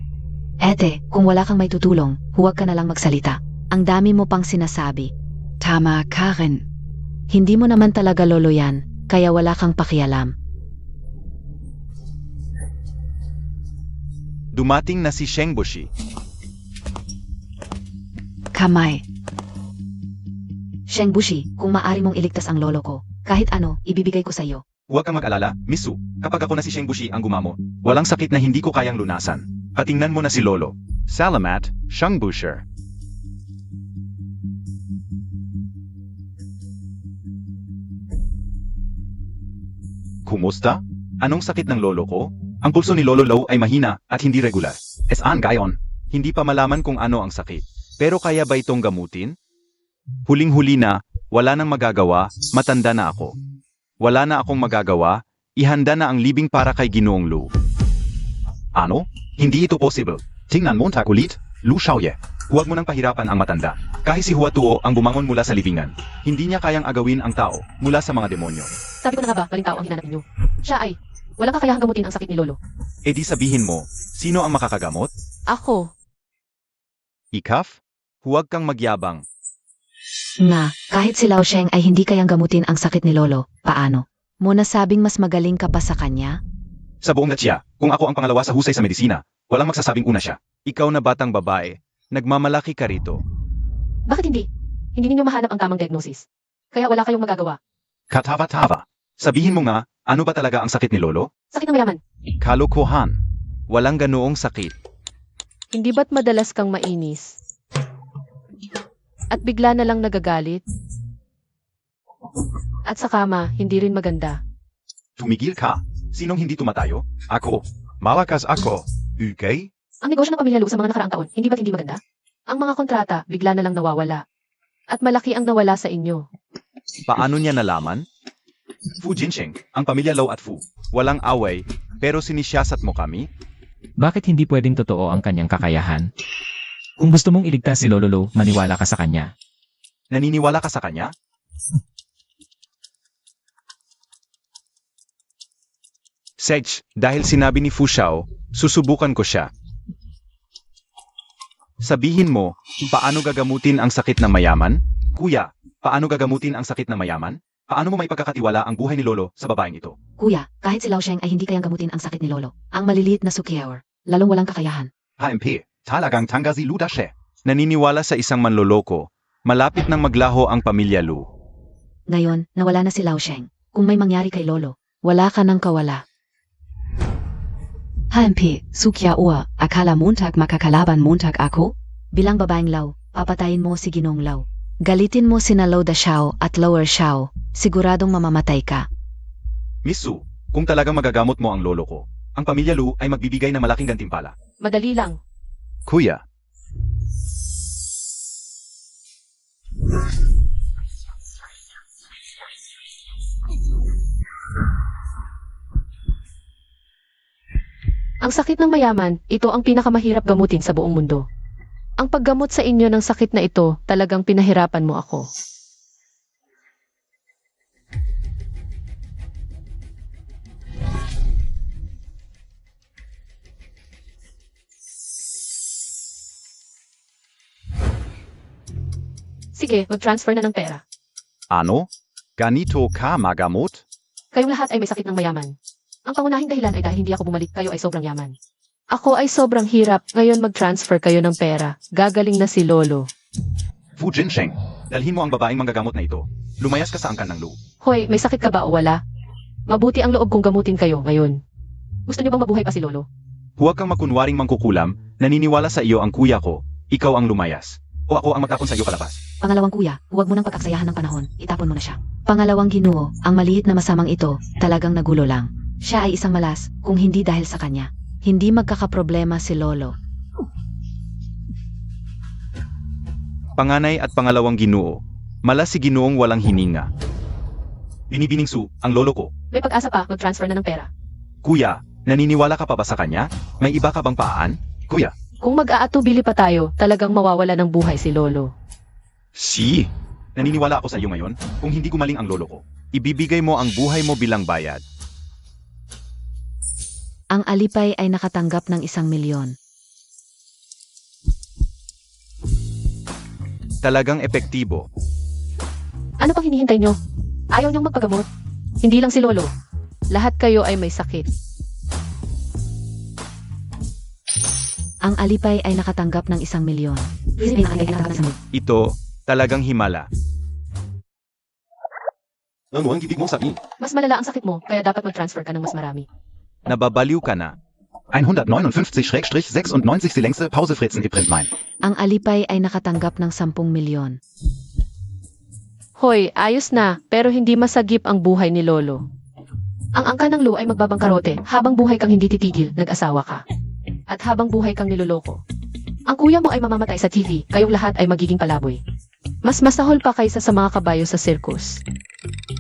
Ete, kung wala kang may tutulong, huwag ka na lang magsalita. Ang dami mo pang sinasabi. Tama ka rin. Hindi mo naman talaga lolo yan, kaya wala kang pakialam. Dumating na si Sheng Bushi. Kamay. Sheng Bushi, kung maari mong iligtas ang lolo ko, kahit ano, ibibigay ko sa iyo. Huwag kang mag-alala, Miss Su. Kapag ako na si Sheng Bushi ang gumamo, walang sakit na hindi ko kayang lunasan. Patingnan mo na si Lolo. Salamat, Sheng Busher. Kumusta? Anong sakit ng lolo ko? Ang pulso ni Lolo Low ay mahina at hindi regular. Saan gayon? Hindi pa malaman kung ano ang sakit. Pero kaya ba itong gamutin? Huling-huli na, wala nang magagawa, matanda na ako. Wala na akong magagawa, ihanda na ang libing para kay Ginoong Lu. Ano? Hindi ito possible. Tingnan mo ulit, Lu Xiaoye. Huwag mo nang pahirapan ang matanda. Kahit si Hua Tuo ang bumangon mula sa libingan. Hindi niya kayang agawin ang tao mula sa mga demonyo. Sabi ko na nga ba, maling tao ang hinanap niyo. Siya ay, walang kakayahang gamutin ang sakit ni Lolo. E di sabihin mo, sino ang makakagamot? Ako, Ikaf? Huwag kang magyabang. Nga, kahit si Lao Sheng ay hindi kayang gamutin ang sakit ni Lolo, paano? Mo nasabing mas magaling ka pa sa kanya? Sa buong Natsya, kung ako ang pangalawa sa husay sa medisina, walang magsasabing una siya. Ikaw na batang babae, nagmamalaki ka rito. bakit hindi? Hindi ninyo mahanap ang tamang diagnosis. Kaya wala kayong magagawa. Katava-tava. Sabihin mo nga, ano ba talaga ang sakit ni Lolo? Sakit ng mayaman. Kalokohan. Walang ganoong sakit. Hindi ba't madalas kang mainis? At bigla na lang nagagalit? At sa kama, hindi rin maganda. Tumigil ka. Sinong hindi tumatayo? Ako. Malakas ako. Okay? Ang negosyo ng pamilya Lu sa mga nakaraang taon, hindi ba't hindi maganda? Ang mga kontrata, bigla na lang nawawala. At malaki ang nawala sa inyo. Paano niya nalaman? Fu Jinsheng, ang pamilya Low at Fu. Walang away, pero sinisiyasat mo kami? Bakit hindi pwedeng totoo ang kanyang kakayahan? Kung gusto mong iligtas si Lolo Lo, maniwala ka sa kanya. Naniniwala ka sa kanya? Sage, dahil sinabi ni Fu Xiao, susubukan ko siya. Sabihin mo, paano gagamutin ang sakit ng mayaman? Kuya, paano gagamutin ang sakit ng mayaman? Paano mo may pagkakatiwala ang buhay ni Lolo sa babaeng ito? Kuya, kahit si Lao Sheng ay hindi kayang gamutin ang sakit ni Lolo. Ang maliliit na Sukiaor, lalong walang kakayahan. HMP, talagang tanggazi Ludashe. Naniniwala sa isang manloloko, malapit nang maglaho ang pamilya Lu. Ngayon, nawala na si Lao Sheng. Kung may mangyari kay Lolo, wala ka nang kawala. HMP, Sukya Ua, Akala Montag makakalaban Montag ako? Bilang babaeng Lao, papatayin mo si Ginong Lao. Galitin mo sina Loda Xiao at Lower Xiao, siguradong mamamatay ka. Miss Su, kung talagang magagamot mo ang lolo ko, ang pamilya Lu ay magbibigay ng malaking gantimpala. Madali lang. Kuya, Ang sakit ng mayaman, ito ang pinakamahirap gamutin sa buong mundo. Ang paggamot sa inyo ng sakit na ito, talagang pinahirapan mo ako. Sige, mag-transfer na ng pera. ano? Ganito ka magamot? Kayong lahat ay may sakit ng mayaman. Ang pangunahing dahilan ay dahil hindi ako bumalik, kayo ay sobrang yaman. Ako ay sobrang hirap, ngayon mag-transfer kayo ng pera. Gagaling na si Lolo. Fu Jinsheng, dalhin mo ang babaeng manggagamot na ito. Lumayas ka sa angkan ng Lu. Hoy, may sakit ka ba o wala? Mabuti ang loob kong gamutin kayo ngayon. Gusto niyo bang mabuhay pa si Lolo? Huwag kang makunwaring mangkukulam, naniniwala sa iyo ang kuya ko, ikaw ang lumayas. O ako ang magtapon sa iyo palabas. Pangalawang kuya, huwag mo nang pag-aksayahan ng panahon, itapon mo na siya. Pangalawang Ginoo, ang maliit na masamang ito, talagang nagulo lang. Siya ay isang malas, kung hindi dahil sa kanya. Hindi magkakaproblema si Lolo. Panganay at pangalawang Ginoo. Malas si Ginoong walang hininga. Binibining Su, ang lolo ko. May pag-asa pa, mag-transfer na ng pera. Kuya, naniniwala ka pa ba sa kanya? May iba ka bang paan? Kuya. Kung mag-aatubili pa tayo, talagang mawawala ng buhay si Lolo. Si, naniniwala ako sa iyo ngayon, kung hindi gumaling ang lolo ko. Ibibigay mo ang buhay mo bilang bayad. Ang alipay ay nakatanggap ng 1,000,000. Talagang epektibo. Ano pang hinihintay nyo? Ayaw niyong magpagamot? Hindi lang si Lolo. Lahat kayo ay may sakit. Ang alipay ay nakatanggap ng 1,000,000. Ito, talagang himala. Ano ang ibig mong sabihin? Mas malala ang sakit mo, kaya dapat mag-transfer ka ng mas marami. Nababaliw ka na. 159,96 die längste Pause Fritzen geprint mein. Ang alipay ay nakatanggap ng 10,000,000. Hoy, ayos na, pero hindi masagip ang buhay ni Lolo. Ang angka ng Lu ay magbabangkarote habang buhay kang hindi titigil, nag-asawa ka. At habang buhay kang niloloko. Ang kuya mo ay mamamatay sa TV, kayong lahat ay magiging palaboy. Mas masahol pa kaysa sa mga kabayo sa circus.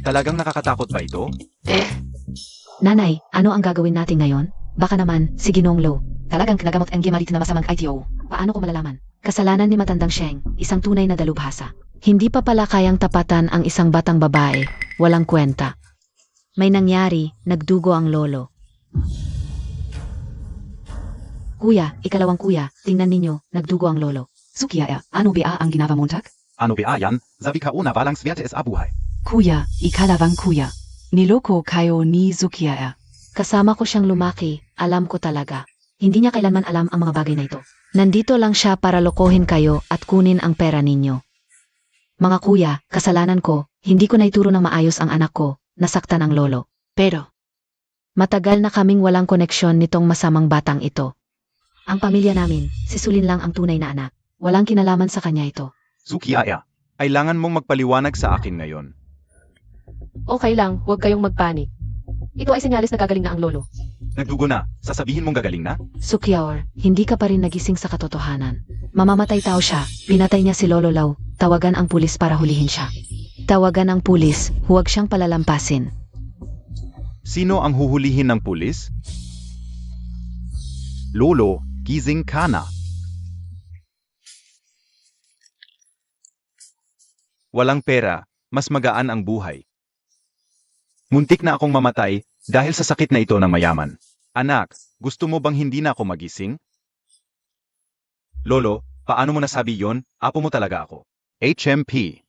Talagang nakakatakot ba ito? Nanay, ano ang gagawin natin ngayon? Baka naman, si Ginong Lo. Talagang kinagamot ang gimalit na masamang ITO. Paano ko malalaman? Kasalanan ni Matandang Sheng, isang tunay na dalubhasa. Hindi pa pala kayang tapatan ang isang batang babae, walang kwenta. May nangyari, nagdugo ang lolo. Kuya, ikalawang kuya, tingnan ninyo, nagdugo ang lolo. Sukya ano ba ang ginawa Montag? Ano ba yan? Sabi ka una balangswerte es abuhay. Kuya, ikalawang kuya. Niloko kayo ni Sukya. Kasama ko siyang lumaki, alam ko talaga. Hindi niya kailanman alam ang mga bagay na ito. Nandito lang siya para lokohin kayo at kunin ang pera ninyo. Mga kuya, kasalanan ko, hindi ko naituro ng maayos ang anak ko, nasaktan ang lolo. Pero, matagal na kaming walang koneksyon nitong masamang batang ito. Ang pamilya namin, si Sulin lang ang tunay na anak. Walang kinalaman sa kanya ito. Sukya Kailangan mong magpaliwanag sa akin ngayon. Okay lang, huwag kayong magpanik. Ito ay senyalis na gagaling na ang Lolo. Nagdugo na, sasabihin mong gagaling na? Sukyaor, hindi ka pa rin nagising sa katotohanan. Mamamatay tao siya, pinatay niya si Lolo Lau, tawagan ang pulis para hulihin siya. Tawagan ang pulis, huwag siyang palalampasin. Sino ang huhulihin ng pulis? Lolo, gising ka na. Walang pera, mas magaan ang buhay. Muntik na akong mamatay dahil sa sakit na ito ng mayaman. Anak, gusto mo bang hindi na ako magising? Lolo, paano mo nasabi yon? Apo mo talaga ako. HMP.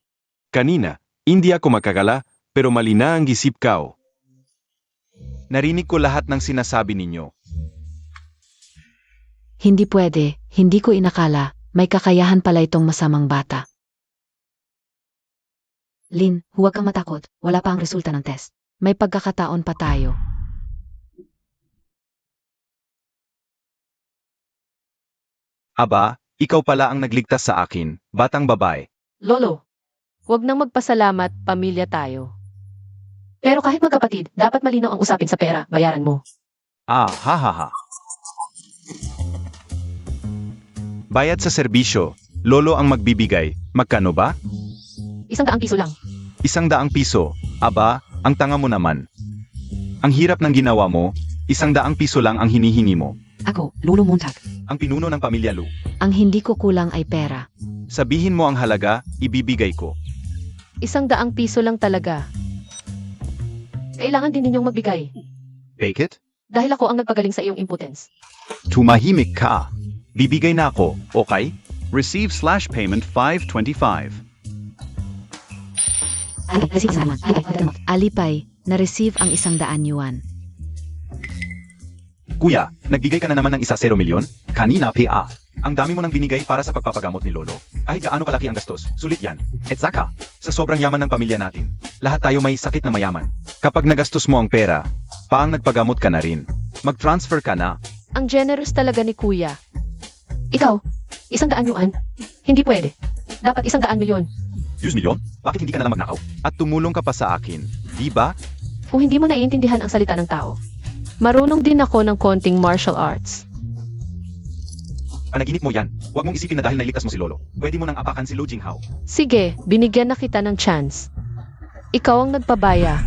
Kanina, hindi ako makagala, pero mali na ang isip ko. Narinig ko lahat ng sinasabi ninyo. Hindi pwede, hindi ko inakala, may kakayahan pala itong masamang bata. Lin, huwag kang matakot, wala pa ang resulta ng test. May pagkakataon pa tayo. Aba, ikaw pala ang nagligtas sa akin, batang babae. Lolo, huwag nang magpasalamat, pamilya tayo. Pero kahit magkapatid, dapat malinaw ang usapin sa pera, bayaran mo. Ah, ha ha ha. Bayad sa serbisyo, lolo ang magbibigay. Magkano ba? 100 piso lang. 100 piso. Aba, ang tanga mo naman. Ang hirap ng ginawa mo, 100 piso lang ang hinihingi mo. Ako, Lolo Montag. Ang pinuno ng pamilya Lu. Ang hindi ko kulang ay pera. Sabihin mo ang halaga, ibibigay ko. 100 piso lang talaga. Kailangan din ninyong magbigay. Bake it? Dahil ako ang nagpagaling sa iyong impotence. Tumahimik ka. Bibigay na ako, okay? Receive /payment 525. Alipay, na-receive ang 100 yuan. Kuya, nagbigay ka na naman ng 1 milyon? Kanina PA. Ang dami mo nang binigay para sa pagpapagamot ni Lolo. Kahit gaano kalaki ang gastos, sulit yan. Etsaka. Sa sobrang yaman ng pamilya natin, lahat tayo may sakit na mayaman. Kapag nagastos mo ang pera, paang nagpagamot ka na rin. Mag-transfer ka na. Ang generous talaga ni Kuya. Ikaw, 100 yuan? Hindi pwede. Dapat 100 milyon. 10 milyon? Bakit hindi ka na lang magnakaw? At tumulong ka pa sa akin, di ba? Kung hindi mo naiintindihan ang salita ng tao. Marunong din ako ng konting martial arts. Panaginip mo yan. Huwag mong isipin na dahil nailigtas mo si Lolo, pwede mo nang apakan si Lu Jinghao. Sige, binigyan na kita ng chance. Ikaw ang nagpabaya.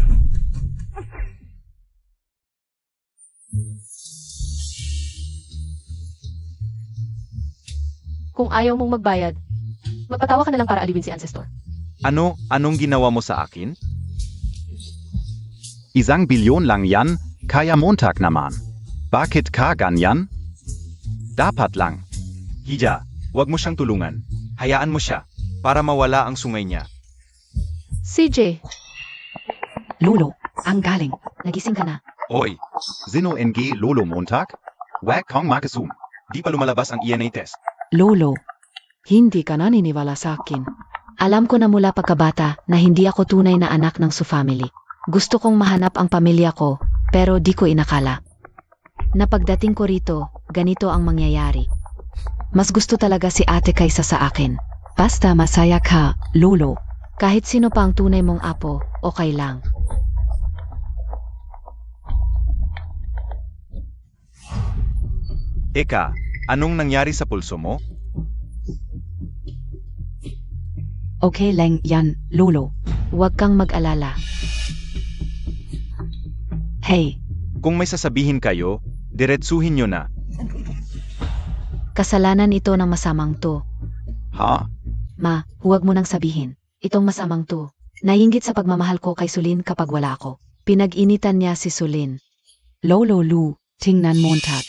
Kung ayaw mong magbayad, magpatawa ka na lang para alibin si Ancestor. Anong ginawa mo sa akin? Isang bilyon lang yan, kaya Montag naman. Bakit ka ganyan? Dapat lang. Hija, huwag mo siyang tulungan. Hayaan mo siya, para mawala ang sungay niya. CJ, Lolo, ang galing. Nagising ka na. Oy, Sino NG Lolo Montag? Wag kong makasum. di pa lumalabas ang ENA test. Lolo, hindi ka naniniwala sa akin. Alam ko na mula pagkabata na hindi ako tunay na anak ng Su family. Gusto kong mahanap ang pamilya ko, pero di ko inakala. Napagdating ko rito, ganito ang mangyayari. Mas gusto talaga si ate kaysa sa akin. Basta masaya ka, Lolo. Kahit sino pa ang tunay mong apo, okay lang. Eka, anong nangyari sa pulso mo? Okay lang yan, Lolo. Huwag kang mag-alala. Hey, Kung may sasabihin kayo, diretsuhin nyo na. Kasalanan ito ng masamang to. Ha? Ma, huwag mo nang sabihin. Itong masamang to. Naiinggit sa pagmamahal ko kay Sulin kapag wala ako. Pinag-initan niya si Sulin. Lolo Lu, tingnan Montag.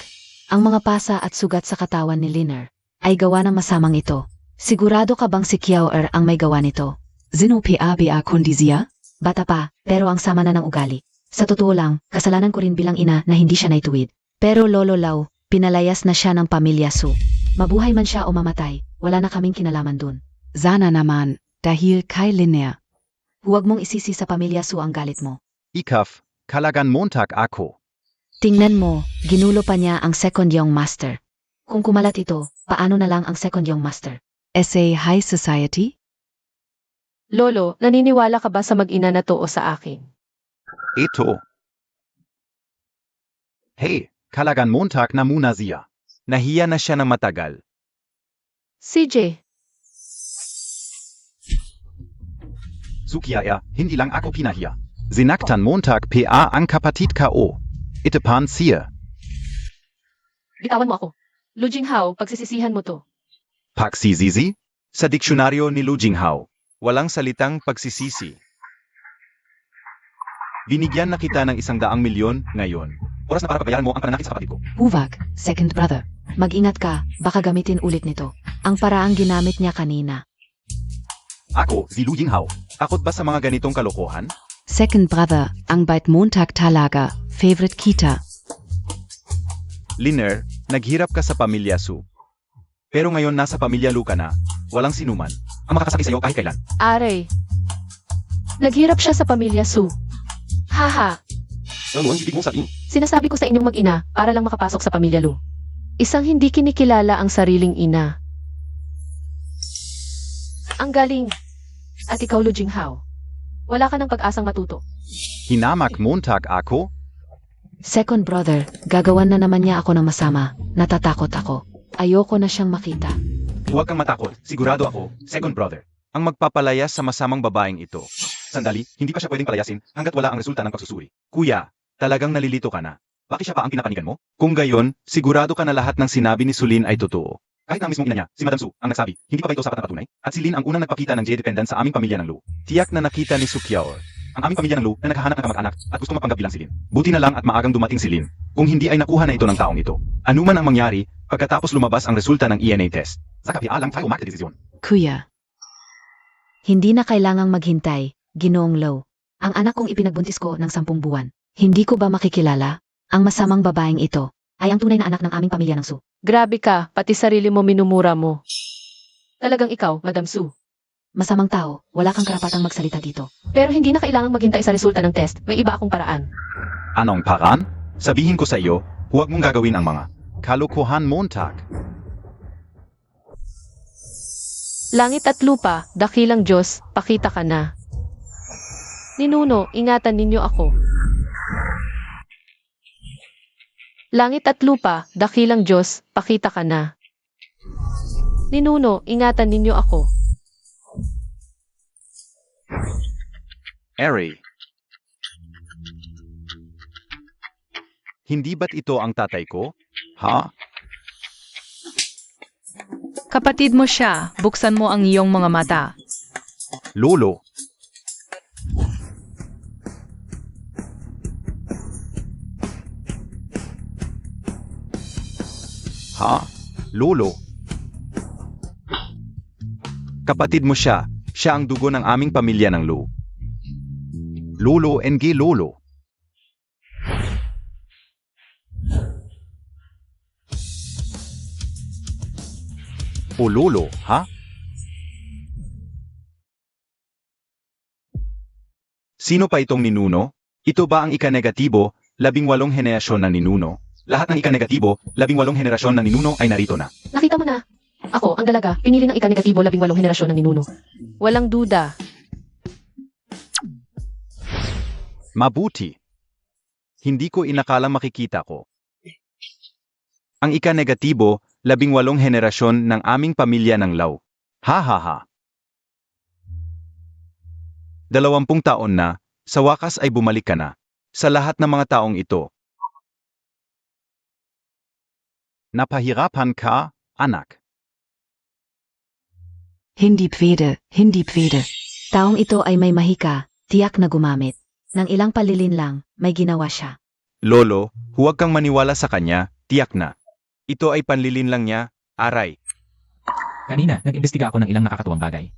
Ang mga pasa at sugat sa katawan ni Liner ay gawa ng masamang ito. Sigurado ka bang si Kiao ang may gawa nito? Sino PABA kondisya? Bata pa, pero ang sama na ng ugali. Sa totoo lang, kasalanan ko rin bilang ina na hindi siya naituwid. Pero Lolo Lau, pinalayas na siya ng pamilya Su. Mabuhay man siya o mamatay, wala na kaming kinalaman dun. Sana naman, dahil kay Liner. Huwag mong isisi sa pamilya Su ang galit mo. Ikaf, kalagan Montag ako. Tingnan mo, ginulo pa niya ang second young master. Kung kumalat ito, paano na lang ang second young master? SA High Society? Lolo, naniniwala ka ba sa mag-ina na to o sa akin? Eto. Hey, kalagan Montag na muna siya. Nahiya na siya ng matagal. CJ, Sukiya hindi lang ako pinahiya. Sinaktan Montag PA ang kapatid ko. Itepan siya. bitawan mo ako. Lu Jinghao, pagsisisihan mo to. Pagsisisi? Sa diksyonaryo ni Lu Jinghao, walang salitang pagsisisi. Binigyan na kita ng 100 milyon ngayon. Oras na para pagbayaran mo ang pananakit sa kapatid ko. Huwag, second brother. Mag-ingat ka, baka gamitin ulit nito. Ang paraang ginamit niya kanina. Ako, si Lu Jinghao. Takot ba sa mga ganitong kalokohan? Second brother, ang bait Montag talaga, favorite kita. Liner, naghirap ka sa pamilya Su. Pero ngayon nasa pamilya Lu ka na, walang sinuman ang makakasakit sa'yo kahit kailan. Aray, Naghirap siya sa pamilya Su. Haha, Ano ang ibig mong sabihin? sinasabi ko sa inyong mag-ina para lang makapasok sa pamilya Lu. Isang hindi kinikilala ang sariling ina. Ang galing. At ikaw, Lu Jinghao. Wala ka ng pag-asang matuto. Hinamak Montag ako? Second brother, gagawan na naman niya ako ng masama. Natatakot ako. Ayoko na siyang makita. Huwag kang matakot. Sigurado ako, second brother. Ang magpapalayas sa masamang babaeng ito. Sandali, hindi pa siya pwedeng palayasin hanggat wala ang resulta ng pagsusuri. Kuya, talagang nalilito ka na. Bakit siya pa ang pinapanigan mo? Kung gayon, sigurado ka na lahat ng sinabi ni Sulin ay totoo. Kahit na ang mismong ina niya, si Madam Su, ang nagsabi, hindi pa ba ito sapat na patunay? At si Lin ang unang nagpakita ng J-dependent sa aming pamilya ng Lu. Tiyak na nakita ni Sukyaor. Ang aming pamilya ng Lu na naghahanap ng kamag-anak at gusto mapanggap bilang si Lin. Buti na lang at maagang dumating si Lin. Kung hindi ay nakuha na ito ng taong ito. Anuman ang mangyari, pagkatapos lumabas ang resulta ng ENA test. Sa kapialang tayo magdedesisyon. Kuya. Hindi na kailangang maghintay, Ginoong Low. Ang anak kong ipinagbuntis ko ng 10 buwan. Hindi ko ba makikilala? Ang masamang babaeng ito ay ang tunay na anak ng aming pamilya ng Su. Grabe ka, pati sarili mo minumura mo. Talagang ikaw, Madam Su. Masamang tao, wala kang karapatang magsalita dito. Pero hindi na kailangang maghintay sa resulta ng test. May iba akong paraan. Anong paraan? Sabihin ko sa iyo, huwag mong gagawin ang mga Kalokohan Montag. Langit at lupa, dakilang Diyos, pakita ka na. Ninuno, ingatan ninyo ako. Langit at lupa, dakilang Diyos, pakita ka na. Ninuno, ingatan ninyo ako. Eri. Hindi ba't ito ang tatay ko? Ha? Kapatid mo siya, buksan mo ang iyong mga mata. Lolo. Ha? Lolo. Kapatid mo siya. Siya ang dugo ng aming pamilya ng Lu. Lolo NG Lolo. O Lolo, ha? Sino pa itong ninuno? Ito ba ang ika-negatibo, 18 henerasyon ng ninuno? Lahat ng ika-negatibo, 18 henerasyon ng ninuno ay narito na. Nakita mo na. Ako, ang dalaga, pinili ng ika-negatibo 18 henerasyon ng ninuno. Walang duda. Mabuti. Hindi ko inakala makikita ko. Ang ika-negatibo, 18 henerasyon ng aming pamilya ng Lau. Ha ha ha. 20 taon na, sa wakas ay bumalik ka na. Sa lahat ng mga taong ito. Napahirapan ka, anak. Hindi pwede, hindi pwede. Taong ito ay may mahika, tiyak na gumamit. Nang ilang palilin lang, may ginawa siya. Lolo, huwag kang maniwala sa kanya, tiyak na. Ito ay panlilin lang niya, aray. Kanina, nag-imbestiga ako ng ilang nakakatuwang bagay.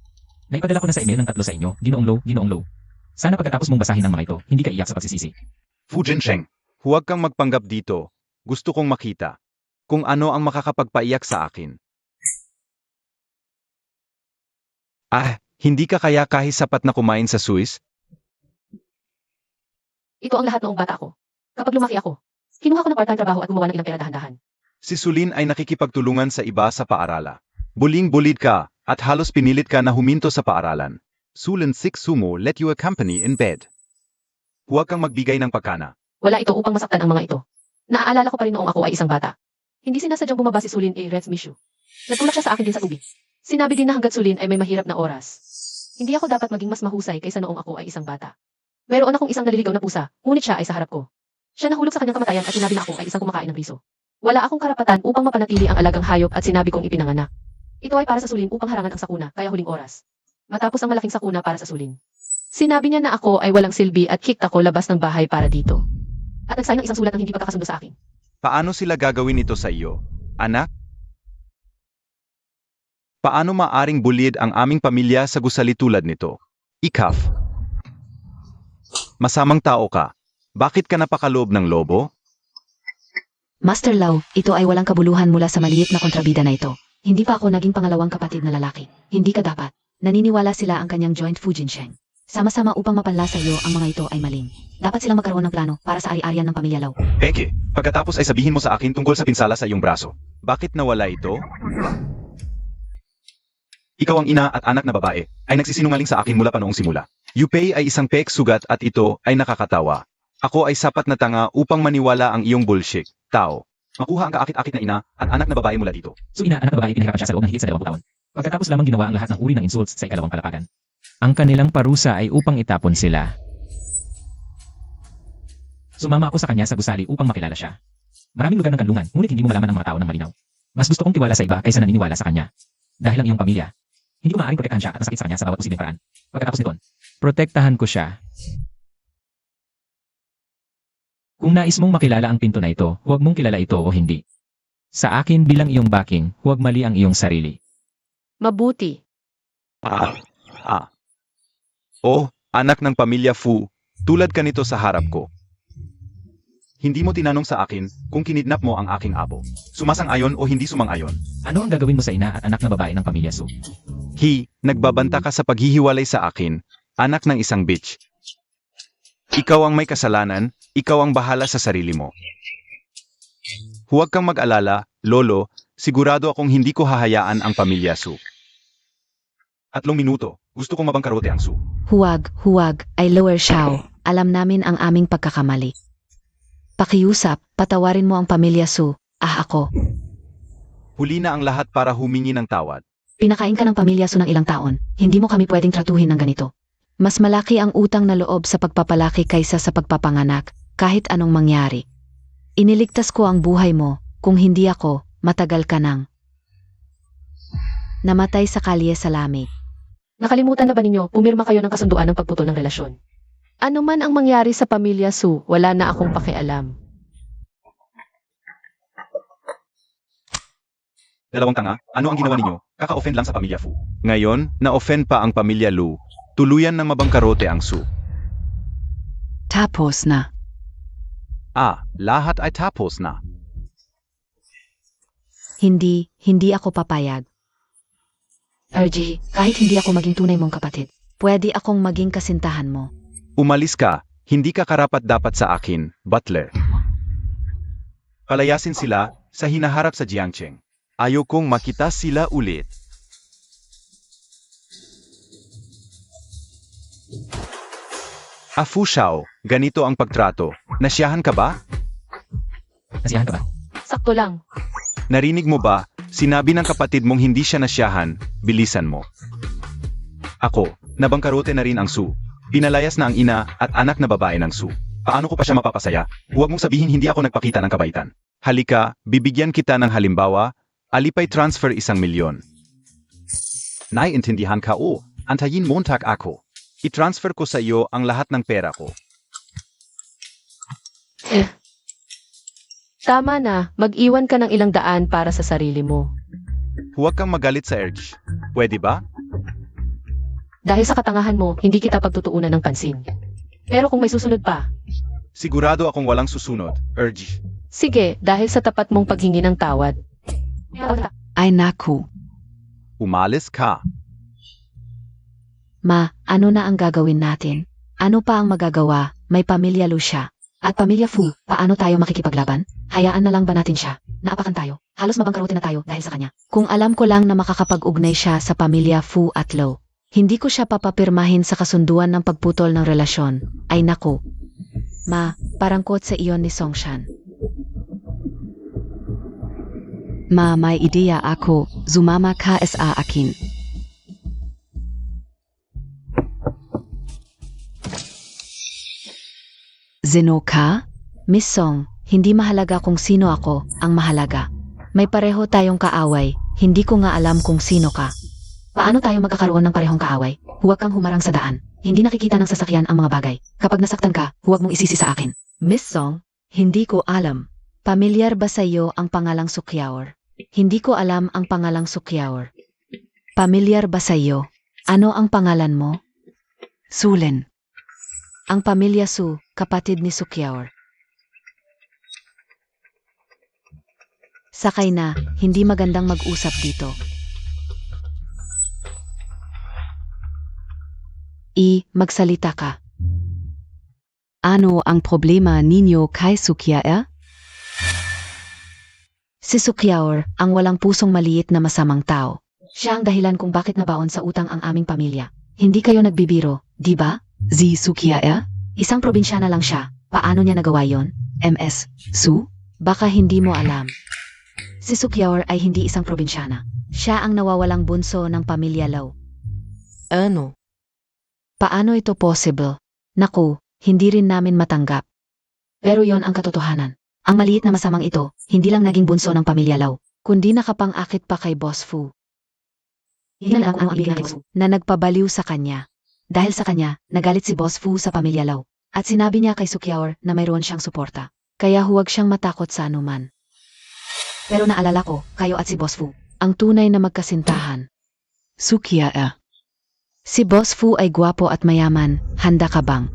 Naipadala ko na sa email ng 3 sa inyo, Ginoong Low. Sana pagkatapos mong basahin ng mga ito, hindi ka iyak sa pagsisisi. Fu Jinsheng. Huwag kang magpanggap dito. Gusto kong makita. Kung ano ang makakapagpaiyak sa akin. Hindi ka kaya kahit sapat na kumain sa Swiss? Ito ang lahat noong bata ako. Kapag lumaki ako, kinuha ko ng part-time trabaho at gumawa ng ilang pera dahan-dahan. Si Sulin ay nakikipagtulungan sa iba sa paarala. Buling-bulid ka, at halos pinilit ka na huminto sa paaralan. Sulin 6 sumo let you accompany in bed. Huwag kang magbigay ng pagkana. Wala ito upang masaktan ang mga ito. Naaalala ko pa rin noong ako ay isang bata. Hindi sinasadyang bumaba si Sulin A. Reds Mishu. Nagtulak siya sa akin din sa tubig. Sinabi din na hanggat Sulin ay may mahirap na oras. Hindi ako dapat maging mas mahusay kaysa noong ako ay isang bata. Meron akong isang naliligaw na pusa, ngunit siya ay sa harap ko. Siya nahulog sa kanyang kamatayan at sinabi na ako ay isang kumakain ng riso. Wala akong karapatan upang mapanatili ang alagang hayop at sinabi kong ipinanganak. Ito ay para sa Sulin upang harangan ang sakuna, kaya huling oras. Matapos ang malaking sakuna para sa Sulin. Sinabi niya na ako ay walang silbi at kicked ako labas ng bahay para dito. At nagsayang isang sulat ng hindi pagkakasundo sa akin. Paano sila gagawin ito sa iyo, anak? Paano maaring bulid ang aming pamilya sa gusali tulad nito? Ikaf. Masamang tao ka. Bakit ka napakaloob ng lobo? Master Lau, ito ay walang kabuluhan mula sa maliit na kontrabida na ito. Hindi pa ako naging pangalawang kapatid na lalaki. Hindi ka dapat. Naniniwala sila ang kanyang joint Fu Jinsheng. Sama-sama upang mapanla sa iyo ang mga ito ay maling. Dapat silang magkaroon ng plano para sa ari-arian ng pamilya Lau. Peke, pagkatapos ay sabihin mo sa akin tungkol sa pinsala sa iyong braso. Bakit nawala ito? Ikaw ang ina at anak na babae ay nagsisinungaling sa akin mula pa noong simula. Yupei ay isang pek sugat at ito ay nakakatawa. Ako ay sapat na tanga upang maniwala ang iyong bullshit, tao. Makuha ang kaakit-akit na ina at anak na babae mula dito. So ina, anak na babae, pinahirapan siya sa loob ng higit sa 20 taon. Pagkatapos lamang ginawa ang lahat ng uri ng insults sa ikalawang palapagan. Ang kanilang parusa ay upang itapon sila. Sumama ako sa kanya sa gusali upang makilala siya. Maraming lugar ng kanlungan, ngunit hindi mo malaman ang mga tao ng malinaw. Mas gusto kong tiwala sa iba kaysa naniniwala sa kanya. Dahil ang iyong pamilya, hindi ko maaaring protektahan siya at nasakit sa kanya sa bawat posibleng paraan. Pagkatapos nito, protektahan ko siya. Kung nais mong makilala ang pinto na ito, huwag mong kilala ito o hindi. Sa akin bilang iyong backing, huwag mali ang iyong sarili. Mabuti. Oh, anak ng pamilya Fu, tulad ka nito sa harap ko. Hindi mo tinanong sa akin kung kinidnap mo ang aking apo. Sumasang-ayon o hindi sumang-ayon. Ano ang gagawin mo sa ina at anak na babae ng pamilya Su? Nagbabanta ka sa paghihiwalay sa akin, anak ng isang bitch. Ikaw ang may kasalanan, ikaw ang bahala sa sarili mo. Huwag kang mag-alala, Lolo, sigurado akong hindi ko hahayaan ang pamilya Su. 3 minuto, gusto kong mabangkarote ang Su. Huwag, ay lower Xiao. Alam namin ang aming pagkakamali. Pakiusap, patawarin mo ang pamilya Su. Ako. Huli na ang lahat para humingi ng tawad. Pinakain ka ng pamilya Su ng ilang taon. Hindi mo kami pwedeng tratuhin ng ganito. Mas malaki ang utang na loob sa pagpapalaki kaysa sa pagpapanganak, kahit anong mangyari. Iniligtas ko ang buhay mo, kung hindi ako, matagal ka nang namatay sa kalye sa lamig. Nakalimutan na ba ninyo, pumirma kayo ng kasunduan ng pagputol ng relasyon? Ano man ang mangyari sa pamilya Su, wala na akong pakialam. Dalawang tanga, ano ang ginawa ninyo? Kaka-offend lang sa pamilya Fu. Ngayon, na-offend pa ang pamilya Lu. Tuluyan na mabangkarote ang Su. Tapos na. Lahat ay tapos na. Hindi ako papayag. RG, kahit hindi ako maging tunay mong kapatid, pwede akong maging kasintahan mo. Umalis ka, hindi ka karapat-dapat sa akin, Butler. Palayasin sila sa hinaharap sa Jiangcheng. Ayokong makita sila ulit. Fu Xiao, ganito ang pagtrato. Nasiyahan ka ba? Nasiyahan ka ba? Sakto lang. Narinig mo ba? Sinabi ng kapatid mong hindi siya nasiyahan, bilisan mo. Ako, nabangkarote na rin ang Su. Pinalayas na ang ina at anak na babae ng Su. Paano ko pa siya mapapasaya? Huwag mong sabihin hindi ako nagpakita ng kabaitan. Halika, bibigyan kita ng halimbawa, alipay transfer 1,000,000. Naiintindihan ka o, antayin Montag ako. I-transfer ko sa iyo ang lahat ng pera ko. Tama na, mag-iwan ka ng ilang daan para sa sarili mo. Huwag kang magalit sa Erge. Pwede ba? Dahil sa katangahan mo, hindi kita pagtutuunan ng pansin. Pero kung may susunod pa, Sigurado akong walang susunod, Erge. sige, dahil sa tapat mong paghingi ng tawad. Ay naku. Umalis ka. Ma, ano na ang gagawin natin? Ano pa ang magagawa? May pamilya Lu siya. At pamilya Fu, paano tayo makikipaglaban? Hayaan na lang ba natin siya? Naapakan tayo. Halos mabangkarote na tayo dahil sa kanya. Kung alam ko lang na makakapag-ugnay siya sa pamilya Fu at Lo, hindi ko siya papapirmahin sa kasunduan ng pagputol ng relasyon. Ay naku. Ma, parang quote sa iyon ni Songshan. Ma, may ideya ako. Sumama ka sa akin. Zeno ka? Miss Song, hindi mahalaga kung sino ako, ang mahalaga. May pareho tayong kaaway, hindi ko nga alam kung sino ka. Paano tayo magkakaroon ng parehong kaaway? Huwag kang humarang sa daan. Hindi nakikita ng sasakyan ang mga bagay. Kapag nasaktan ka, huwag mong isisi sa akin. Miss Song, hindi ko alam. Pamilyar ba sa iyo ang pangalang Sukyaor? Hindi ko alam ang pangalang Sukyaor. Pamilyar ba sa iyo? Ano ang pangalan mo? Sulen. Ang pamilya Su, kapatid ni Sukyaor. Sakay na, hindi magandang mag-usap dito. Magsalita ka. Ano ang problema ninyo kay Sukyaer? Si Sukyaor, ang walang pusong maliit na masamang tao. Siya ang dahilan kung bakit nabaon sa utang ang aming pamilya. Hindi kayo nagbibiro, di ba? Si Sukyaer? Isang probinsyana lang siya. Paano niya nagawa yon? MS. Su? Baka hindi mo alam. Si Sukyaor ay hindi isang probinsyana. Siya ang nawawalang bunso ng pamilya Lau. Ano? Paano ito possible? Naku, hindi rin namin matanggap. Pero yon ang katotohanan. Ang maliit na masamang ito, hindi lang naging bunso ng pamilya Lau, kundi nakapang-akit pa kay Boss Fu. Hindi lang ang ibig na nagpabaliw sa kanya. Dahil sa kanya, nagalit si Boss Fu sa pamilya Lau. At sinabi niya kay Sukyaor na mayroon siyang suporta. Kaya huwag siyang matakot sa anuman. Pero naalala ko, kayo at si Boss Fu, ang tunay na magkasintahan. Sukyaer. Si Boss Fu ay gwapo at mayaman, handa ka bang?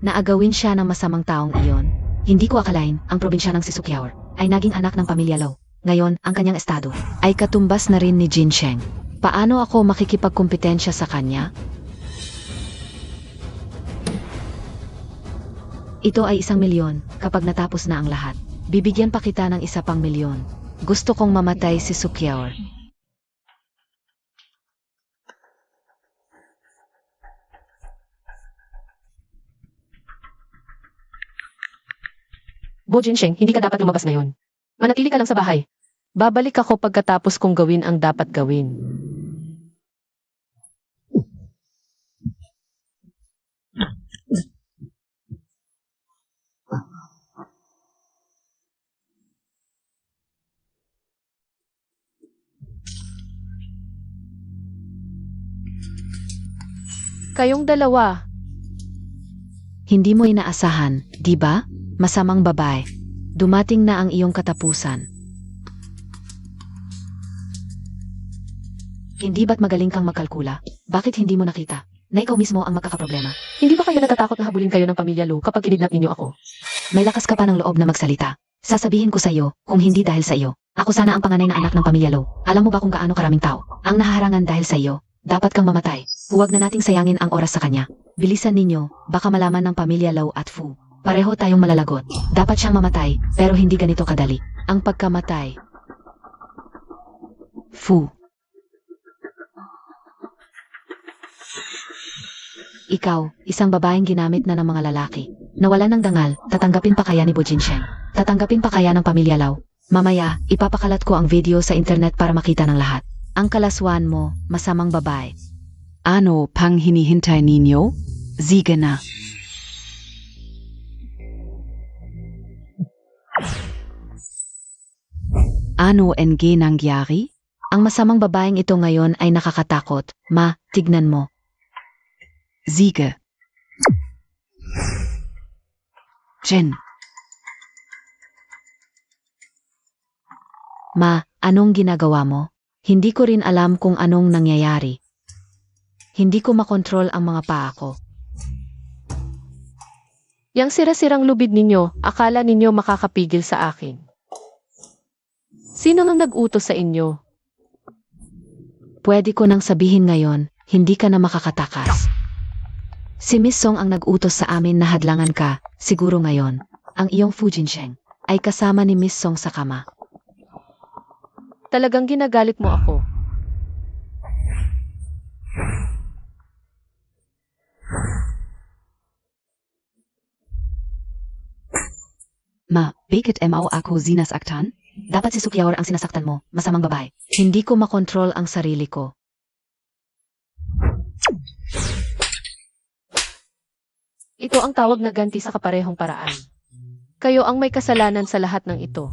Naagawin siya ng masamang taong iyon. Hindi ko akalain ang probinsya ng si Sukyaor ay naging anak ng pamilya Lau. Ngayon, ang kanyang estado ay katumbas na rin ni Jin Sheng. Paano ako makikipagkumpetensya sa kanya? Ito ay 1 milyon kapag natapos na ang lahat. Bibigyan pa kita ng 1 pang milyon. Gusto kong mamatay si Sukyaor. Bo Jinsheng, hindi ka dapat lumabas ngayon. Manatili ka lang sa bahay. Babalik ako pagkatapos kong gawin ang dapat gawin. Kayong dalawa. Hindi mo inaasahan, di ba? Masamang babae. Dumating na ang iyong katapusan. Hindi ba't magaling kang magkalkula? Bakit hindi mo nakita na ikaw mismo ang magkakaproblema? Hindi ba kayo natatakot na habulin kayo ng pamilya Lu kapag kinidnap ninyo ako? May lakas ka pa ng loob na magsalita. Sasabihin ko sa iyo, kung hindi dahil sa iyo, ako sana ang panganay na anak ng pamilya Lau. Alam mo ba kung gaano karaming tao ang nahaharangan dahil sa iyo? Dapat kang mamatay. Huwag na nating sayangin ang oras sa kanya. Bilisan ninyo, baka malaman ng pamilya Lau at Fu. Pareho tayong malalagot. Dapat siyang mamatay, pero hindi ganito kadali. Ang pagkamatay. Fu. Ikaw, isang babaeng ginamit na ng mga lalaki. Nawalan ng dangal, tatanggapin pa kaya ni Bo Jinsheng? Tatanggapin pa kaya ng pamilya Lau? Mamaya, ipapakalat ko ang video sa internet para makita ng lahat. Ang kalaswan mo, masamang babae. Ano pang hinihintay ninyo? Sige na. Ano ang nangyari? Ang masamang babaeng ito ngayon ay nakakatakot. Ma, tignan mo. Siege. Jin. Ma, anong ginagawa mo? Hindi ko rin alam kung anong nangyayari. Hindi ko makontrol ang mga paa ko. Yang sira-sirang lubid ninyo, akala ninyo makakapigil sa akin. Sino nang nag-utos sa inyo? Pwede ko nang sabihin ngayon, hindi ka na makakatakas. Si Miss Song ang nag-utos sa amin na hadlangan ka, siguro ngayon. Ang iyong Fu Jinsheng ay kasama ni Miss Song sa kama. Talagang ginagalit mo ako. Ma, bakit mo ako sinasaktan? Dapat si Sukyaor ang sinasaktan mo, masamang babae. Hindi ko makontrol ang sarili ko. Ito ang tawag na ganti sa kaparehong paraan. Kayo ang may kasalanan sa lahat ng ito.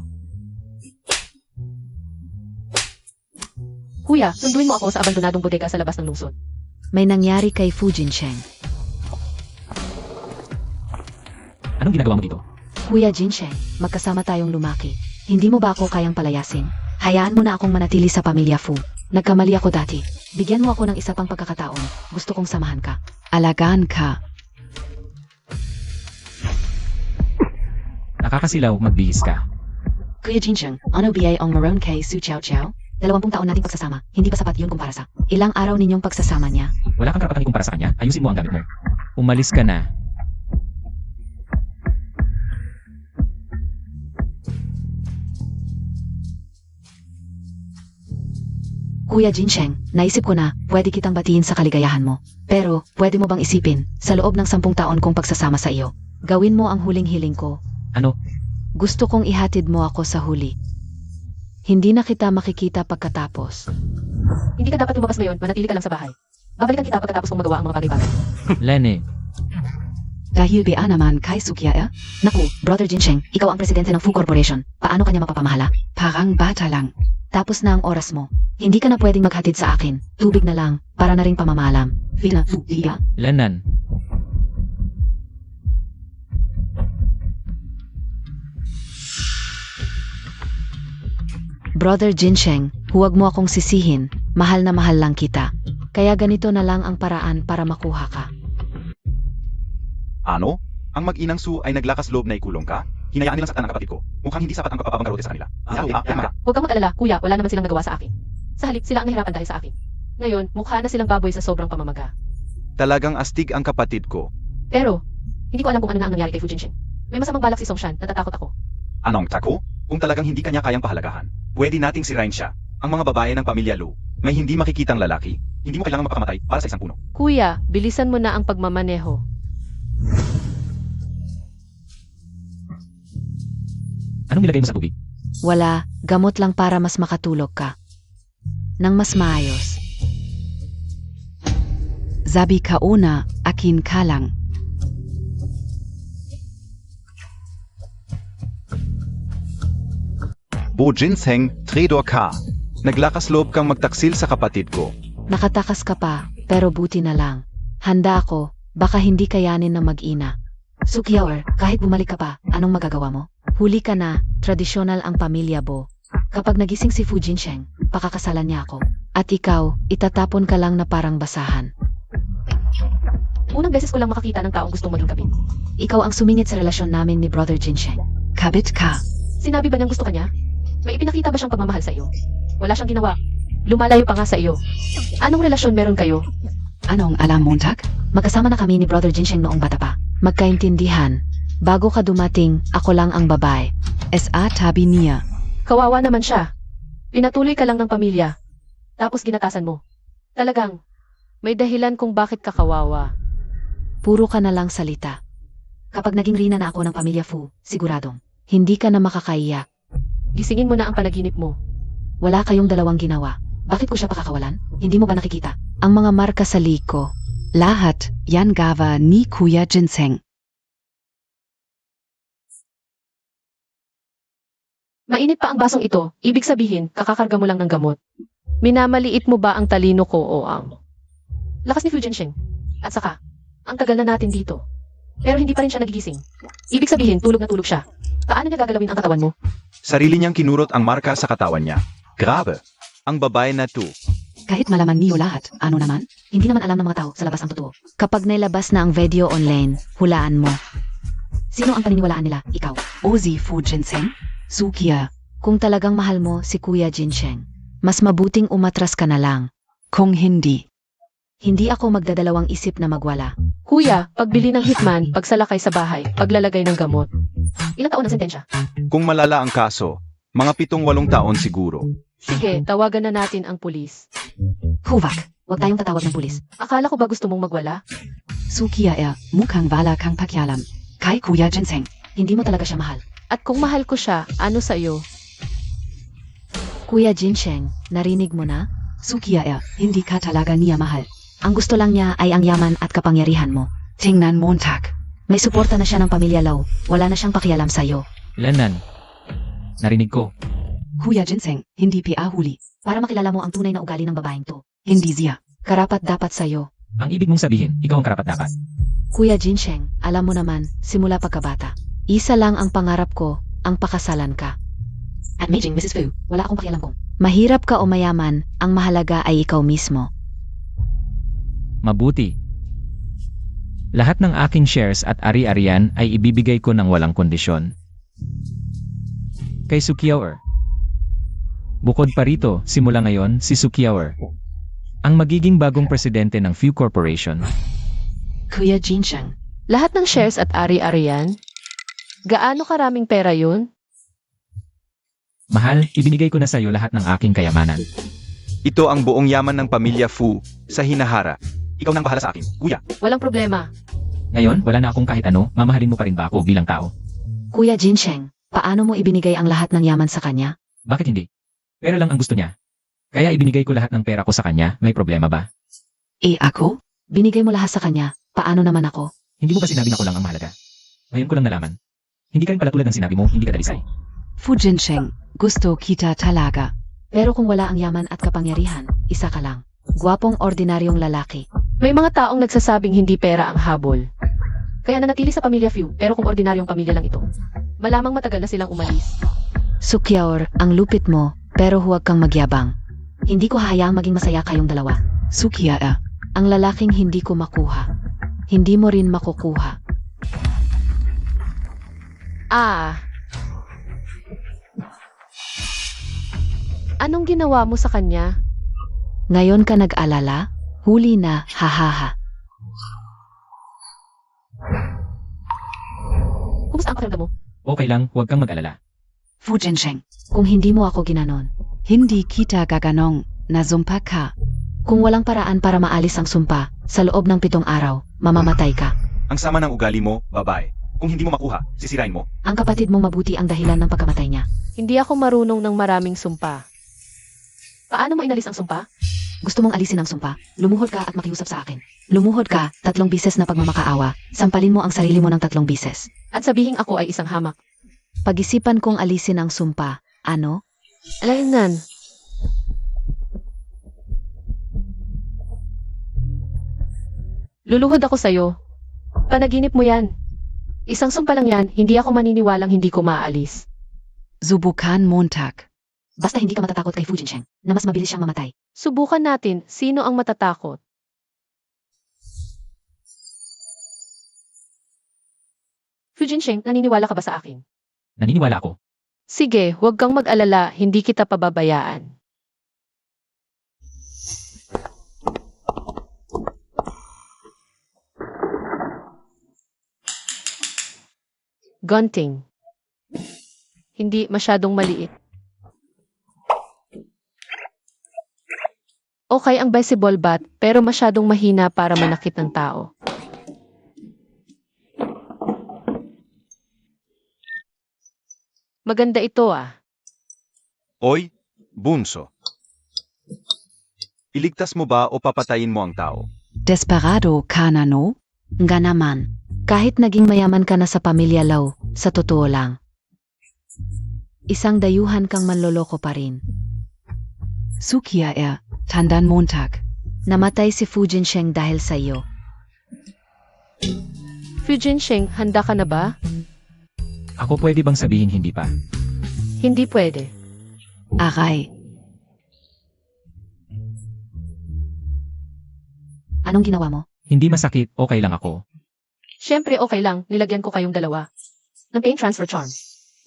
Kuya, sunduin mo ako sa abandonadong bodega sa labas ng lungsod. May nangyari kay Fu Jinsheng. Anong ginagawa mo dito? Kuya Jinsheng, magkasama tayong lumaki. Hindi mo ba ako kayang palayasin? Hayaan mo na akong manatili sa pamilya Fu. Nagkamali ako dati. Bigyan mo ako ng isa pang pagkakataon. Gusto kong samahan ka. Alagaan ka. Nakakasilaw, magbihis ka. Kuya Jinsheng, ano ba ang maroon kay Su Chow Chow? 20 taon nating pagsasama. Hindi pa sapat yun kumpara sa ilang araw ninyong pagsasama niya. Wala kang karapatang ikumpara sa kanya. Ayusin mo ang gamit mo. Umalis ka na. Kuya Jinsheng, naisip ko na, pwede kitang batiin sa kaligayahan mo. Pero, pwede mo bang isipin, sa loob ng 10 taon kong pagsasama sa iyo, gawin mo ang huling hiling ko. Ano? Gusto kong ihatid mo ako sa huli. Hindi na kita makikita pagkatapos. Hindi ka dapat lumabas ngayon, manatili ka lang sa bahay. Babalikan kita pagkatapos kong magawa ang mga bagay-bagay. Lenny, Dahil bea naman kay Sukiya, Naku, Brother Jinsheng, ikaw ang presidente ng Fu Corporation. Paano kanya mapapamahala? parang bata lang. Tapos na ang oras mo. Hindi ka na pwedeng maghatid sa akin. Tubig na lang, para na ring pamamalam. Vina Sukiya. Lenan. Brother Jinsheng, huwag mo akong sisihin. Mahal na mahal lang kita. Kaya ganito na lang ang paraan para makuha ka. Ano? Ang mag-inang Su ay naglakas loob na ikulong ka? Hinayaan nilang saktan ang kapatid ko. Mukhang hindi sapat ang kapapabanggarote sa kanila. Tama. Huwag kang mag-alala, kuya, wala naman silang nagawa sa akin. Sa halip, sila ang nahirapan dahil sa akin. Ngayon, mukha na silang baboy sa sobrang pamamaga. Talagang astig ang kapatid ko. Pero, hindi ko alam kung ano na ang nangyari kay Fu Jinsheng. May masamang balak si Songshan, natatakot ako. Anong tako? Kung talagang hindi kanya kayang pahalagahan, pwede nating sirain siya. Ang mga babae ng pamilya Lu, may hindi makikitang lalaki, hindi mo kailangang mapakamatay para sa isang puno. Kuya, bilisan mo na ang pagmamaneho. Anong nilagay mo sa tubig? Wala, gamot lang para mas makatulog ka. Nang mas maayos. Sabi ka una, akin ka lang. Bo Jinseng, Trador ka. Naglakas loob kang magtaksil sa kapatid ko. Nakatakas ka pa, pero buti na lang. Handa ako, baka hindi kayanin ng mag-ina. Sukiyaor, kahit bumalik ka pa, anong magagawa mo? Huli ka na, tradisyonal ang pamilya Bo. Kapag nagising si Fu Jinsheng, pakakasalan niya ako. At ikaw, itatapon ka lang na parang basahan. Unang beses ko lang makakita ng taong gustong maging kabit. Ikaw ang sumingit sa relasyon namin ni Brother Jinsheng. Kabit ka. Sinabi ba niyang gusto ka niya? May ipinakita ba siyang pagmamahal sa iyo? Wala siyang ginawa. Lumalayo pa nga sa iyo. Anong relasyon meron kayo? Anong alam Montag? Magkasama na kami ni Brother Jinsheng noong bata pa. Magkaintindihan. Bago ka dumating, ako lang ang babae. SA tabi niya. Kawawa naman siya. Pinatuloy ka lang ng pamilya. Tapos ginatasan mo. Talagang, may dahilan kung bakit ka kawawa. Puro ka na lang salita. Kapag naging rina na ako ng pamilya Fu, siguradong, hindi ka na makakaiyak. Gisingin mo na ang panaginip mo. Wala kayong dalawang ginawa. Bakit ko siya pakakawalan? Hindi mo ba nakikita? Ang mga marka sa liko. Lahat, yan gava ni Kuya Jinseng. Mainit pa ang basong ito, ibig sabihin, kakakarga mo lang ng gamot. Minamaliit mo ba ang talino ko o ang lakas ni Fu Jinsheng? At saka, ang tagal na natin dito. Pero hindi pa rin siya nagigising. Ibig sabihin, tulog na tulog siya. Paano niya gagalawin ang katawan mo? Sarili niyang kinurot ang marka sa katawan niya. Grabe! Ang babae na to. Kahit malaman niyo lahat, ano naman? Hindi naman alam ng mga tao sa labas ang totoo. Kapag nailabas na ang video online, hulaan mo. Sino ang paniniwalaan nila? Ikaw. Ozi Fu Jinseng? Sukiya. Kung talagang mahal mo si Kuya Jinsheng, mas mabuting umatras ka na lang. Kung hindi. Hindi ako magdadalawang isip na magwala. Kuya, pagbili ng hitman, pagsalakay sa bahay, paglalagay ng gamot. Ilang taon ang sentensya? Kung malala ang kaso, mga 7-8 taon siguro. Sige, tawagan na natin ang pulis. Huvak, huwag tayong tatawag ng pulis. Akala ko ba gusto mong magwala? Sukiya mukhang wala kang pakialam. Kay Kuya Jinseng. Hindi mo talaga siya mahal. At kung mahal ko siya, ano sa iyo? Kuya Jinsheng, narinig mo na? Sukiya hindi ka talaga niya mahal. Ang gusto lang niya ay ang yaman at kapangyarihan mo. Tingnan Montag. May suporta na siya ng pamilya Lau. Wala na siyang pakialam sa'yo. Lenan. Narinig ko. Kuya Jinseng, hindi piahuli. Para makilala mo ang tunay na ugali ng babaeng to. Hindi siya. Karapat dapat sa'yo. Ang ibig mong sabihin, ikaw ang karapat-dapat. Kuya Jinsheng, alam mo naman, simula pagkabata. Isa lang ang pangarap ko, ang pakasalan ka. At Meijing Mrs. Fu, Wala akong pakialam kung mahirap ka o mayaman, ang mahalaga ay ikaw mismo. Mabuti. Lahat ng aking shares at ari-arian ay ibibigay ko ng walang kondisyon. Kay Sukiyaor. Bukod pa rito, simula ngayon, si Sukiyaor Ang magiging bagong presidente ng Few Corporation. Kuya Jinsheng. Lahat ng shares at ari-arian? Gaano karaming pera yun? Mahal, ibinigay ko na sa'yo lahat ng aking kayamanan. Ito ang buong yaman ng pamilya Fu sa hinahara. Ikaw nang bahala sa akin, kuya. Walang problema. Ngayon, wala na akong kahit ano, mamahalin mo pa rin ba ako bilang tao? Kuya Jinsheng, paano mo ibinigay ang lahat ng yaman sa kanya? Bakit hindi? Pera lang ang gusto niya. Kaya ibinigay ko lahat ng pera ko sa kanya, may problema ba? Ako? Binigay mo lahat sa kanya, paano naman ako? Hindi mo ba sinabing ako lang ang mahalaga? Ngayon ko lang nalaman. Hindi ka rin pala tulad ng sinabi mo, hindi ka dalisay. Fu Jinsheng, gusto kita talaga. Pero kung wala ang yaman at kapangyarihan, isa ka lang. Gwapong ordinaryong lalaki. May mga taong nagsasabing hindi pera ang habol. Kaya nanatili sa pamilya Few, pero kung ordinaryong pamilya lang ito, malamang matagal na silang umalis. Sukyaor, ang lupit mo, pero huwag kang magyabang. Hindi ko hahayaang maging masaya kayong dalawa. Sukia. Ang lalaking hindi ko makuha. Hindi mo rin makukuha. Anong ginawa mo sa kanya? Ngayon ka nag-alala? Huli na, hahaha. Kumusta ang pakiramdam mo? Okay lang, huwag kang mag-alala. Fu Jinsheng. Kung hindi mo ako ginanon. Hindi kita gaganong, nazumpa ka. Kung walang paraan para maalis ang sumpa, sa loob ng 7 araw, mamamatay ka. Ang sama ng ugali mo, babae. Kung hindi mo makuha, sisirain mo. Ang kapatid mong mabuti ang dahilan ng pagkamatay niya. Hindi ako marunong ng maraming sumpa. Paano mo inalis ang sumpa? Gusto mong alisin ang sumpa? Lumuhod ka at makiusap sa akin. Lumuhod ka, 3 bises na pagmamakaawa. Sampalin mo ang sarili mo ng 3 bises. At sabihing ako ay isang hamak. Pag-isipan kong alisin ang sumpa. Ano? Alainan. Luluhod ako sa'yo. Panaginip mo yan. Isang sumpa lang yan, hindi ako maniniwalang hindi ko maaalis. Subukan Montag. Basta hindi ka matatakot kay Fu Jinsheng, na mas mabilis siyang mamatay. Subukan natin, sino ang matatakot? Fu Jinsheng, naniniwala ka ba sa akin? Naniniwala ako. Sige, huwag kang mag-alala, hindi kita pababayaan. Gunting. Hindi masyadong maliit. Okay ang baseball bat, pero masyadong mahina para manakit ng tao. Maganda ito Oy, bunso. Iligtas mo ba o papatayin mo ang tao? Desperado ka na no? Nga naman, kahit naging mayaman ka na sa pamilya Lau, sa totoo lang. Isang dayuhan kang manloloko pa rin. Sukia Tandan Montag. Namatay si Fu Jinsheng dahil sa iyo. Fu Jinsheng, handa ka na ba? Ako pwede bang sabihin hindi pa? Hindi pwede. Aray. Anong ginawa mo? Hindi masakit, okay lang ako. Siyempre okay lang, nilagyan ko kayong dalawa. Ng pain transfer charm.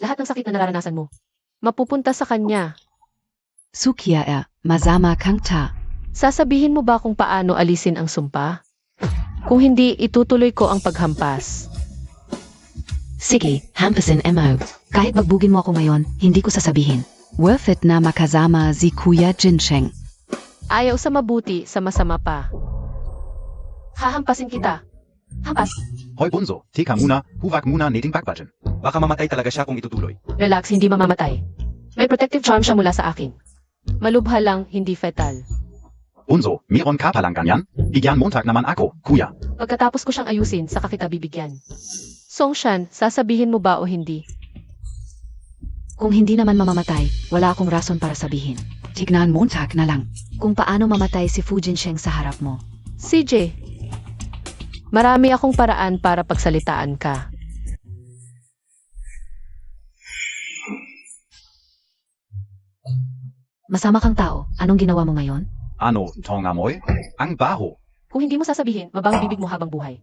Lahat ng sakit na nararanasan mo, mapupunta sa kanya. Sukia Mazama Kangta. Sasabihin mo ba kung paano alisin ang sumpa? Kung hindi, itutuloy ko ang paghampas. Sige, hampasin mo. Kahit bagbugin mo ako ngayon, hindi ko sasabihin. Worth it na makasama si Kuya Jinsheng. Ayaw sa mabuti, sa masama pa. Hahampasin kita. Hampas. Hoy bunso, tika muna, huwag muna nating backbutton. Baka mamatay talaga siya kung itutuloy. Relax, hindi mamamatay. May protective charm siya mula sa akin. Malubha lang, hindi fetal. Bunso, meron ka palang ganyan? Bigyan Montag naman ako, kuya. Pagkatapos ko siyang ayusin, saka kita bibigyan. Songshan, sasabihin mo ba o hindi? Kung hindi naman mamamatay, wala akong rason para sabihin. Tignan Montag na lang. Kung paano mamatay si Fu Jinsheng sa harap mo. CJ, marami akong paraan para pagsalitaan ka. Masama kang tao, anong ginawa mo ngayon? Ano, tong amoy? Ang baho. Kung hindi mo sasabihin, mabango bibig mo habang buhay.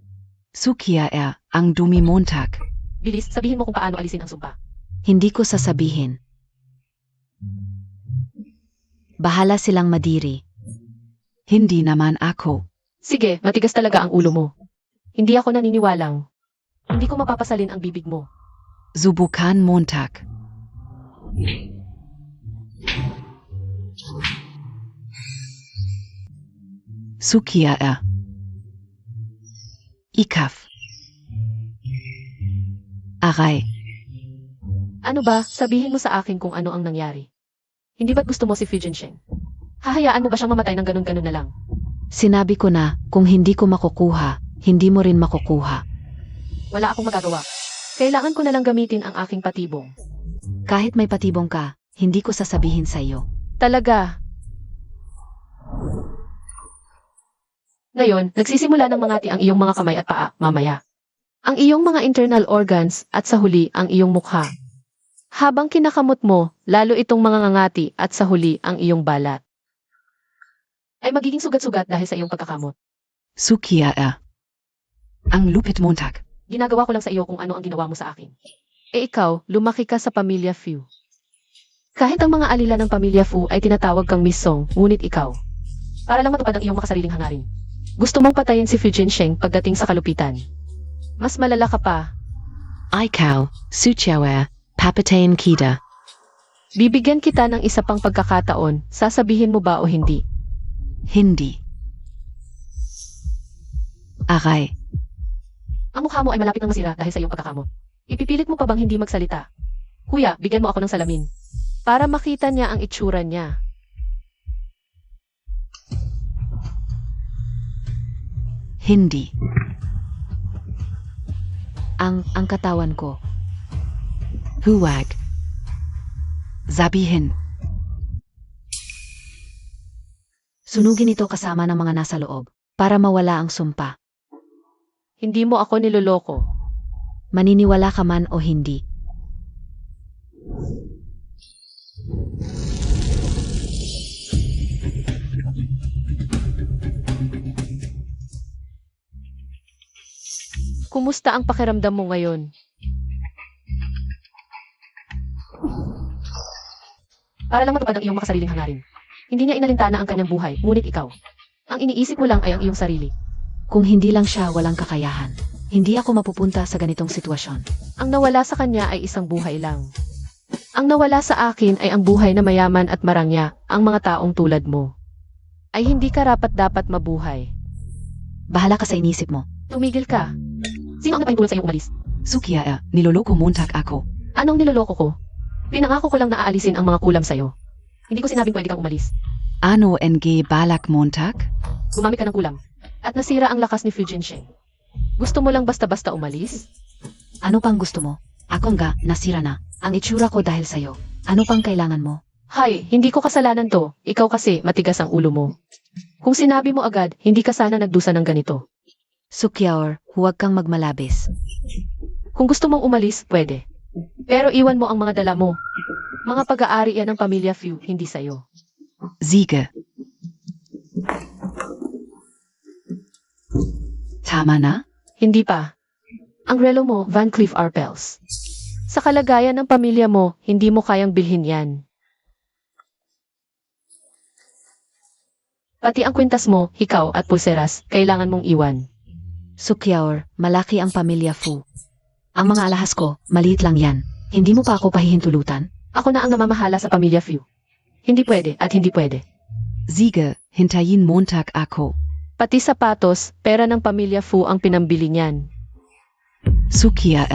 Sukia ang dumi Montag. Bilis, sabihin mo kung paano alisin ang sumpa. Hindi ko sasabihin. Bahala silang madiri. Hindi naman ako. Sige, matigas talaga ang ulo mo. Hindi ako naniniwalang. Hindi ko mapapasalin ang bibig mo. Subukan Montag. Sukia. Ikaf. Aray. Ano ba, sabihin mo sa akin kung ano ang nangyari. Hindi ba't gusto mo si Fujin Sheng? Hahayaan mo ba siyang mamatay ng ganun-ganun na lang? Sinabi ko na, kung hindi ko makukuha, hindi mo rin makukuha. Wala akong magagawa. Kailangan ko na lang gamitin ang aking patibong. Kahit may patibong ka, hindi ko sasabihin sa iyo. Talaga. Ngayon, nagsisimula ng mangati ang iyong mga kamay at paa, mamaya. Ang iyong mga internal organs at sa huli ang iyong mukha. Habang kinakamot mo, lalo itong mga ngangati at sa huli ang iyong balat. Ay magiging sugat-sugat dahil sa iyong pagkakamot. Sukia. Ang lupit Montag. Ginagawa ko lang sa iyo kung ano ang ginawa mo sa akin. E ikaw, lumaki ka sa pamilya Fu. Kahit ang mga alila ng pamilya Fu ay tinatawag kang Miss Song, ngunit ikaw. Para lang matupad ang iyong makasariling hangarin. Gusto mong patayin si Fujin Sheng pagdating sa kalupitan. Mas malala ka pa. Ikaw, Suchiawa, papatayin kita. Bibigyan kita ng isa pang pagkakataon, sasabihin mo ba o hindi? Hindi. Aray. Ang mukha mo ay malapit ng masira dahil sa iyong pagkakamot. Ipipilit mo pa bang hindi magsalita? Kuya, bigyan mo ako ng salamin. Para makita niya ang itsura niya. Hindi. Ang katawan ko. Huwag. Sabihin. Sunugin ito kasama ng mga nasa loob, para mawala ang sumpa. Hindi mo ako niloloko. Maniniwala ka man o hindi. Kumusta ang pakiramdam mo ngayon? Para lang matupad ang iyong makasariling hangarin. Hindi niya inalintana ang kanyang buhay, ngunit ikaw. Ang iniisip mo lang ay ang iyong sarili. Kung hindi lang siya walang kakayahan, hindi ako mapupunta sa ganitong sitwasyon. Ang nawala sa kanya ay isang buhay lang. Ang nawala sa akin ay ang buhay na mayaman at marangya, ang mga taong tulad mo. Ay hindi karapat-dapat mabuhay. Bahala ka sa inisip mo. Tumigil ka. Sino ang napahintulot sa iyong umalis? Sukia. Niloloko Montag ako. Anong niloloko ko? Pinangako ko lang na aalisin ang mga kulam sa'yo. Hindi ko sinabing pwede kang umalis. Ano NG Balak Montag? Gumamit ka ng kulam. At nasira ang lakas ni Fujin Sheng. Gusto mo lang basta-basta umalis? Ano pang gusto mo? Ako nga, nasira na. Ang itsura ko dahil sa'yo. Ano pang kailangan mo? Hay, hindi ko kasalanan to. Ikaw kasi, matigas ang ulo mo. Kung sinabi mo agad, hindi ka sana nagdusa ng ganito. Sukyaor, huwag kang magmalabis. Kung gusto mong umalis, pwede. Pero iwan mo ang mga dala mo. Mga pag-aari yan ng pamilya Fu, hindi sa'yo. Siege. Tama na? Hindi pa. Ang relo mo, Van Cleef Arpels. Sa kalagayan ng pamilya mo, hindi mo kayang bilhin yan. Pati ang kwintas mo, hikaw at pulseras, kailangan mong iwan. Sukyaor, malaki ang pamilya Fu. Ang mga alahas ko, maliit lang yan. Hindi mo pa ako pahihintulutan? Ako na ang namamahala sa pamilya Fu. Hindi pwede at hindi pwede. Siege, hintayin Montag ako. Pati sapatos, pera ng pamilya Fu ang pinambili niyan. Sukia.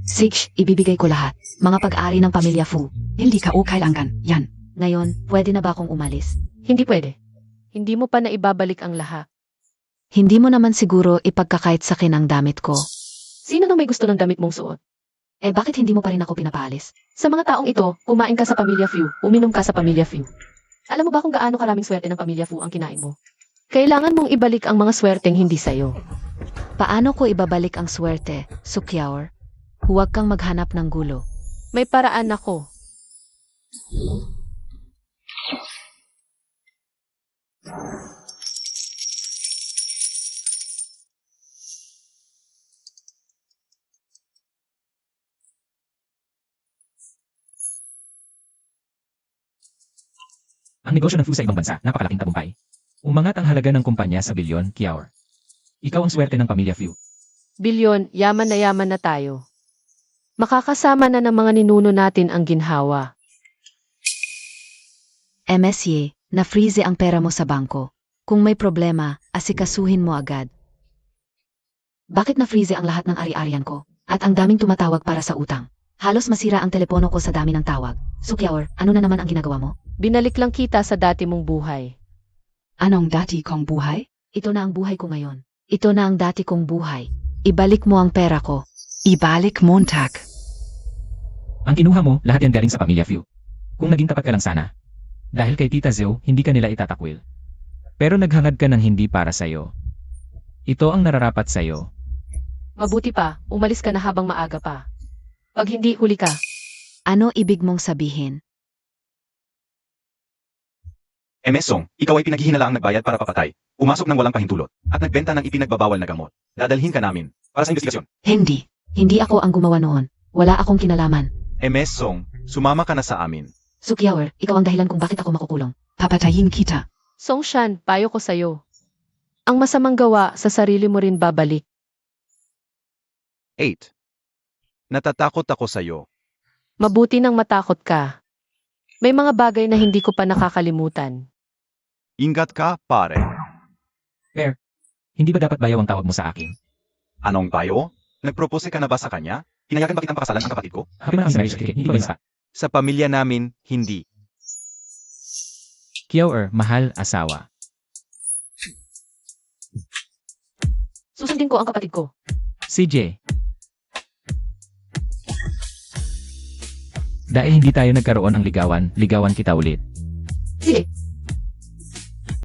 Sige, ibibigay ko lahat. Mga pag-ari ng pamilya Fu. Hindi ka o kailangan. Yan. Ngayon, pwede na ba akong umalis? Hindi pwede. Hindi mo pa na ibabalik ang lahat. Hindi mo naman siguro ipagkakait sa akin ang damit ko. Sino nang may gusto ng damit mong suot? Eh bakit hindi mo pa rin ako pinapaalis? Sa mga taong ito, kumain ka sa pamilya Fu, uminom ka sa pamilya Fu. Alam mo ba kung gaano karaming swerte ng pamilya Fu ang kinain mo? Kailangan mong ibalik ang mga swerteng hindi sa'yo. Paano ko ibabalik ang swerte, Sukyaor? Huwag kang maghanap ng gulo. May paraan ako. Ang negosyo ng Fu sa ibang bansa, napakalaking tagumpay. Umangat ang halaga ng kumpanya sa bilyon, Kiaor. Ikaw ang swerte ng pamilya Fu. Bilyon, yaman na tayo. Makakasama na ng mga ninuno natin ang ginhawa. MSY, na-freeze ang pera mo sa bangko. Kung may problema, asikasuhin mo agad. Bakit na-freeze ang lahat ng ari-arian ko? At ang daming tumatawag para sa utang. Halos masira ang telepono ko sa dami ng tawag. So Kiaor, ano na naman ang ginagawa mo? Binalik lang kita sa dati mong buhay. Anong dati kong buhay? Ito na ang buhay ko ngayon. Ito na ang dati kong buhay. Ibalik mo ang pera ko. Ibalik Montag. Ang kinuha mo, lahat yan galing sa pamilya Fu. Kung naging tapat ka lang sana. Dahil kay Tita Zhou, hindi ka nila itatakwil. Pero naghangad ka ng hindi para sa'yo. Ito ang nararapat sa'yo. Mabuti pa, umalis ka na habang maaga pa. Pag hindi, huli ka. Ano ibig mong sabihin? Mesong, ikaw ay pinaghihinalaang nagbayad para papatay, pumasok ng walang pahintulot, at nagbenta ng ipinagbabawal na gamot. Dadalhin ka namin para sa investigasyon. Hindi. Hindi ako ang gumawa noon. Wala akong kinalaman. Mesong, sumama ka na sa amin. So Kiaor, ikaw ang dahilan kung bakit ako makukulong. Papatayin kita. Songshan, payo ko sa'yo. Ang masamang gawa, sa sarili mo rin babalik. 8. Natatakot ako sa'yo. Mabuti nang matakot ka. May mga bagay na hindi ko pa nakakalimutan. Ingat ka, pare. Hindi ba dapat bayaw ang tawag mo sa akin? Anong payo? Nagpropose ka na ba sa kanya? Hinayagan ba kitang pakasalan ang kapatid ko? Happy na kami sa marriage certificate, hindi ba isa? Sa pamilya namin, hindi. Kiaor, mahal asawa. Susundin ko ang kapatid ko. CJ. Dahil hindi tayo nagkaroon ng ligawan kita ulit. Sige,